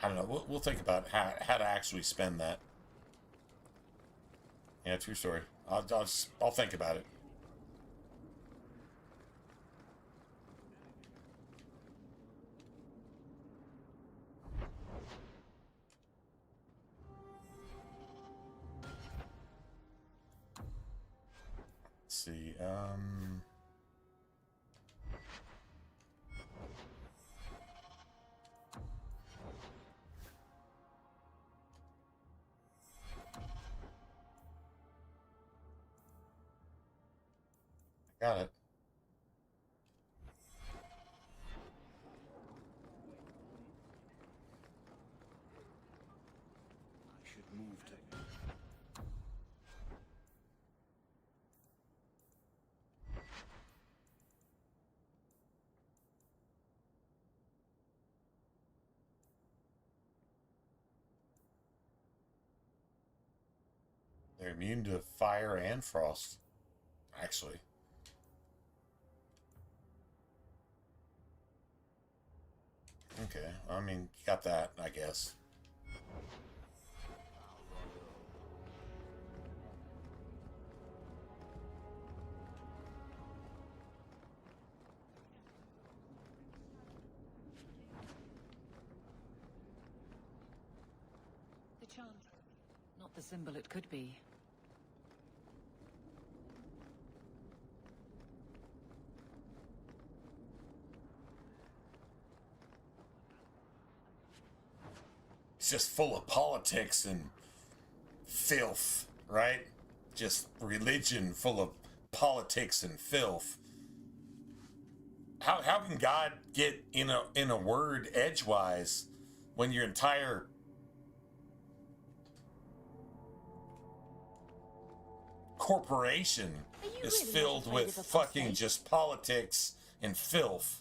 I don't know. We'll think about how to actually spend that. Yeah, true story. I'll think about it. Let's see. Got it. I should move to... They're immune to fire and frost, actually. Okay, I mean, got that, I guess. The chant. Not the symbol it could be. It's just full of politics and filth, right? Just religion full of politics and filth. How can God get in a word edgewise when your entire corporation is really filled not afraid with of fucking apostate? just politics and filth?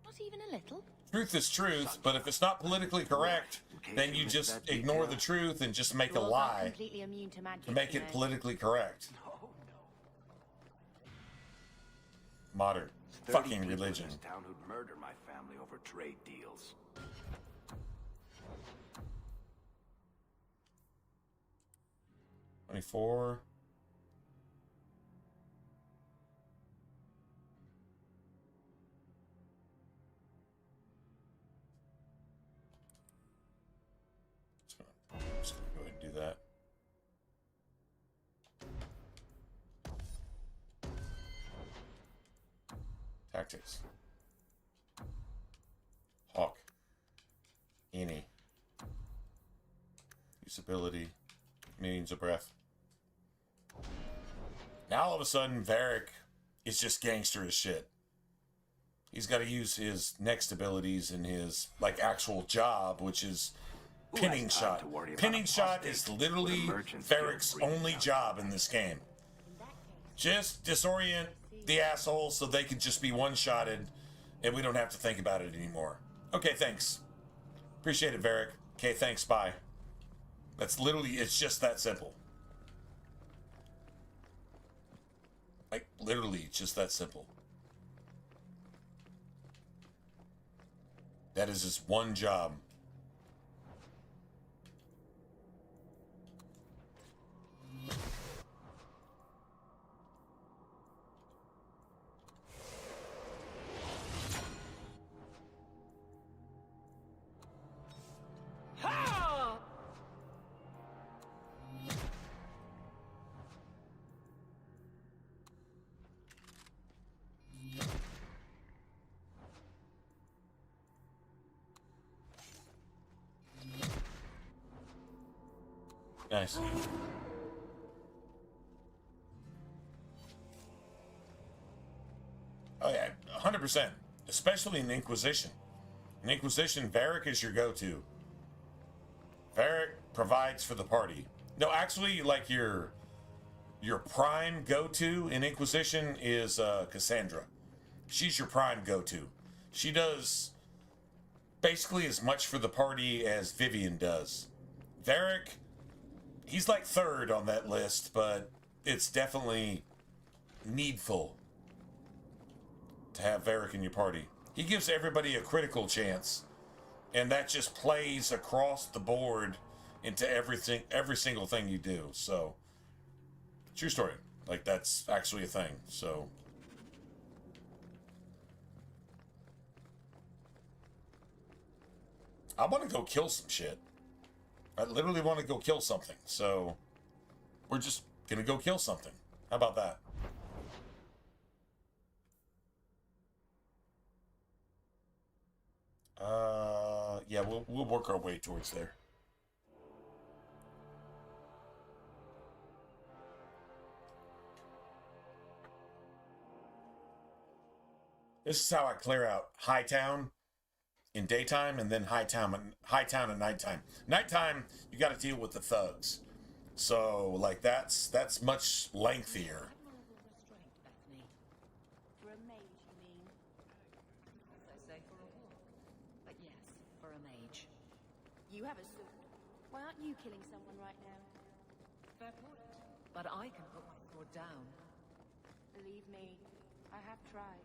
Not even a little? Truth is truth, but if it's not politically correct, then you just ignore the truth and just make a Yours aren't lie completely immune to magic, to make you it know. politically correct. Modern 30 fucking people in religion. this town who'd murder my family over trade deals. 24. Just gonna go ahead and do that. Tactics. Hawk. Any. Usability. Millions of breath. Now all of a sudden, Varric is just gangster as shit. He's got to use his next abilities in his like actual job, which is pinning shot. Pinning shot is literally Varric's only job in this game. Just disorient the asshole so they can just be one-shotted and we don't have to think about it anymore. Okay, thanks. Appreciate it, Varric. Okay, thanks, bye. That's literally, it's just that simple. Like, literally, it's just that simple. That is his one job. Nice. Oh yeah, 100%. Especially in Inquisition. In Inquisition, Varric is your go-to. Varric provides for the party. No, actually, like your prime go-to in Inquisition is Cassandra. She's your prime go-to. She does basically as much for the party as Vivian does. Varric, he's like third on that list, but it's definitely needful to have Varric in your party. He gives everybody a critical chance, and that just plays across the board into everything, every single thing you do. So, true story. Like, that's actually a thing. So, I want to go kill some shit. I literally want to go kill something. So, we're just gonna go kill something. How about that? Yeah, we'll work our way towards there. This is how I clear out Hightown in daytime and then Hightown at nighttime. Nighttime, you got to deal with the thugs. So, like, that's much lengthier. For a mage, you mean? As I say, for a walk. But yes, for a mage. You have a sword. Why aren't you killing someone right now? Fair point. But I can put my sword down. Believe me, I have tried.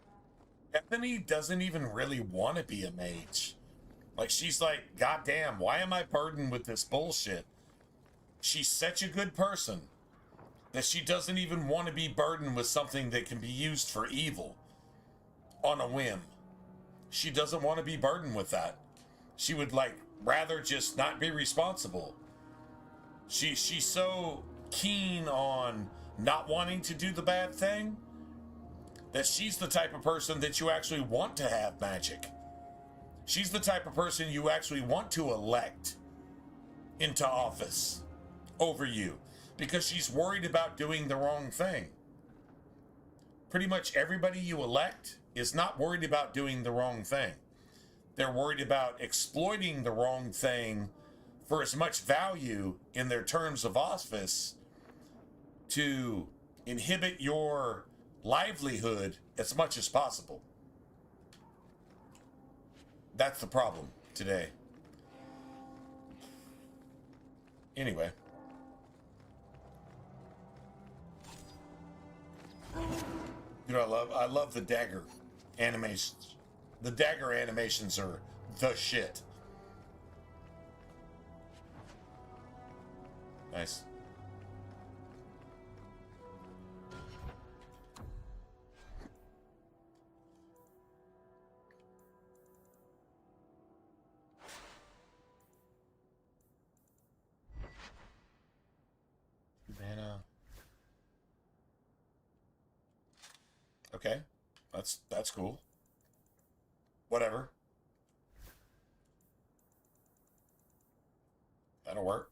Bethany doesn't even really want to be a mage. Like, she's like, God damn, why am I burdened with this bullshit? She's such a good person that she doesn't even want to be burdened with something that can be used for evil on a whim. She doesn't want to be burdened with that. She would, like, rather just not be responsible. She's so keen on not wanting to do the bad thing that she's the type of person that you actually want to have magic. She's the type of person you actually want to elect into office over you because she's worried about doing the wrong thing. Pretty much everybody you elect is not worried about doing the wrong thing. They're worried about exploiting the wrong thing for as much value in their terms of office to inhibit your livelihood as much as possible. That's the problem today. Anyway. You know, I love the dagger animations. The dagger animations are the shit. Nice. Okay. That's cool. Whatever. That'll work.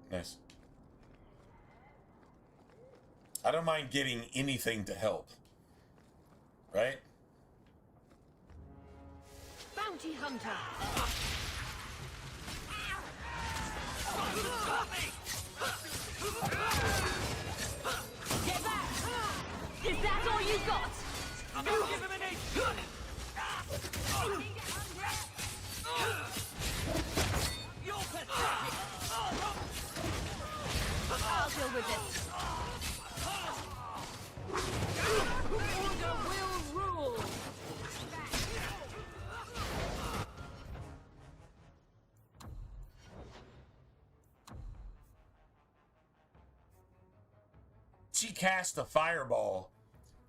Nice. I don't mind getting anything to help. Right? Bounty hunter! Get back! Is that all you got? You give him an inch! You're pathetic! I'll deal with this. Order will rule! She cast a fireball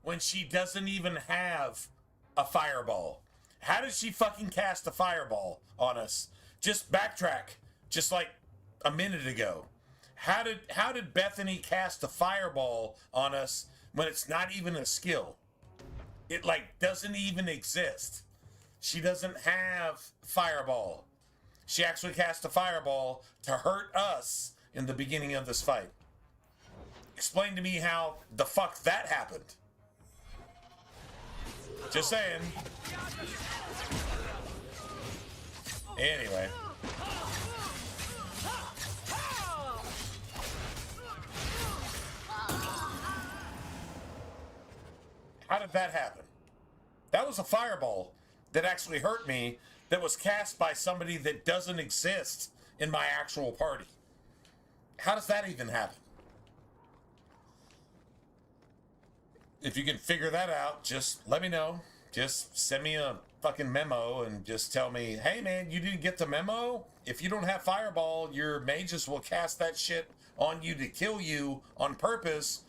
when she doesn't even have a fireball. How did she fucking cast a fireball on us? Just backtrack, just like a minute ago. How did Bethany cast a fireball on us when it's not even a skill? It like doesn't even exist. She doesn't have fireball. She actually cast a fireball to hurt us in the beginning of this fight. Explain to me how the fuck that happened. Just saying. Anyway. How did that happen? That was a fireball that actually hurt me, that was cast by somebody that doesn't exist in my actual party. How does that even happen? If you can figure that out, just let me know. Just send me a fucking memo and just tell me, hey man, you didn't get the memo? If you don't have fireball, your mages will cast that shit on you to kill you on purpose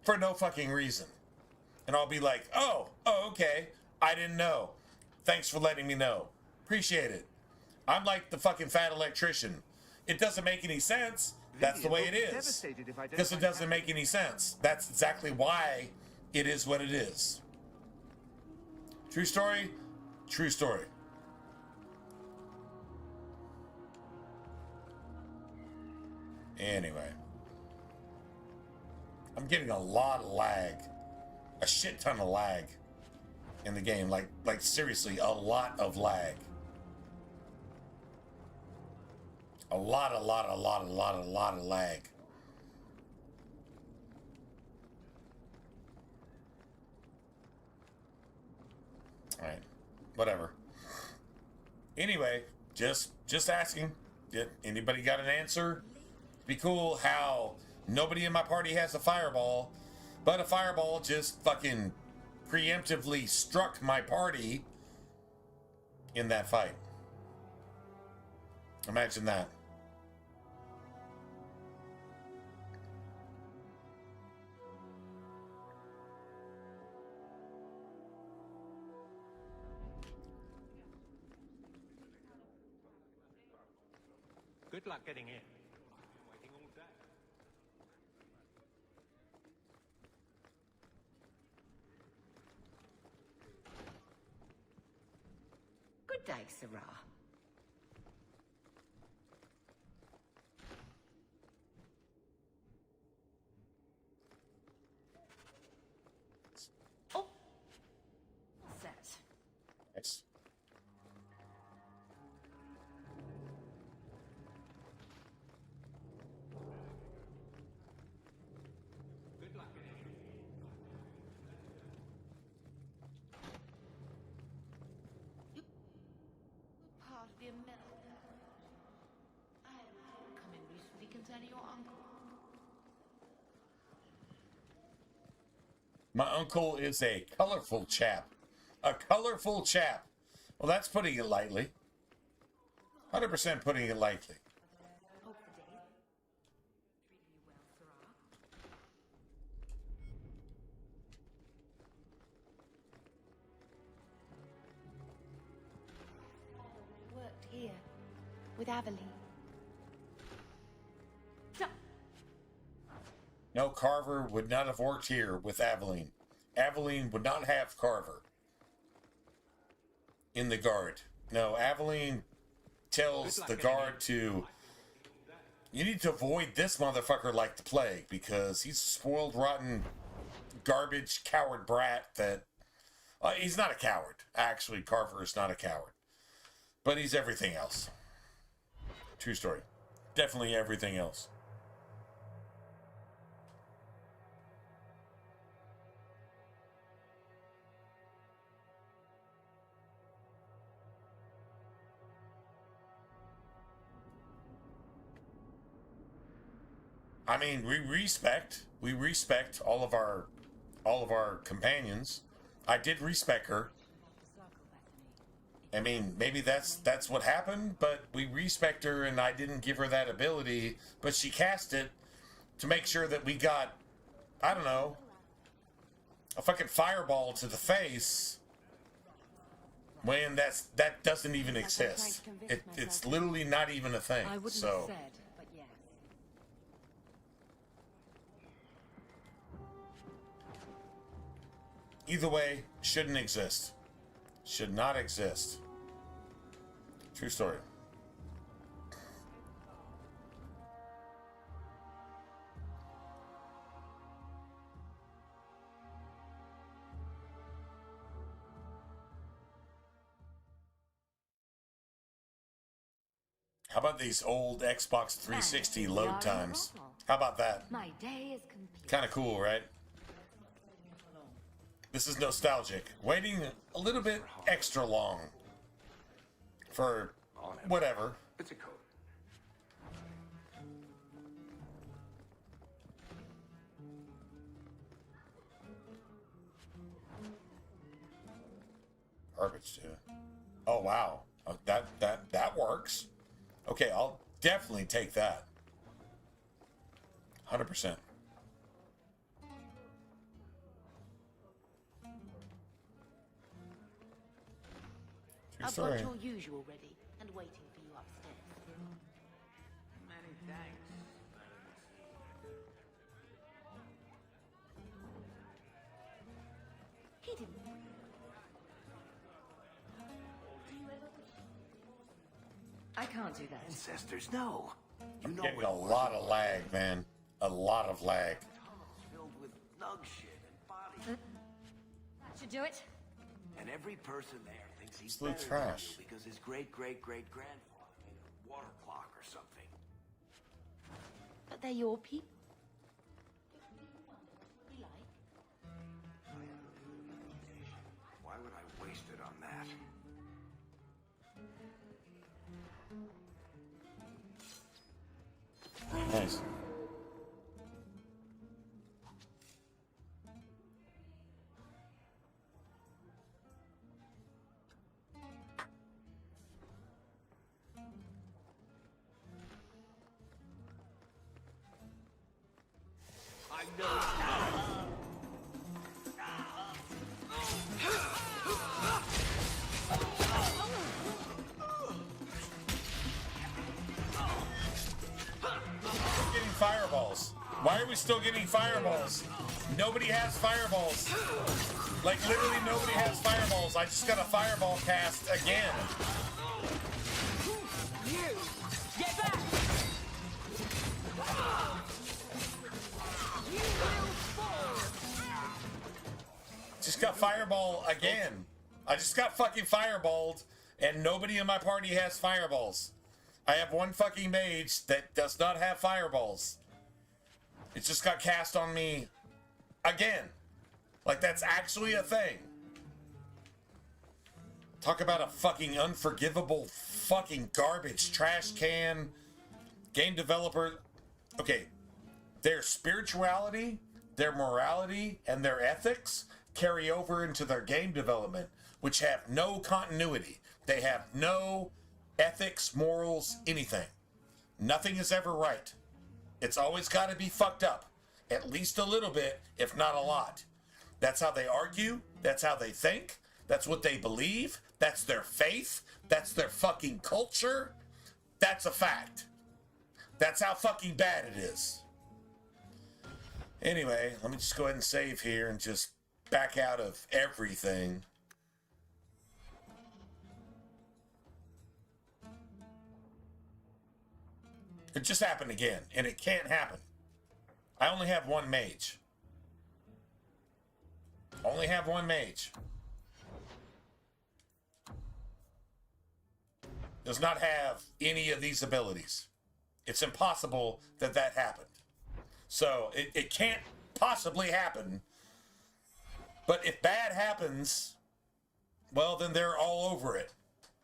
for no fucking reason. And I'll be like, oh, okay. I didn't know. Thanks for letting me know. Appreciate it. I'm like the fucking fat electrician. It doesn't make any sense. That's the way it is. Because it doesn't make any sense. That's exactly why it is what it is. True story? True story. Anyway. I'm getting a lot of lag. A shit ton of lag in the game. Like seriously, a lot of lag. A lot of lag. Alright. Whatever. Anyway, just asking. Did anybody got an answer? Be cool how nobody in my party has a fireball, but a fireball just fucking preemptively struck my party in that fight. Imagine that. Good luck getting in. Waiting all day. Good day, Sarah. Oh. Set. Nice. Good luck getting in. Part of the America. I come in recently concerning your uncle. My uncle is a colorful chap. A colorful chap. Well, that's putting it lightly. 100% putting it lightly. Worked here with Aveline. No, Carver would not have worked here with Aveline. Aveline would not have Carver in the guard. No, Aveline tells the guard to, you need to avoid this motherfucker like the plague, because he's a spoiled, rotten, garbage, coward brat that... he's not a coward. Actually, Carver is not a coward. But he's everything else. True story. Definitely everything else. I mean, we respect all of our companions. I did respect her. I mean, maybe that's what happened, but we respect her, and I didn't give her that ability, but she cast it to make sure that we got, I don't know, a fucking fireball to the face when that doesn't even exist. It's literally not even a thing. I wouldn't so. have said, but yes. Either way, shouldn't exist. Should not exist. True story. How about these old Xbox 360 load times? How about that? My day is complete. Kind of cool, right? This is nostalgic. Waiting a little bit extra long for whatever. It's a code. Garbage too. Oh wow, that works. Okay, I'll definitely take that. 100%. I've got your usual ready and waiting for you upstairs. Many thanks. He didn't. I can't do that. Ancestors, no. You know Getting a lot of lag, man. A lot of lag. filled with nug shit and bodies. That should do it. And every person there thinks he's Absolute better trash. than you because his great-great-great-grandfather made a water clock or something. But they're your people. Why would I waste it on that? Nice. I know. Getting fireballs. Why are we still getting fireballs? Nobody has fireballs. Like literally nobody has fireballs. I just got a fireball cast again. Get back! Just got fireball again. I just got fucking fireballed, and nobody in my party has fireballs. I have one fucking mage that does not have fireballs. It just got cast on me again. Like, that's actually a thing. Talk about a fucking unforgivable fucking garbage trash can game developer. Okay, their spirituality, their morality, and their ethics carry over into their game development, which have no continuity. They have no ethics, morals, anything. Nothing is ever right. It's always got to be fucked up. At least a little bit, if not a lot. That's how they argue. That's how they think. That's what they believe. That's their faith. That's their fucking culture. That's a fact. That's how fucking bad it is. Anyway, let me just go ahead and save here and just back out of everything. It just happened again, and it can't happen. I only have one mage. Only have one mage. Does not have any of these abilities. It's impossible that that happened. So it can't possibly happen. But if bad happens, well, then they're all over it.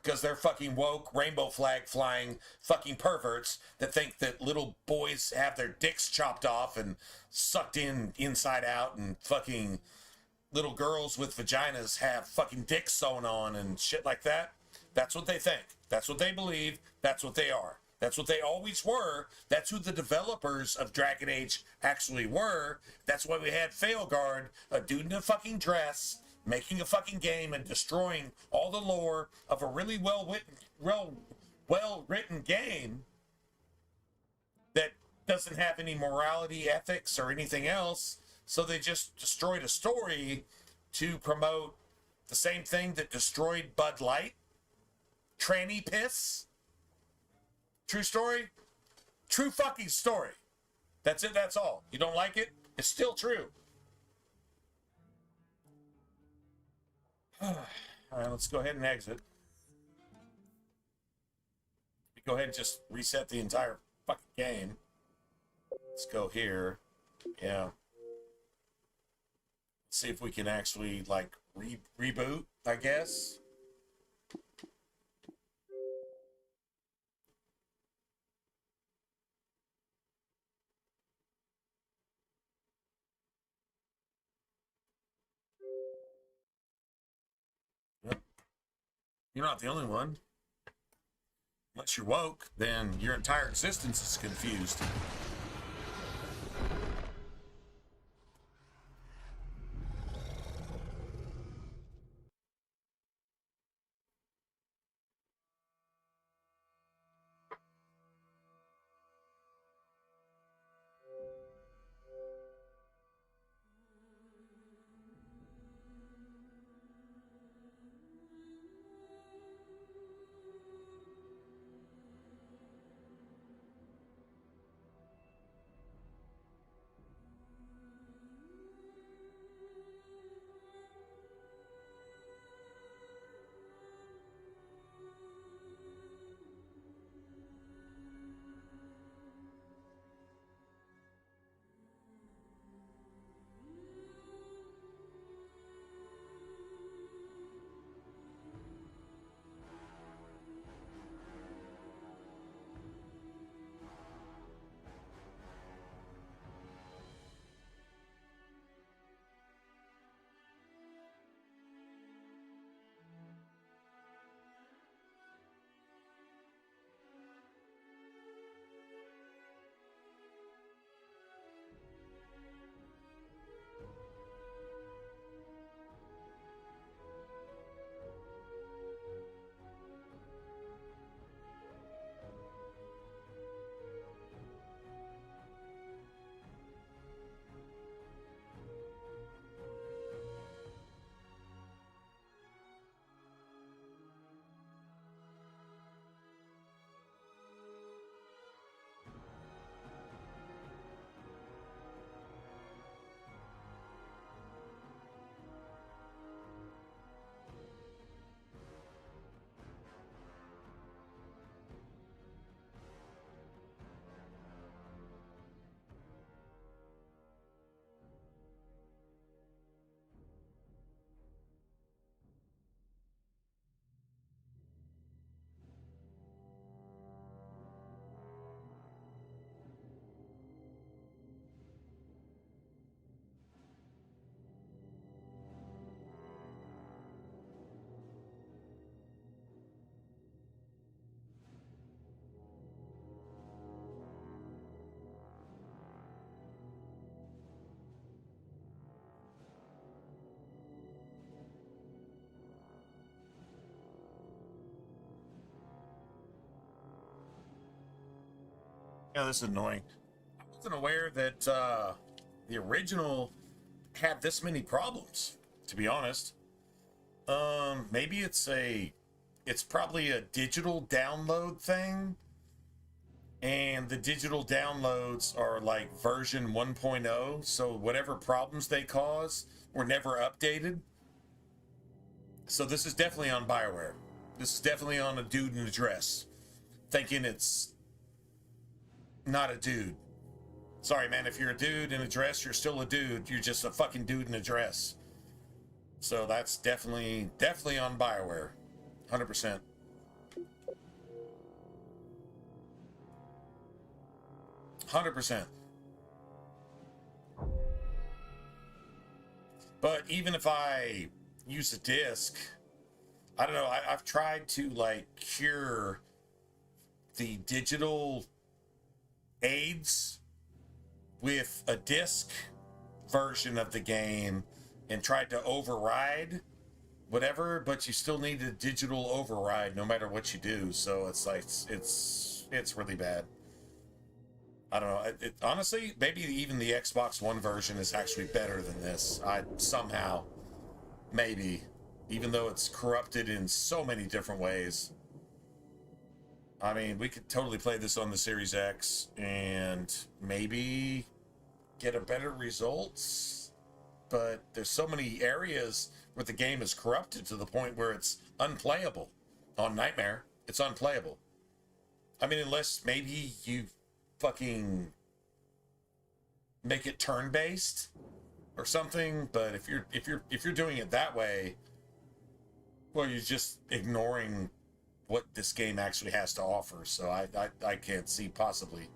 Because they're fucking woke, rainbow flag flying fucking perverts that think that little boys have their dicks chopped off and sucked in inside out, and fucking little girls with vaginas have fucking dicks sewn on and shit like that. That's what they think. That's what they believe. That's what they are. That's what they always were. That's who the developers of Dragon Age actually were. That's why we had Failguard, a dude in a fucking dress, making a fucking game and destroying all the lore of a really well-written game that doesn't have any morality, ethics, or anything else. So they just destroyed a story to promote the same thing that destroyed Bud Light. Tranny piss. True story? True fucking story. That's it, that's all. You don't like it? It's still true. All right, let's go ahead and exit. Go ahead and just reset the entire fucking game. Let's go here. Yeah. See if we can actually, like, reboot, I guess. Yep. You're not the only one. Unless you're woke, then your entire existence is confused. Yeah, this is annoying. I wasn't aware that the original had this many problems, to be honest. Maybe it's probably a digital download thing, and the digital downloads are like version 1.0, so whatever problems they cause were never updated. So this is definitely on BioWare. This is definitely on a dude in a dress, thinking it's not a dude. Sorry, man, if you're a dude in a dress, you're still a dude. You're just a fucking dude in a dress. So that's definitely on BioWare. 100%. But even if I use a disc, I don't know, I've tried to like cure the digital aids with a disc version of the game and tried to override whatever, but you still need a digital override no matter what you do. So it's like it's really bad. I don't know. Honestly, maybe even the Xbox One version is actually better than this. Somehow, maybe, even though it's corrupted in so many different ways. I mean, we could totally play this on the Series X and maybe get a better results, but there's so many areas where the game is corrupted to the point where it's unplayable. On Nightmare, it's unplayable. I mean, unless maybe you fucking make it turn-based or something, but if you're doing it that way, well, you're just ignoring what this game actually has to offer. So I can't see possibly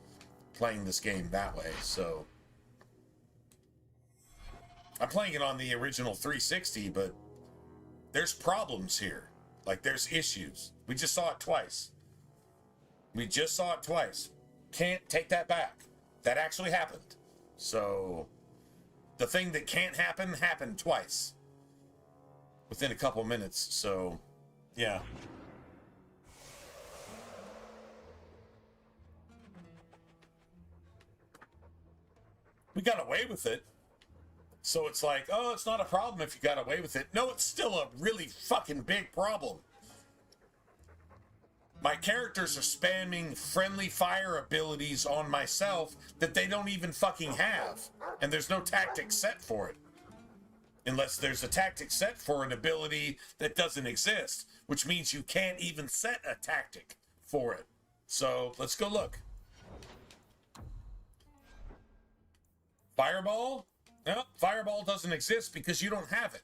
playing this game that way. So I'm playing it on the original 360, but there's problems here. Like, there's issues. We just saw it twice. Can't take that back. That actually happened. So the thing that can't happen happened twice within a couple minutes. So yeah. We got away with it. So it's like, oh, it's not a problem if you got away with it. No, it's still a really fucking big problem. My characters are spamming friendly fire abilities on myself that they don't even fucking have. And there's no tactic set for it. Unless there's a tactic set for an ability that doesn't exist, which means you can't even set a tactic for it. So let's go look. Fireball? No, Fireball doesn't exist because you don't have it.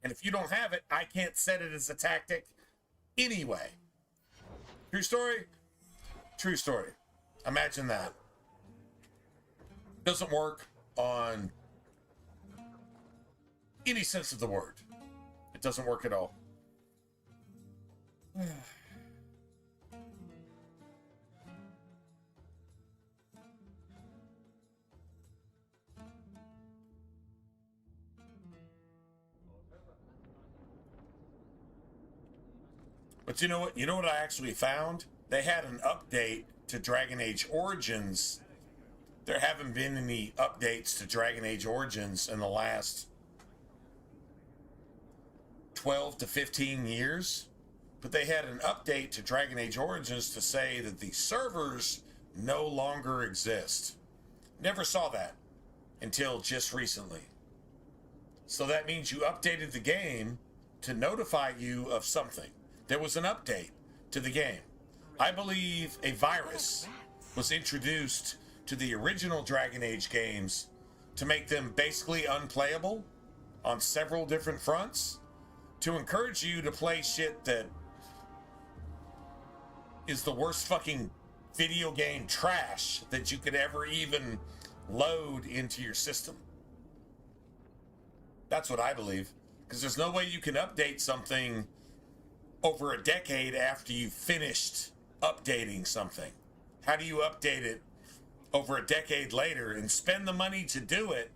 And if you don't have it, I can't set it as a tactic anyway. True story? True story. Imagine that. Doesn't work on any sense of the word. It doesn't work at all. But you know what? You know what I actually found? They had an update to Dragon Age Origins. There haven't been any updates to Dragon Age Origins in the last 12 to 15 years. But they had an update to Dragon Age Origins to say that the servers no longer exist. Never saw that until just recently. So that means you updated the game to notify you of something. There was an update to the game. I believe a virus was introduced to the original Dragon Age games to make them basically unplayable on several different fronts, to encourage you to play shit that is the worst fucking video game trash that you could ever even load into your system. That's what I believe. Because there's no way you can update something over a decade after you've finished updating something. How do you update it over a decade later and spend the money to do it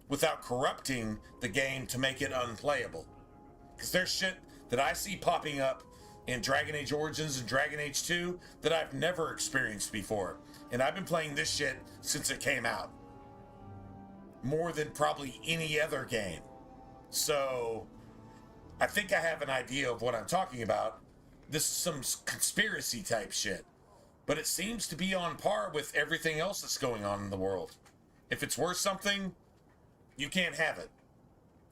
without corrupting the game to make it unplayable? Because there's shit that I see popping up in Dragon Age Origins and Dragon Age 2 that I've never experienced before. And I've been playing this shit since it came out. more than probably any other game. So I think I have an idea of what I'm talking about. This is some conspiracy type shit, but it seems to be on par with everything else that's going on in the world. If it's worth something, you can't have it.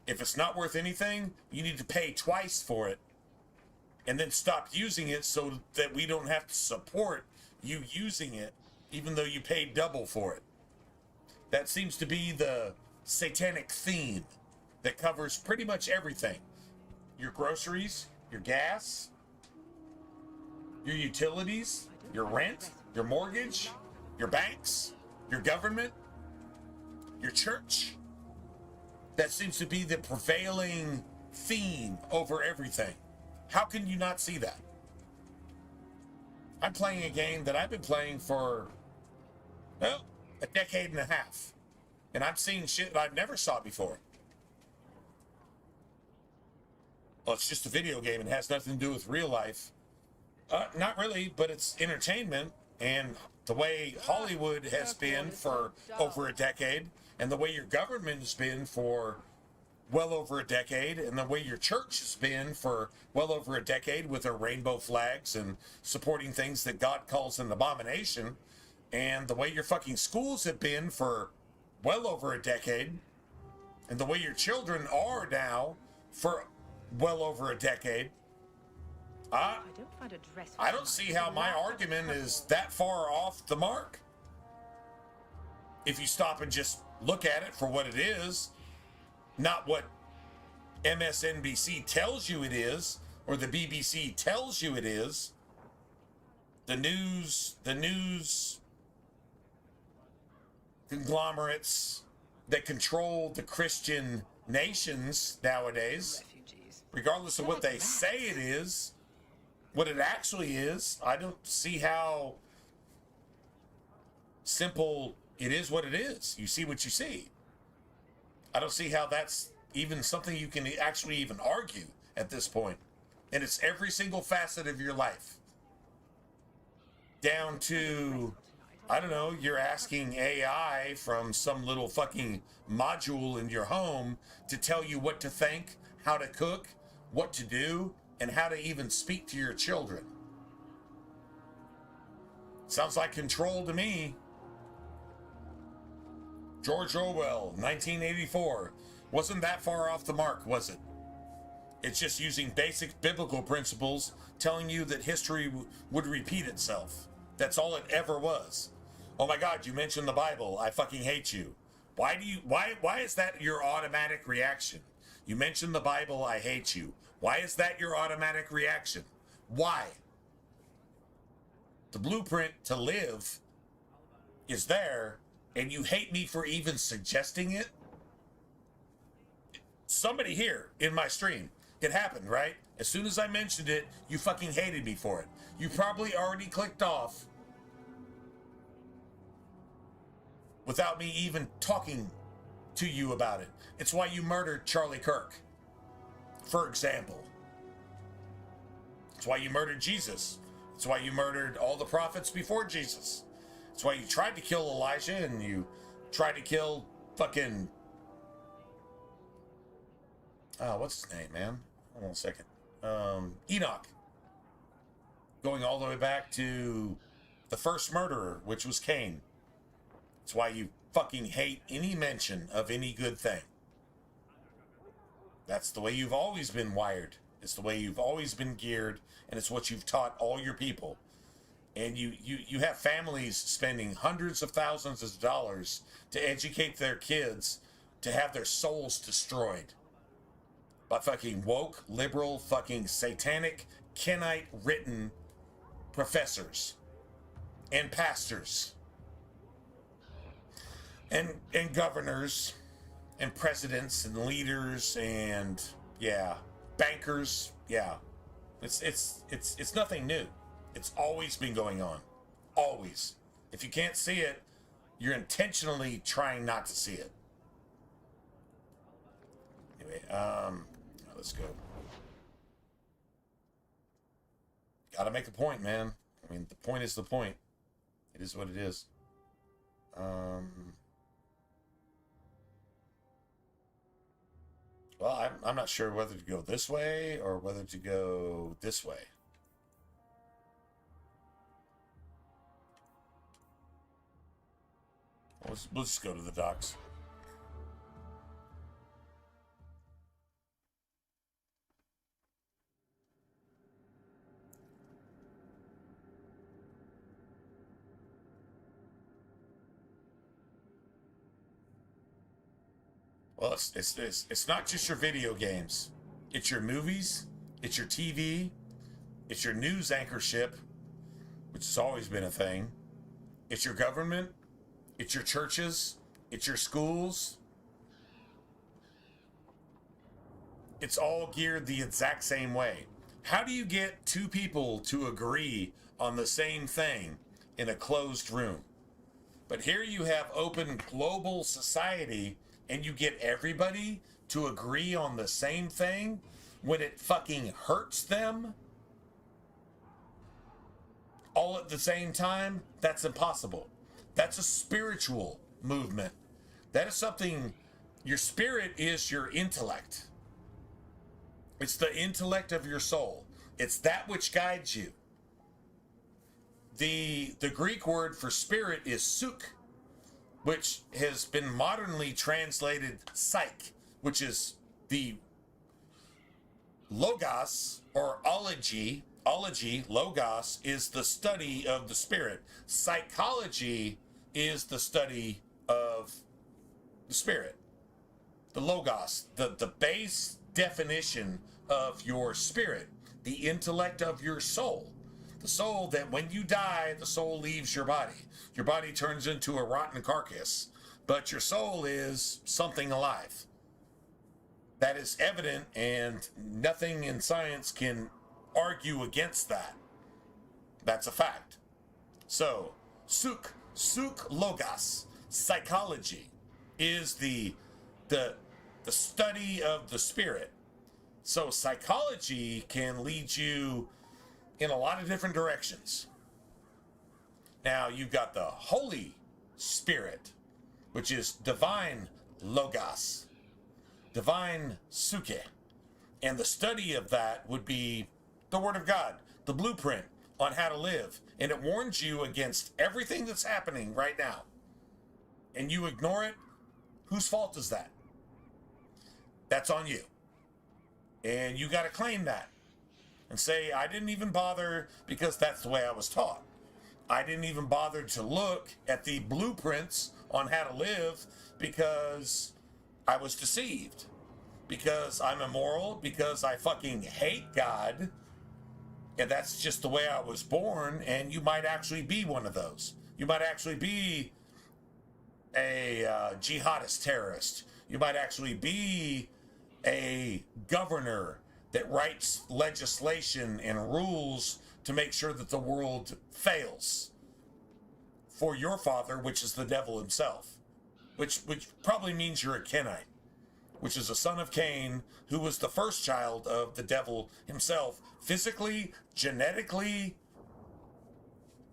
If it's not worth anything, you need to pay twice for it and then stop using it so that we don't have to support you using it, even though you paid double for it. That seems to be the satanic theme that covers pretty much everything. Your groceries, your gas, your utilities, your rent, your mortgage, your banks, your government, your church. That seems to be the prevailing theme over everything. How can you not see that? I'm playing a game that I've been playing for, well, a decade and a half. And I'm seeing shit that I've never saw before. Well, it's just a video game and has nothing to do with real life. Not really, but it's entertainment. And the way Hollywood has been for over a decade, and the way your government has been for well over a decade, and the way your church has been for well over a decade with their rainbow flags and supporting things that God calls an abomination, and the way your fucking schools have been for well over a decade, and the way your children are now for well over a decade. I don't see how my argument is that far off the mark. If you stop and just look at it for what it is, not what MSNBC tells you it is, or the BBC tells you it is. The news conglomerates that control the Christian nations nowadays, regardless of what they say it is, what it actually is, I don't see how simple it is what it is. You see what you see. I don't see how that's even something you can actually even argue at this point. And it's every single facet of your life. Down to, I don't know, you're asking AI from some little fucking module in your home to tell you what to think, how to cook, what to do, and how to even speak to your children. Sounds like control to me. George Orwell, 1984. Wasn't that far off the mark, was it? It's just using basic biblical principles, telling you that history would repeat itself. That's all it ever was. Oh my God, you mentioned the Bible. I fucking hate you. Why is that your automatic reaction? You mentioned the Bible, I hate you. Why is that your automatic reaction? Why? The blueprint to live is there, and you hate me for even suggesting it? Somebody here in my stream, it happened, right? As soon as I mentioned it, you fucking hated me for it. You probably already clicked off without me even talking to you about it. It's why you murdered Charlie Kirk, for example. It's why you murdered Jesus. It's why you murdered all the prophets before Jesus. It's why you tried to kill Elijah and you tried to kill fucking... what's his name, man? Hold on a second. Enoch. Going all the way back to the first murderer, which was Cain. It's why you fucking hate any mention of any good thing. That's the way you've always been wired. It's the way you've always been geared, and it's what you've taught all your people. And you have families spending hundreds of thousands of dollars to educate their kids to have their souls destroyed by fucking woke, liberal, fucking satanic, Kenite written professors and pastors and governors and presidents and leaders and bankers. It's nothing new. It's always been going on. Always. If you can't see it, you're intentionally trying not to see it. Anyway, let's go. Gotta make a point, man. I mean, the point is the point. It is what it is. Well, I'm not sure whether to go this way or whether to go this way. We'll just go to the docks. Well, it's not just your video games. It's your movies. It's your TV. It's your news anchorship, which has always been a thing. It's your government. It's your churches. It's your schools. It's all geared the exact same way. How do you get two people to agree on the same thing in a closed room? But here you have open global society and you get everybody to agree on the same thing when it fucking hurts them all at the same time. That's impossible. That's a spiritual movement. That is something, your spirit is your intellect. It's the intellect of your soul. It's that which guides you. The Greek word for spirit is souk, which has been modernly translated psyche, which is the logos or ology. Logos is the study of the spirit. Psychology is the study of the spirit. The logos, the base definition of your spirit, the intellect of your soul. The soul that when you die, the soul leaves your body. Your body turns into a rotten carcass, but your soul is something alive. That is evident, and nothing in science can argue against that. That's a fact. So, souk logos, psychology, is the study of the spirit. So psychology can lead you in a lot of different directions. Now you've got the Holy Spirit, which is divine logos, divine suke. And the study of that would be the Word of God, the blueprint on how to live. And it warns you against everything that's happening right now. And you ignore it, whose fault is that? That's on you. And you got to claim that and say, I didn't even bother because that's the way I was taught. I didn't even bother to look at the blueprints on how to live because I was deceived. Because I'm immoral, because I fucking hate God. And that's just the way I was born. And you might actually be one of those. You might actually be a jihadist terrorist. You might actually be a governor that writes legislation and rules to make sure that the world fails for your father, which is the devil himself, which probably means you're a Kenite, which is a son of Cain, who was the first child of the devil himself, physically, genetically,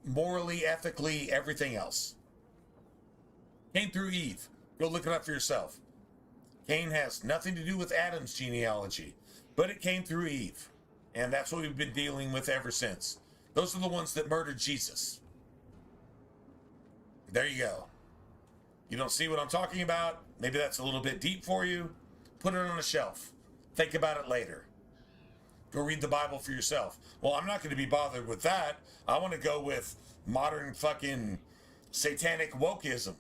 morally, ethically, everything else. Came through Eve. Go look it up for yourself. Cain has nothing to do with Adam's genealogy, but it came through Eve. And that's what we've been dealing with ever since. Those are the ones that murdered Jesus. There you go. You don't see what I'm talking about? Maybe that's a little bit deep for you. Put it on a shelf. Think about it later. Go read the Bible for yourself. Well, I'm not going to be bothered with that. I want to go with modern fucking satanic wokeism.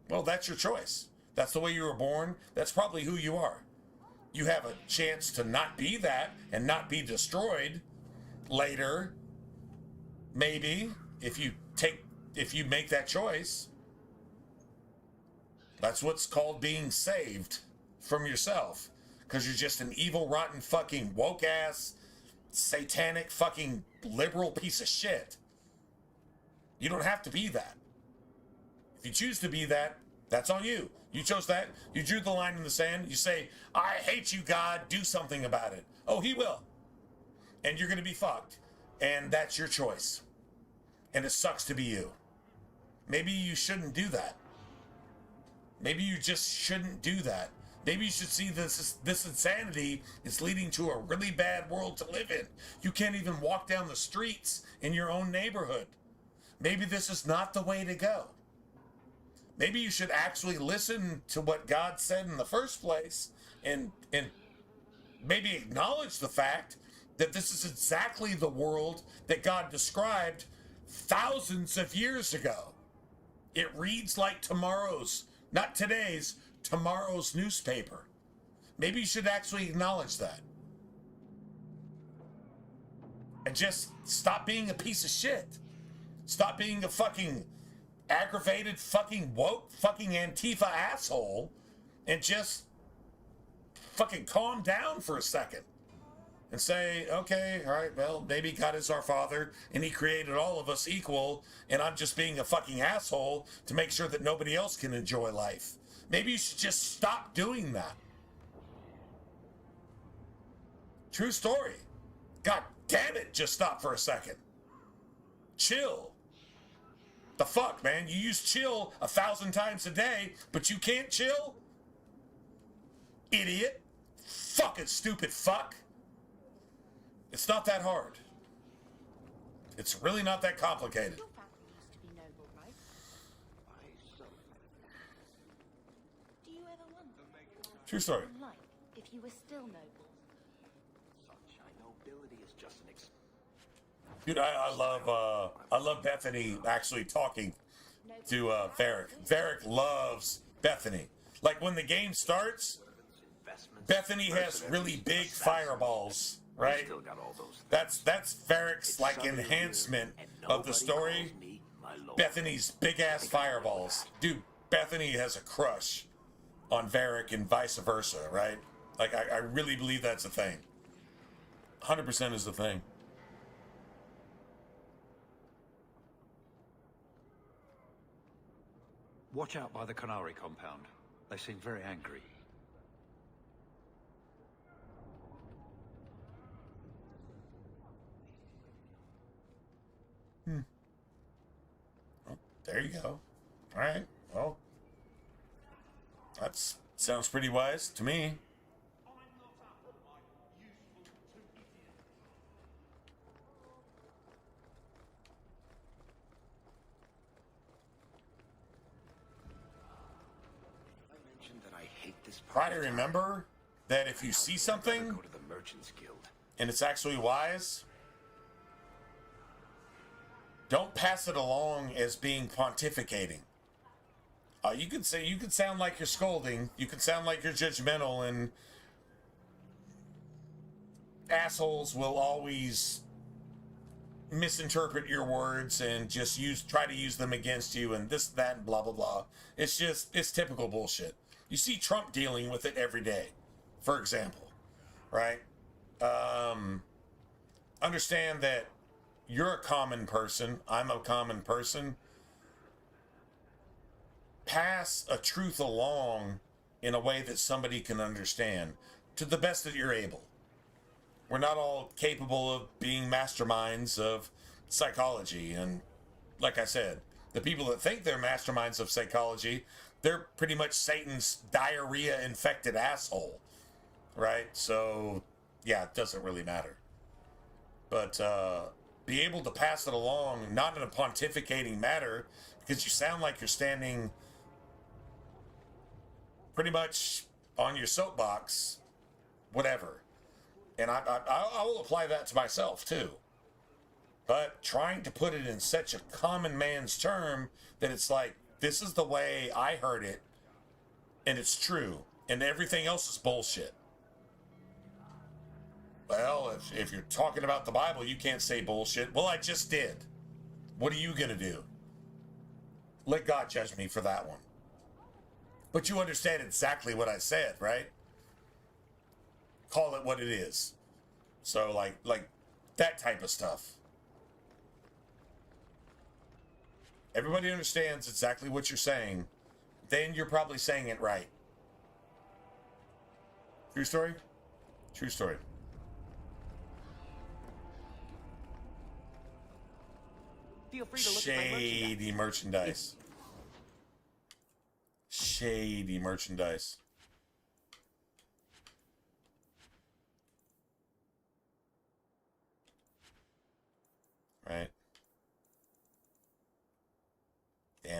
Well, that's your choice. That's the way you were born. That's probably who you are. You have a chance to not be that and not be destroyed later. Maybe if you make that choice. That's what's called being saved from yourself. Because you're just an evil, rotten, fucking woke-ass, satanic, fucking liberal piece of shit. You don't have to be that. If you choose to be that, that's on you. You chose that. You drew the line in the sand. You say, I hate you, God. Do something about it. Oh, he will. And you're going to be fucked. And that's your choice. And it sucks to be you. Maybe you shouldn't do that. Maybe you just shouldn't do that. Maybe you should see this insanity is leading to a really bad world to live in. You can't even walk down the streets in your own neighborhood. Maybe this is not the way to go. Maybe you should actually listen to what God said in the first place and maybe acknowledge the fact that this is exactly the world that God described thousands of years ago. It reads like tomorrow's, not today's, tomorrow's newspaper. Maybe you should actually acknowledge that. And just stop being a piece of shit. Stop being a fucking aggravated, fucking woke, fucking Antifa asshole and just fucking calm down for a second and say, okay, all right, well, maybe God is our father and he created all of us equal and I'm just being a fucking asshole to make sure that nobody else can enjoy life. Maybe you should just stop doing that. True story. God damn it, just stop for a second. Chill. The fuck, man? You use chill 1,000 times a day, but you can't chill? Idiot. Fucking stupid fuck. It's not that hard. It's really not that complicated. Your family used to be noble, right? Do you ever wonder True story. what life if you were still noble? Such nobility is just an Dude, I love Bethany actually talking to Varric. Varric loves Bethany. Like when the game starts, Bethany has really big fireballs, right? That's Varric's like enhancement of the story. Bethany's big ass fireballs. Dude, Bethany has a crush on Varric and vice versa, right? Like I really believe that's a thing. 100% is the thing. Watch out by the Canary compound. They seem very angry. Well, there you go. All right. Well, that sounds pretty wise to me. Try to remember that if you see something and it's actually wise, don't pass it along as being pontificating. You could sound like you're scolding, you could sound like you're judgmental, and assholes will always misinterpret your words and just try to use them against you and this, that, and blah, blah, blah. It's typical bullshit. You see Trump dealing with it every day, for example, right? Understand that you're a common person. I'm a common person. Pass a truth along in a way that somebody can understand to the best that you're able. We're not all capable of being masterminds of psychology. And like I said, the people that think they're masterminds of psychology, they're pretty much Satan's diarrhea-infected asshole, right? So, yeah, it doesn't really matter. But be able to pass it along, not in a pontificating manner, because you sound like you're standing pretty much on your soapbox, whatever. And I will apply that to myself, too. But trying to put it in such a common man's term that it's like, this is the way I heard it, and it's true, and everything else is bullshit. Well, if you're talking about the Bible, you can't say bullshit. Well, I just did. What are you going to do? Let God judge me for that one. But you understand exactly what I said, right? Call it what it is. So, like that type of stuff. Everybody understands exactly what you're saying. Then you're probably saying it right. True story? True story. Feel free to look Shady merchandise. Shady merchandise.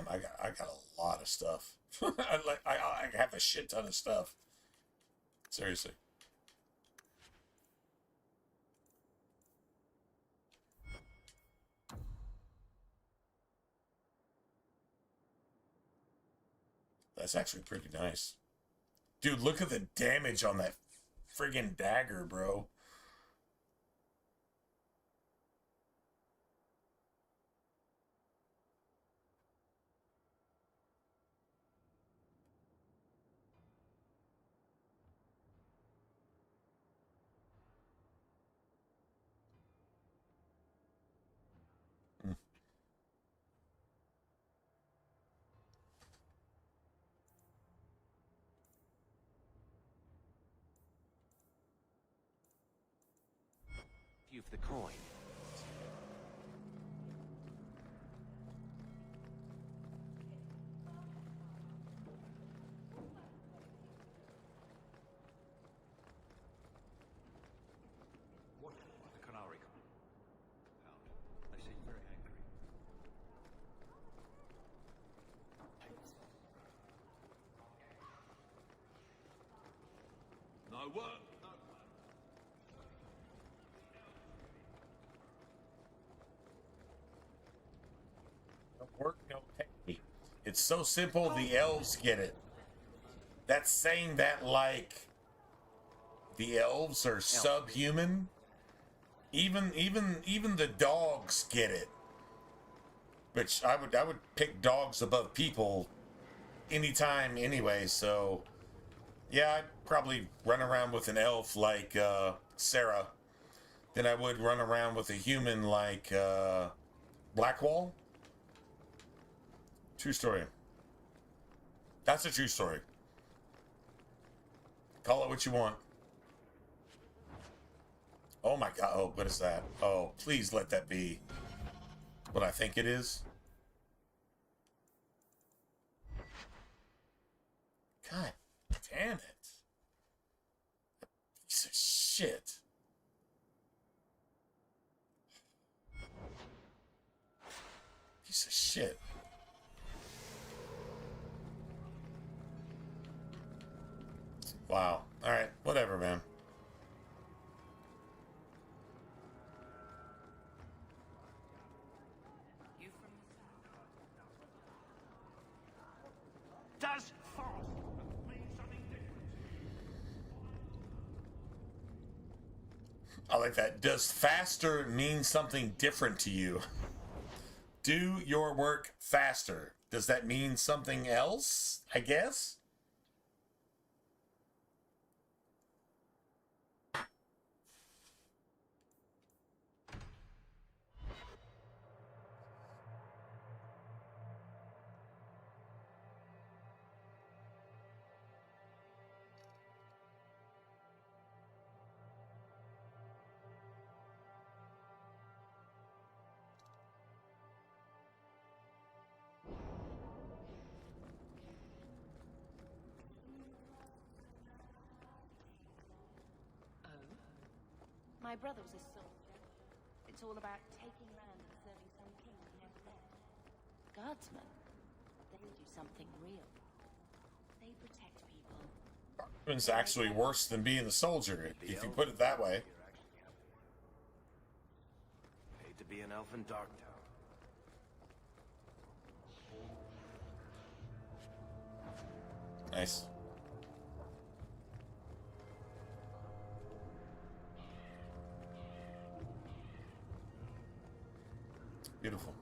Damn, I got a lot of stuff. I have a shit ton of stuff. Seriously. That's actually pretty nice. Dude, look at the damage on that friggin' dagger, bro. You for the coin. What the Canary compound? They seem very angry. No work. Work, no pay. It's so simple, the elves get it. That's saying that like the elves are subhuman. Even the dogs get it. Which I would pick dogs above people anytime anyway, so yeah, I'd probably run around with an elf like Sarah than I would run around with a human like Blackwall. True story. That's a true story. Call it what you want. Oh my god. Oh, what is that? Oh, please let that be what I think it is. God damn it. Piece of shit. Piece of shit. Wow. All right. Whatever, man. Does fast mean something different? I like that. Does faster mean something different to you? Do your work faster. Does that mean something else? I guess? My brother was a soldier. It's all about taking land and serving some king never there. Guardsmen, they do something real. They protect people. It's actually worse than being a soldier, if you put it that way. Hate to be an elf in Darktown. Nice. Beautiful.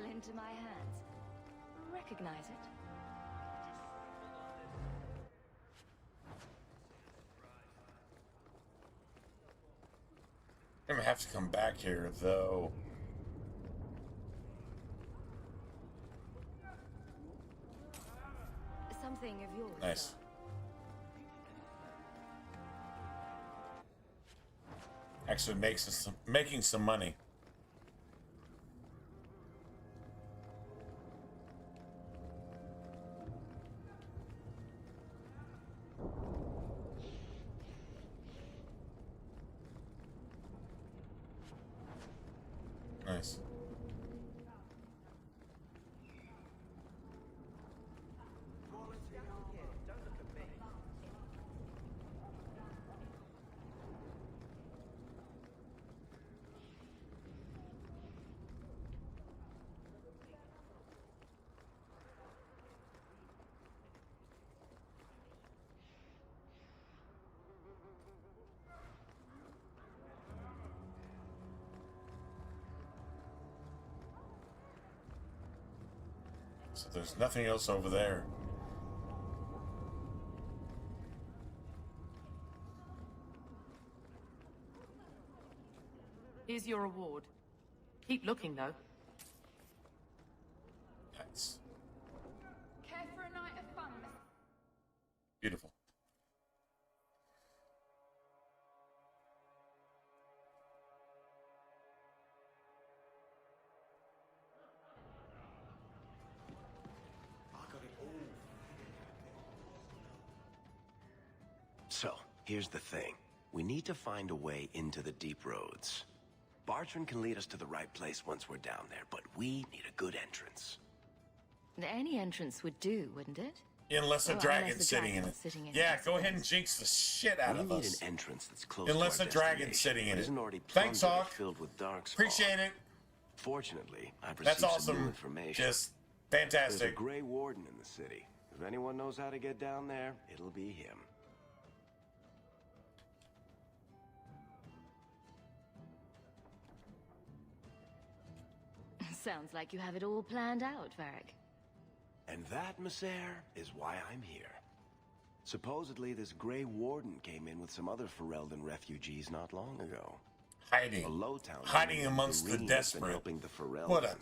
fell into my hands. Recognize it? I'm gonna have to come back here, though. Something of yours. Nice. Actually making some money. Nice. So there's nothing else over there. Here's your reward. Keep looking, though. Nice. Care for a night of fun? Beautiful. So, here's the thing. We need to find a way into the deep roads. Bartran can lead us to the right place once we're down there, but we need a good entrance. Any entrance would do, wouldn't it? Unless a dragon's sitting in it. Yeah, go ahead and jinx the shit out of us. We need an entrance that's close Unless to a our dragon's sitting in it. Isn't already Thanks, plundered Hawk. filled with darkspawn. Appreciate it. Fortunately, I've That's received some new awesome. information. Just There's a fantastic. Grey Warden in the city. If anyone knows how to get down there, it'll be him. Sounds like you have it all planned out, Varric. And that, Messer, is why I'm here. Supposedly, this Grey Warden came in with some other Ferelden refugees not long ago. Hiding. A low town Hiding amongst the Doreen has been desperate. helping the Ferelden. What a We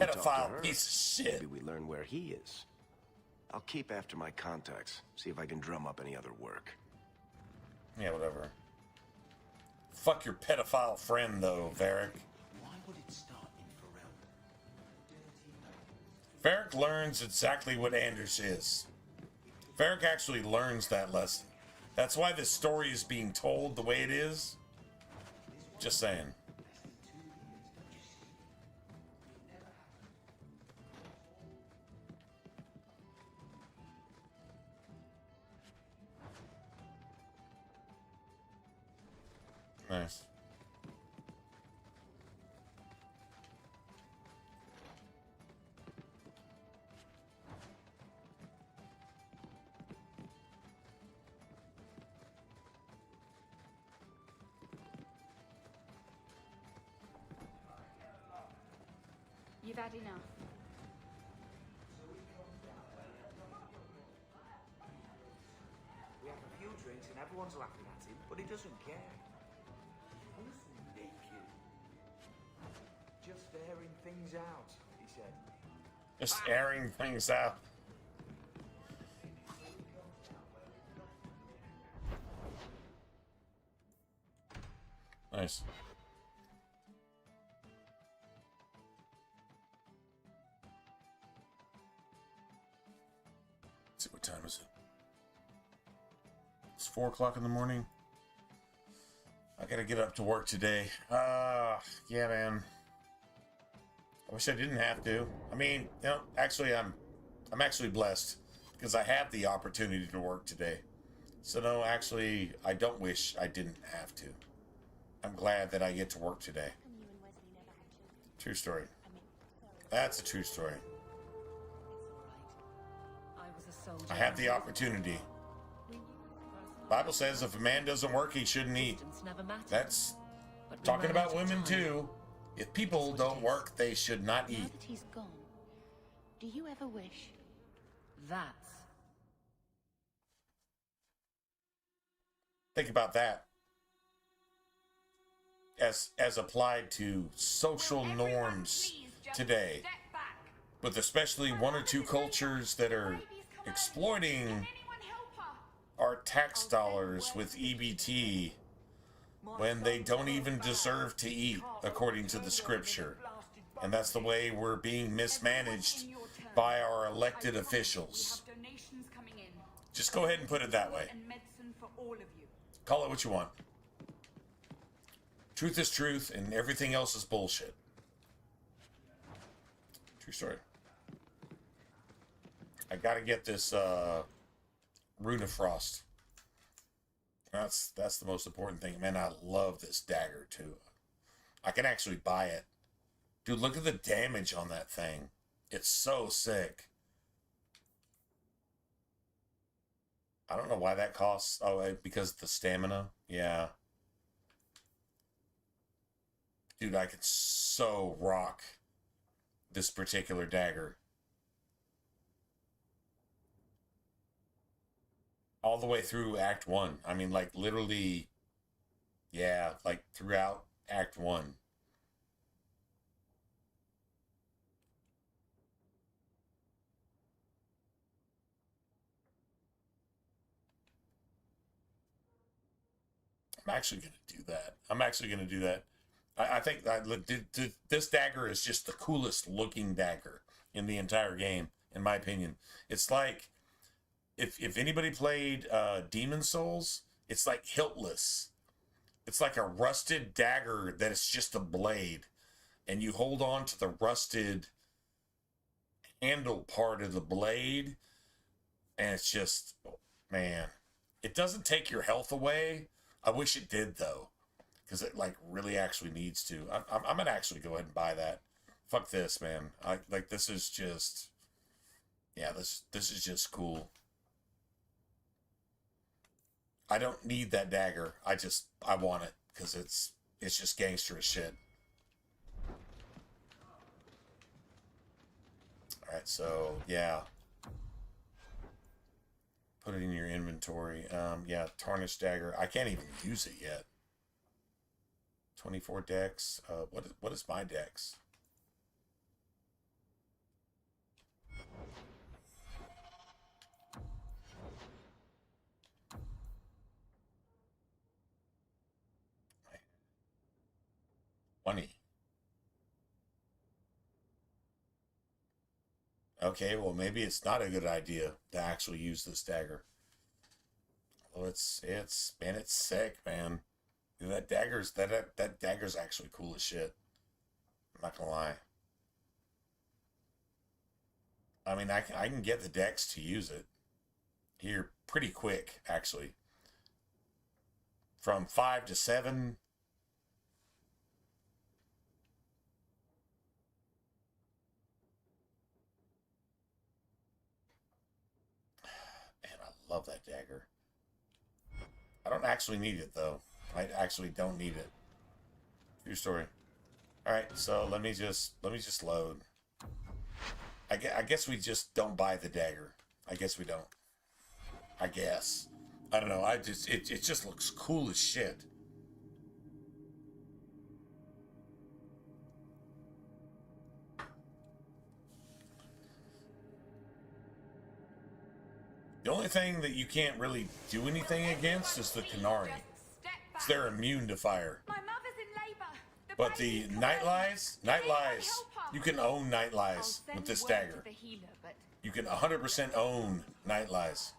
talked to pedophile her. piece of shit. Maybe we learn where he is. I'll keep after my contacts, see if I can drum up any other work. Yeah, whatever. Fuck your pedophile friend, though, Varric. Why would it start in Ferelden? Varric learns exactly what Anders is. Varric actually learns that lesson. That's why this story is being told the way it is. Just saying. Nice. You've had enough. We have a few drinks and everyone's laughing at him, but he doesn't care. Who's naked? Just airing things out, he said. Just airing things out. Nice. Let's see, what time is it? It's 4 o'clock in the morning. I gotta get up to work today. Yeah, man. I wish I didn't have to. I mean, you know, actually, I'm actually blessed because I have the opportunity to work today. So no, actually, I don't wish I didn't have to. I'm glad that I get to work today. True story. That's a true story. I have the opportunity. Bible says if a man doesn't work, he shouldn't eat. That's talking about women too. If people don't work, they should not Now eat. that he's gone, do you ever wish? That's Think about that. As applied to social norms today, with especially one or two cultures that are exploiting our tax dollars with EBT when they don't even deserve to eat, according to the scripture. And that's the way we're being mismanaged by our elected officials. Just go ahead and put it that way. Call it what you want. Truth is truth, and everything else is bullshit. True story. I gotta get this Rune of Frost. That's the most important thing. Man, I love this dagger too. I can actually buy it. Dude, look at the damage on that thing. It's so sick. I don't know why that costs. Oh, because of the stamina. Yeah. Dude, I could so rock this particular dagger. All the way through Act 1. I mean, like, literally, yeah, like, throughout Act 1. I'm actually going to do that. I'm actually going to do that. I think that this dagger is just the coolest looking dagger in the entire game, in my opinion. It's like, if anybody played Demon Souls, it's like hiltless. It's like a rusted dagger that is just a blade, and you hold on to the rusted handle part of the blade, and it's just, man, it doesn't take your health away. I wish it did, though, because it like really actually needs to. I'm gonna actually go ahead and buy that. Fuck this, man. This is just, yeah, this is just cool. I don't need that dagger. I want it because it's just gangster as shit. All right, so yeah, put it in your inventory. Yeah, tarnished dagger. I can't even use it yet. 24 dex. What is my dex? Money. Okay, well maybe it's not a good idea to actually use this dagger. Well, it's sick, man. That dagger's actually cool as shit. I'm not gonna lie. I mean, I can get the dex to use it here pretty quick, actually. From 5 to 7. Man, I love that dagger. I don't actually need it, though. I actually don't need it. True story. All right, so let me just load. I guess we just don't buy the dagger. I guess we don't. I guess. I don't know. It just looks cool as shit. The only thing that you can't really do anything against is the Canary. They're immune to fire. But the Night Lies, you can own Night Lies with this dagger. You can 100% own Night Lies.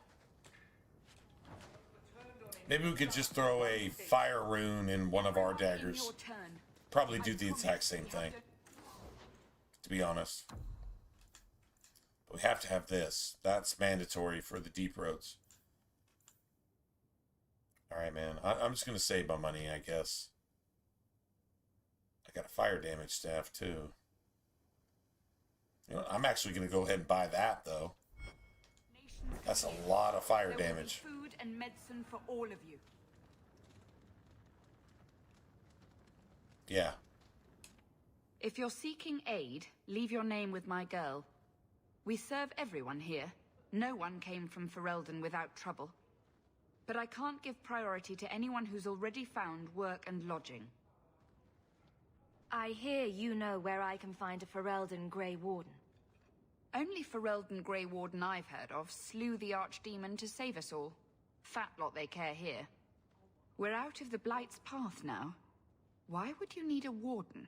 Maybe we could just throw a fire rune in one of our daggers. Probably do the exact same thing, to be honest. But we have to have this. That's mandatory for the deep roads. Alright, man. I'm just going to save my money, I guess. I got a fire damage staff, too. You know, I'm actually going to go ahead and buy that, though. That's a lot of fire damage. Food and medicine for all of you. Yeah. If you're seeking aid, leave your name with my girl. We serve everyone here. No one came from Ferelden without trouble. But I can't give priority to anyone who's already found work and lodging. I hear you know where I can find a Ferelden Grey Warden. Only Ferelden Grey Warden I've heard of slew the Archdemon to save us all. Fat lot they care here. We're out of the Blight's path now. Why would you need a warden?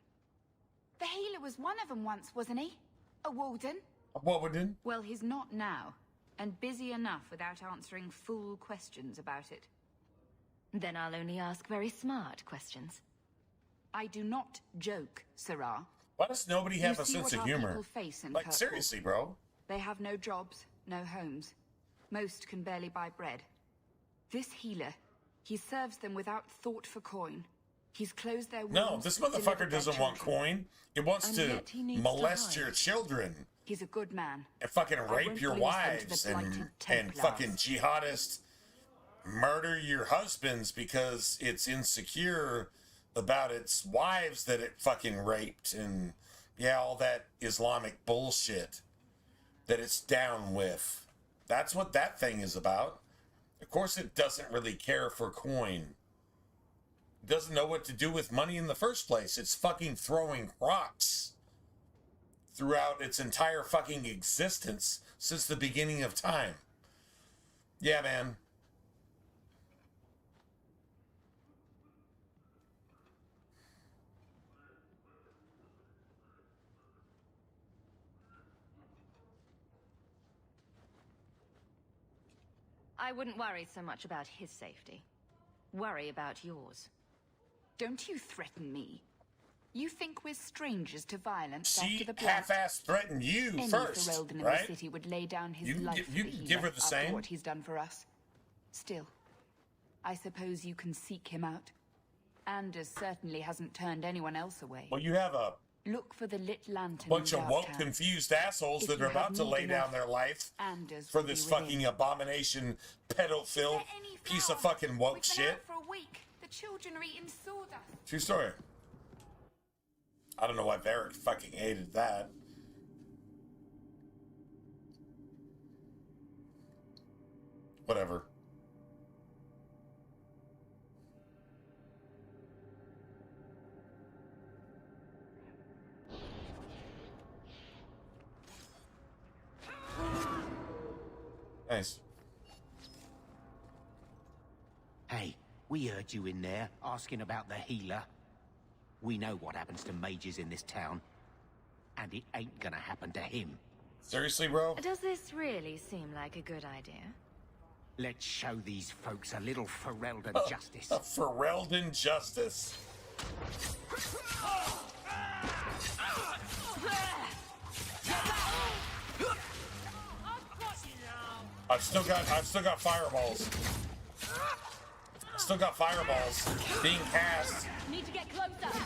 The healer was one of them once, wasn't he? A warden? A warden? Well, he's not now, and busy enough without answering fool questions about it. Then I'll only ask very smart questions. I do not joke, Sarah. Why does nobody have You a see sense what of our humor? people face in Like, Kirkwall. seriously, bro. They have no jobs, no homes. Most can barely buy bread. This healer, he serves them without thought for coin. He's closed their wounds. No, this motherfucker delivered their doesn't want children. coin. It wants And to yet he needs to molest hide. your children He's a good man. and fucking I rape won't your lose them to the wives blighted and Templars. fucking jihadist murder your husbands because it's insecure about its wives that it fucking raped and yeah, all that Islamic bullshit that it's down with. That's what that thing is about. Of course it doesn't really care for coin. It doesn't know what to do with money in the first place. It's fucking throwing rocks throughout its entire fucking existence since the beginning of time. Yeah, man. I wouldn't worry so much about his safety. Worry about yours. Don't you threaten me. You think we're strangers to violence She after the Blight? half-ass threatened you Any first, Ferelden in right? the city would lay down his You can life gi- for you the can healer give her the after same. what he's done for us. Still, I suppose you can seek him out. Anders certainly hasn't turned anyone else away. Well, you have a Look for the lit lantern. bunch in of woke, Darktown. confused assholes If that you are have about to need lay down enough, their life Anders for will this be within. fucking abomination, pedophile piece of fucking woke We've been shit. out for a week. The children are eating sawdust. True story. I don't know why Varric fucking hated that. Whatever. Nice. Hey, we heard you in there, asking about the healer. We know what happens to mages in this town. And it ain't gonna happen to him. Seriously, bro? Does this really seem like a good idea? Let's show these folks a little Ferelden justice. A Ferelden justice? I've still got fireballs. Still got fireballs being cast. Need to get closer.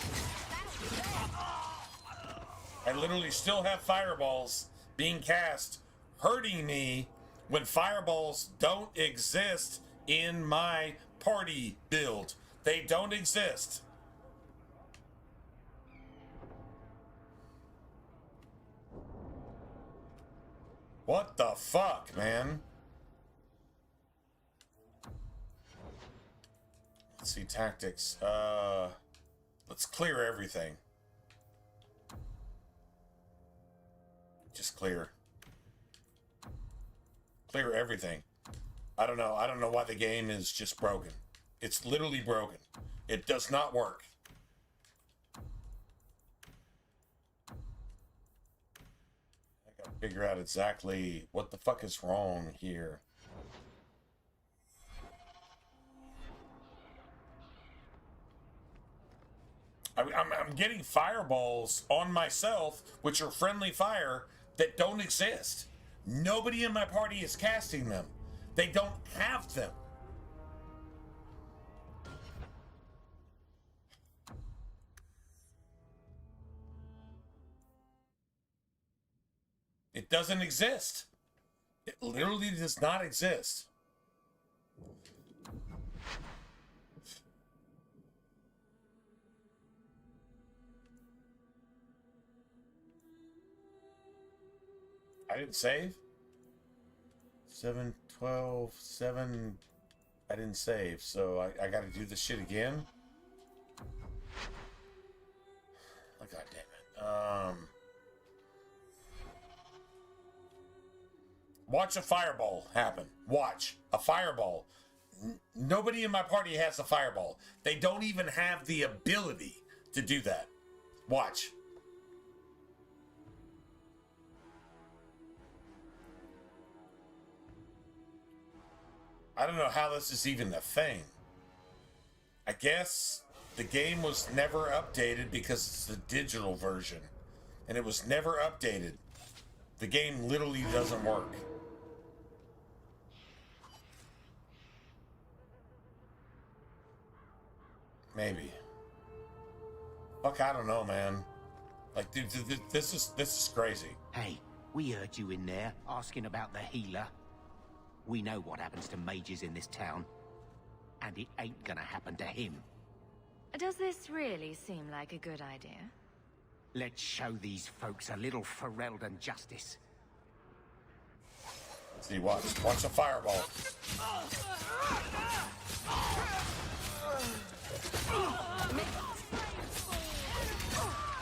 I literally still have fireballs being cast, hurting me when fireballs don't exist in my party build. They don't exist. What the fuck, man? Let's see, tactics. Let's clear everything. Just clear. Clear everything. I don't know. I don't know why the game is just broken. It's literally broken. It does not work. I gotta figure out exactly what the fuck is wrong here. I'm getting fireballs on myself, which are friendly fire, that don't exist. Nobody in my party is casting them. They don't have them. It doesn't exist. It literally does not exist. I didn't save? 7, 12, 7. I didn't save, so I got to do this shit again. Oh, God damn it. Watch a fireball happen. Watch a fireball. Nobody in my party has a fireball. They don't even have the ability to do that. Watch. I don't know how this is even a thing. I guess the game was never updated because it's the digital version. And it was never updated. The game literally doesn't work. Maybe. Fuck, I don't know, man. Like, dude, this is crazy. Hey, we heard you in there asking about the healer. We know what happens to mages in this town, and it ain't gonna happen to him. Does this really seem like a good idea? Let's show these folks a little Ferelden justice. See, watch a fireball.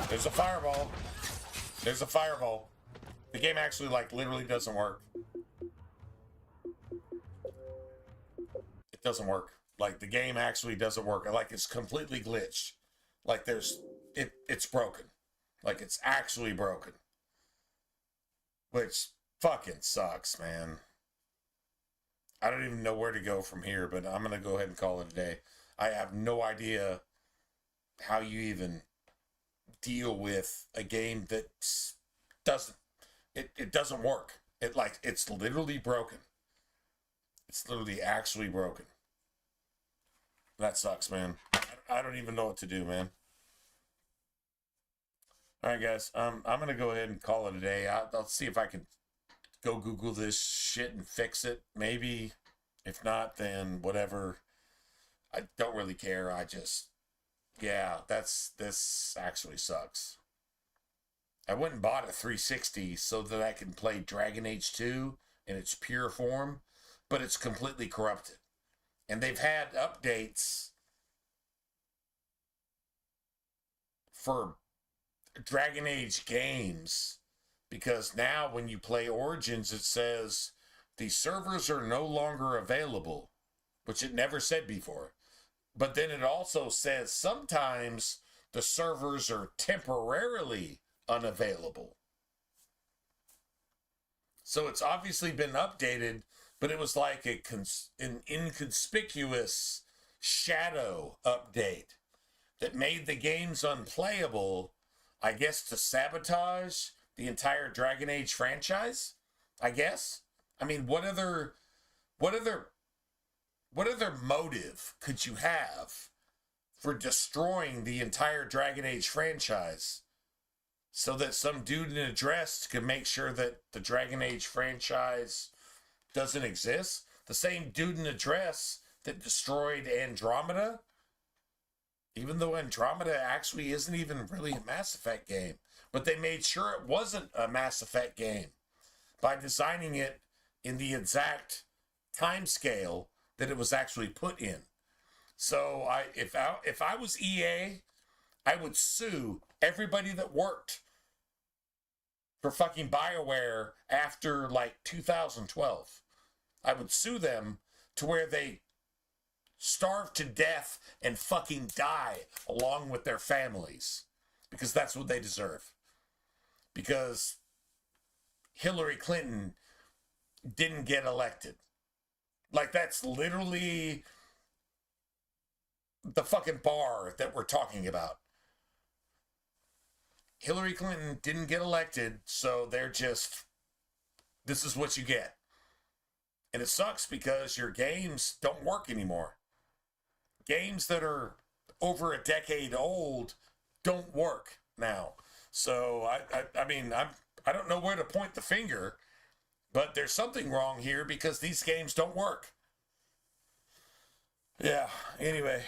There's a fireball. There's a fireball. The game actually, like, literally doesn't work. It doesn't work. Like, the game actually doesn't work. Like, it's completely glitched. Like, it's broken. Like, it's actually broken. Which fucking sucks, man. I don't even know where to go from here, but I'm going to go ahead and call it a day. I have no idea how you even deal with a game that doesn't work. It's literally broken. It's literally actually broken. That sucks, man. I don't even know what to do, man. All right, guys. I'm gonna go ahead and call it a day. I'll see if I can go Google this shit and fix it. Maybe. If not, then whatever. I don't really care. Yeah, this actually sucks. I went and bought a 360 so that I can play Dragon Age 2 in its pure form, but it's completely corrupted. And they've had updates for Dragon Age games, because now when you play Origins, it says the servers are no longer available, which it never said before. But then it also says sometimes the servers are temporarily unavailable. So it's obviously been updated, but it was like an inconspicuous shadow update that made the games unplayable, I guess, to sabotage the entire Dragon Age franchise, I guess. I mean, what other motive could you have for destroying the entire Dragon Age franchise so that some dude in a dress could make sure that the Dragon Age franchise doesn't exist? The same dude in a dress that destroyed Andromeda, even though Andromeda actually isn't even really a Mass Effect game, but they made sure it wasn't a Mass Effect game by designing it in the exact time scale that it was actually put in. So if I was EA, I would sue everybody that worked for fucking BioWare after like 2012. I would sue them to where they starve to death and fucking die along with their families, because that's what they deserve. Because Hillary Clinton didn't get elected. Like, that's literally the fucking bar that we're talking about. Hillary Clinton didn't get elected, so they're just, this is what you get. And it sucks because your games don't work anymore. Games that are over a decade old don't work now. So, I mean, I don't know where to point the finger, but there's something wrong here because these games don't work. Yeah, anyway,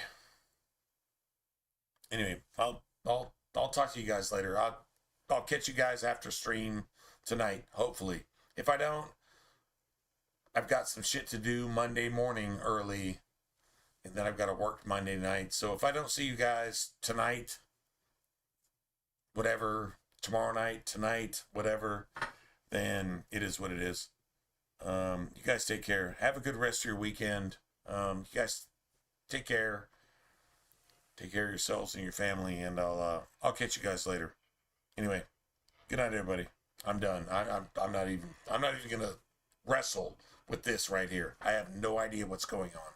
I'll talk to you guys later. I'll catch you guys after stream tonight, hopefully. If I don't, I've got some shit to do Monday morning early, and then I've got to work Monday night. So if I don't see you guys tonight, whatever, tomorrow night, tonight, whatever, then it is what it is. You guys take care. Have a good rest of your weekend. You guys take care. Take care of yourselves and your family, and I'll catch you guys later. Anyway, good night, everybody. I'm done. I'm not even gonna wrestle with this right here. I have no idea what's going on.